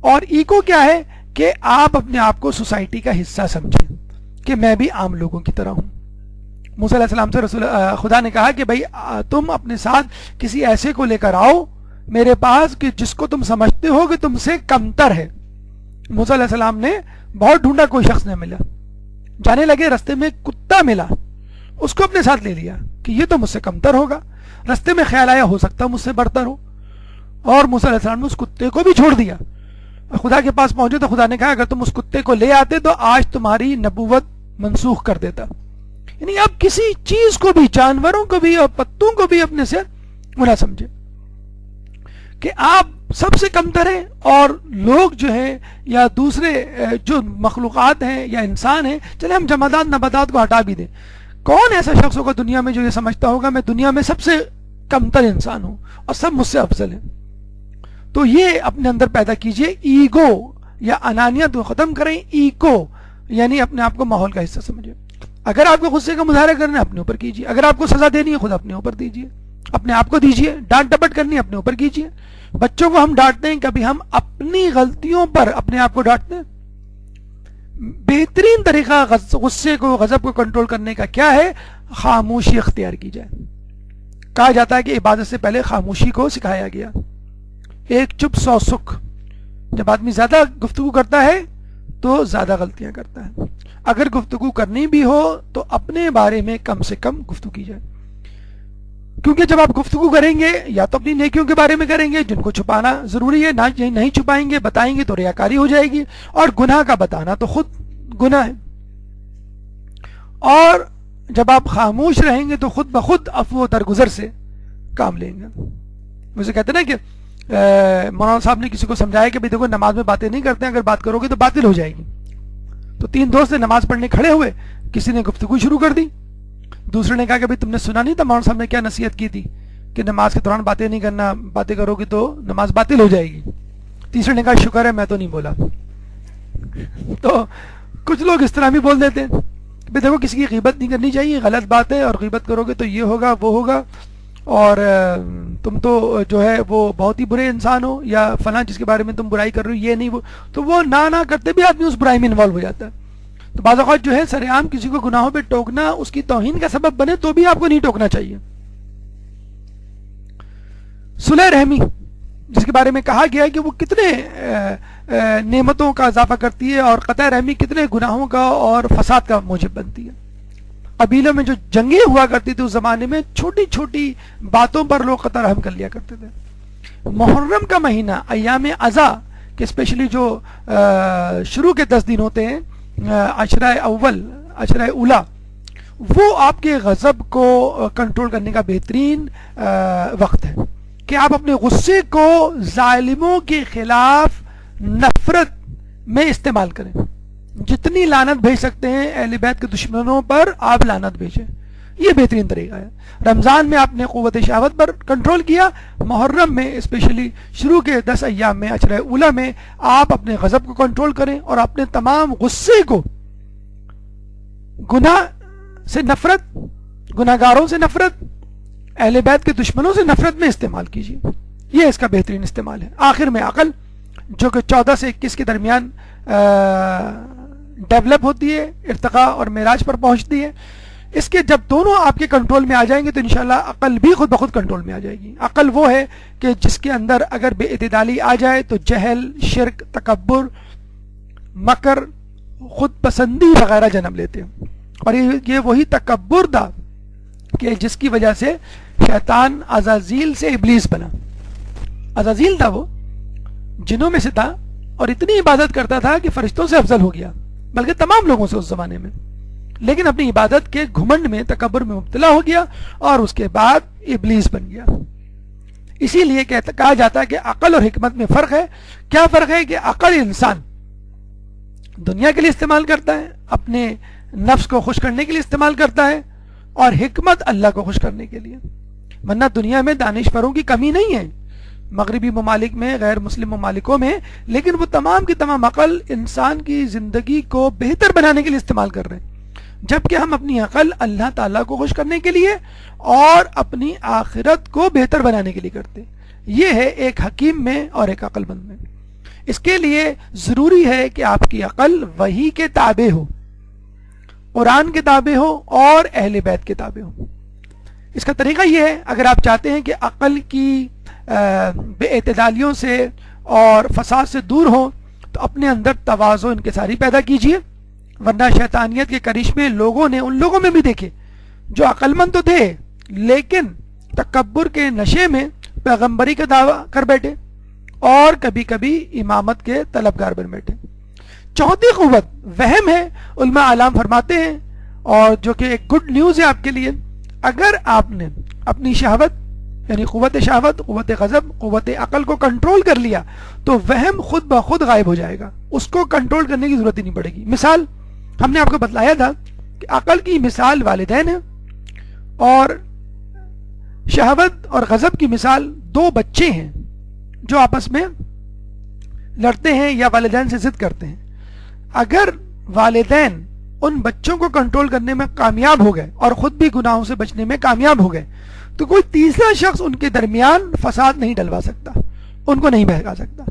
اور ایکو کیا ہے کہ آپ اپنے آپ کو سوسائٹی کا حصہ سمجھیں کہ میں بھی عام لوگوں کی طرح ہوں. موسیٰ علیہ السلام سے خدا نے کہا کہ بھئی تم اپنے ساتھ کسی ایسے کو لے کر آؤ میرے پاس کہ جس کو تم سمجھتے ہو کہ تم سے کمتر ہے. موسیٰ علیہ السلام نے بہت ڈھونڈا, کوئی شخص نہیں ملا. جانے لگے, رستے میں ایک کتا ملا, اس کو اپنے ساتھ لے لیا کہ یہ تو مجھ سے کمتر ہوگا. رستے میں خیال آیا ہو سکتا مجھ سے برتر ہو, اور موسیٰ علیہ السلام نے اس کتے کو بھی چھوڑ دیا. خدا کے پاس پہنچے تو خدا نے کہا اگر تم اس کتے کو لے آتے تو آج تمہاری نبوت منسوخ کر دیتا. یعنی آپ کسی چیز کو بھی, جانوروں کو بھی اور پتوں کو بھی اپنے سے نہ سمجھے کہ آپ سب سے کمتر ہیں, اور لوگ جو ہیں یا دوسرے جو مخلوقات ہیں یا انسان ہیں, چلے ہم جمادات نباتات کو ہٹا بھی دیں, کون ایسا شخص ہوگا دنیا میں جو یہ سمجھتا ہوگا میں دنیا میں سب سے کمتر انسان ہوں اور سب مجھ سے افضل ہیں. تو یہ اپنے اندر پیدا کیجئے, ایگو یا انانیت کو ختم کریں. ایکو یعنی اپنے آپ کو ماحول کا حصہ سمجھیں. اگر آپ کو غصے کا مظاہرہ کرنا ہے اپنے اوپر کیجئے, اگر آپ کو سزا دینی ہے خود اپنے اوپر دیجئے, اپنے آپ کو دیجئے. ڈانٹ ڈپٹ کرنی ہے اپنے اوپر کیجئے. بچوں کو ہم ڈانٹتے ہیں, کبھی ہم اپنی غلطیوں پر اپنے آپ کو ڈانٹتے ہیں. بہترین طریقہ غصے کو, غضب کو کنٹرول کرنے کا کیا ہے؟ خاموشی اختیار کی جائے. کہا جاتا ہے کہ عبادت سے پہلے خاموشی کو سکھایا گیا. ایک چپ 100 سکھ. جب آدمی زیادہ گفتگو کرتا ہے تو زیادہ غلطیاں کرتا ہے. اگر گفتگو کرنی بھی ہو تو اپنے بارے میں کم سے کم گفتگو کی جائے، کیونکہ جب آپ گفتگو کریں گے یا تو اپنی نیکیوں کے بارے میں کریں گے جن کو چھپانا ضروری ہے، نہیں چھپائیں گے بتائیں گے تو ریاکاری ہو جائے گی، اور گناہ کا بتانا تو خود گناہ ہے، اور جب آپ خاموش رہیں گے تو خود بخود عفو و درگزر سے کام لیں گے۔ مجھے کہتے ہیں نا کہ مولانا صاحب نے کسی کو سمجھایا کہ دیکھو نماز میں باتیں نہیں کرتے ہیں، اگر بات کرو گے تو باطل ہو جائے گی۔ تو 3 دوست نماز پڑھنے کھڑے ہوئے، کسی نے گفتگو شروع کر دی، دوسرے نے کہا کہ تم نے سنا نہیں تھا مولانا صاحب نے کیا نصیحت کی تھی کہ نماز کے دوران باتیں نہیں کرنا، باتیں کرو گے تو نماز باطل ہو جائے گی۔ تیسرے نے کہا شکر ہے میں تو نہیں بولا۔ تو کچھ لوگ اس طرح بھی بول دیتے ہیں کہ دیکھو کسی کی غیبت نہیں کرنی چاہیے، غلط بات ہے، اور غیبت کرو گے تو یہ ہوگا وہ ہوگا، اور تم تو جو ہے وہ بہت ہی برے انسان ہو، یا فلاں جس کے بارے میں تم برائی کر رہے ہو یہ نہیں وہ، تو وہ نہ کرتے بھی آدمی اس برائی میں انوالو ہو جاتا ہے۔ تو بعض اوقات جو ہے سر عام کسی کو گناہوں پہ ٹوکنا اس کی توہین کا سبب بنے تو بھی آپ کو نہیں ٹوکنا چاہیے۔ صلح رحمی جس کے بارے میں کہا گیا ہے کہ وہ کتنے نعمتوں کا اضافہ کرتی ہے، اور قطع رحمی کتنے گناہوں کا اور فساد کا موجب بنتی ہے۔ قبیلوں میں جو جنگیں ہوا کرتی تھی اس زمانے میں چھوٹی چھوٹی باتوں پر لوگ قطع رحم کر لیا کرتے تھے۔ محرم کا مہینہ ایام عزا کہ اسپیشلی جو شروع کے 10 دن ہوتے ہیں، عشرہ اول عشرہ اولا، وہ آپ کے غضب کو کنٹرول کرنے کا بہترین وقت ہے کہ آپ اپنے غصے کو ظالموں کے خلاف نفرت میں استعمال کریں۔ جتنی لعنت بھیج سکتے ہیں اہل بیت کے دشمنوں پر آپ لعنت بھیجیں، یہ بہترین طریقہ ہے۔ رمضان میں آپ نے قوت شہوت پر کنٹرول کیا، محرم میں اسپیشلی شروع کے 10 ایام میں عشرہ اولا میں آپ اپنے غضب کو کنٹرول کریں اور اپنے تمام غصے کو گناہ سے نفرت، گناہ گاروں سے نفرت، اہل بیت کے دشمنوں سے نفرت میں استعمال کیجیے، یہ اس کا بہترین استعمال ہے۔ آخر میں عقل جو کہ 14 سے 21 کے درمیان ڈیولپ ہوتی ہے، ارتقاء اور معراج پر پہنچتی ہے، اس کے جب دونوں آپ کے کنٹرول میں آ جائیں گے تو انشاءاللہ عقل بھی خود بخود کنٹرول میں آ جائے گی۔ عقل وہ ہے کہ جس کے اندر اگر بے اعتدالی آ جائے تو جہل، شرک، تکبر، مکر، خود پسندی وغیرہ جنم لیتے ہیں، اور یہ وہی تکبر تھا کہ جس کی وجہ سے شیطان عزازیل سے ابلیس بنا۔ عزازیل تھا وہ جنوں میں سے تھا اور اتنی عبادت کرتا تھا کہ فرشتوں سے افضل ہو گیا، بلکہ تمام لوگوں سے اس زمانے میں، لیکن اپنی عبادت کے گھمنڈ میں، تکبر میں مبتلا ہو گیا اور اس کے بعد ابلیس بن گیا۔ اسی لیے کہا جاتا ہے کہ عقل اور حکمت میں فرق ہے۔ کیا فرق ہے کہ عقل انسان دنیا کے لیے استعمال کرتا ہے، اپنے نفس کو خوش کرنے کے لیے استعمال کرتا ہے، اور حکمت اللہ کو خوش کرنے کے لیے۔ ورنہ دنیا میں دانشوروں کی کمی نہیں ہے، مغربی ممالک میں، غیر مسلم ممالکوں میں، لیکن وہ تمام کی تمام عقل انسان کی زندگی کو بہتر بنانے کے لیے استعمال کر رہے ہیں، جبکہ ہم اپنی عقل اللہ تعالیٰ کو خوش کرنے کے لیے اور اپنی آخرت کو بہتر بنانے کے لیے کرتے ہیں۔ یہ ہے ایک حکیم میں اور ایک عقل مند میں۔ اس کے لیے ضروری ہے کہ آپ کی عقل وحی کے تابع ہو، قرآن کے تابع ہو اور اہل بیت کے تابع ہو۔ اس کا طریقہ یہ ہے، اگر آپ چاہتے ہیں کہ عقل کی بے اعتدالیوں سے اور فساد سے دور ہو تو اپنے اندر تواضع انکساری پیدا کیجیے، ورنہ شیطانیت کے کرشمے لوگوں نے ان لوگوں میں بھی دیکھے جو عقل مند تو تھے لیکن تکبر کے نشے میں پیغمبری کا دعویٰ کر بیٹھے اور کبھی کبھی امامت کے طلبگار بن بیٹھے۔ چوتھی قوت وہم ہے۔ علماء علام فرماتے ہیں، اور جو کہ ایک گڈ نیوز ہے آپ کے لیے، اگر آپ نے اپنی شہوت یعنی قوت شہوت، قوت غضب، قوت عقل کو کنٹرول کر لیا تو وہم خود بخود غائب ہو جائے گا، اس کو کنٹرول کرنے کی ضرورت ہی نہیں پڑے گی۔ مثال ہم نے آپ کو بتلایا تھا کہ عقل کی مثال والدین ہے، اور شہوت اور غضب کی مثال 2 بچے ہیں جو آپس میں لڑتے ہیں یا والدین سے ضد کرتے ہیں۔ اگر والدین ان بچوں کو کنٹرول کرنے میں کامیاب ہو گئے اور خود بھی گناہوں سے بچنے میں کامیاب ہو گئے تو کوئی تیسرا شخص ان کے درمیان فساد نہیں ڈلوا سکتا، ان کو نہیں بہکا سکتا۔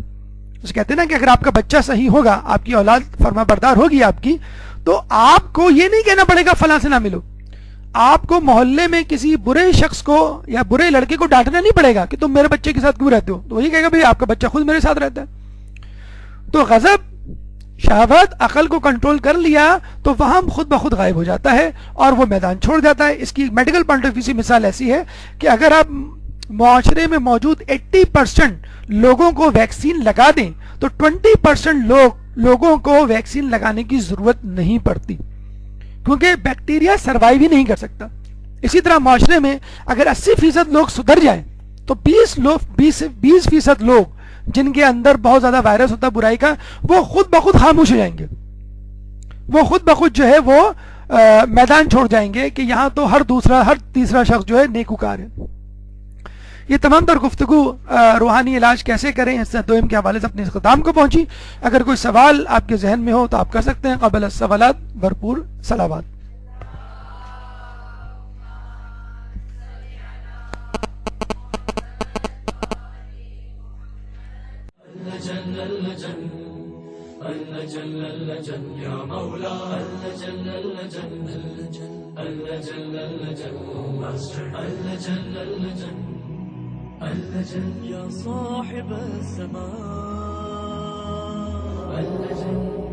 اس کہتے ہیں نا کہ اگر آپ کا بچہ صحیح ہوگا، آپ کی اولاد فرما بردار ہوگی آپ کی، تو آپ کو یہ نہیں کہنا پڑے گا فلاں سے نہ ملو، آپ کو محلے میں کسی برے شخص کو یا برے لڑکے کو ڈانٹنا نہیں پڑے گا کہ تم میرے بچے کے ساتھ کیوں رہتے ہو، تو وہی کہے گا بھائی آپ کا بچہ خود میرے ساتھ رہتا ہے۔ تو غضب، شہوت عقل کو کنٹرول کر لیا تو وہاں خود بخود غائب ہو جاتا ہے اور وہ میدان چھوڑ جاتا ہے. اس کی میڈیکل پوائنٹ آف ویو سے مثال ایسی ہے کہ اگر آپ معاشرے میں موجود 80% لوگوں کو ویکسین لگا دیں تو 20% لوگوں کو ویکسین لگانے کی ضرورت نہیں پڑتی, کیونکہ بیکٹیریا سروائیو ہی نہیں کر سکتا. اسی طرح معاشرے میں اگر 80% لوگ سدھر جائیں تو 20% لوگ جن کے اندر بہت زیادہ وائرس ہوتا ہے برائی کا, وہ خود بخود خاموش ہو جائیں گے, وہ خود بخود جو ہے وہ میدان چھوڑ جائیں گے کہ یہاں تو ہر تیسرا شخص جو ہے نیکوکار ہے. یہ تمام تر گفتگو روحانی علاج کیسے کریں اس دوئم کے حوالے سے اپنے اختتام کو پہنچی. اگر کوئی سوال آپ کے ذہن میں ہو تو آپ کر سکتے ہیں. قبل السوالات بھرپور صلوات. اللجن اللجن يا مولا اللجن اللجن اللجن اللجن ماستر اللجن اللجن اللجن يا صاحب السماء اللجن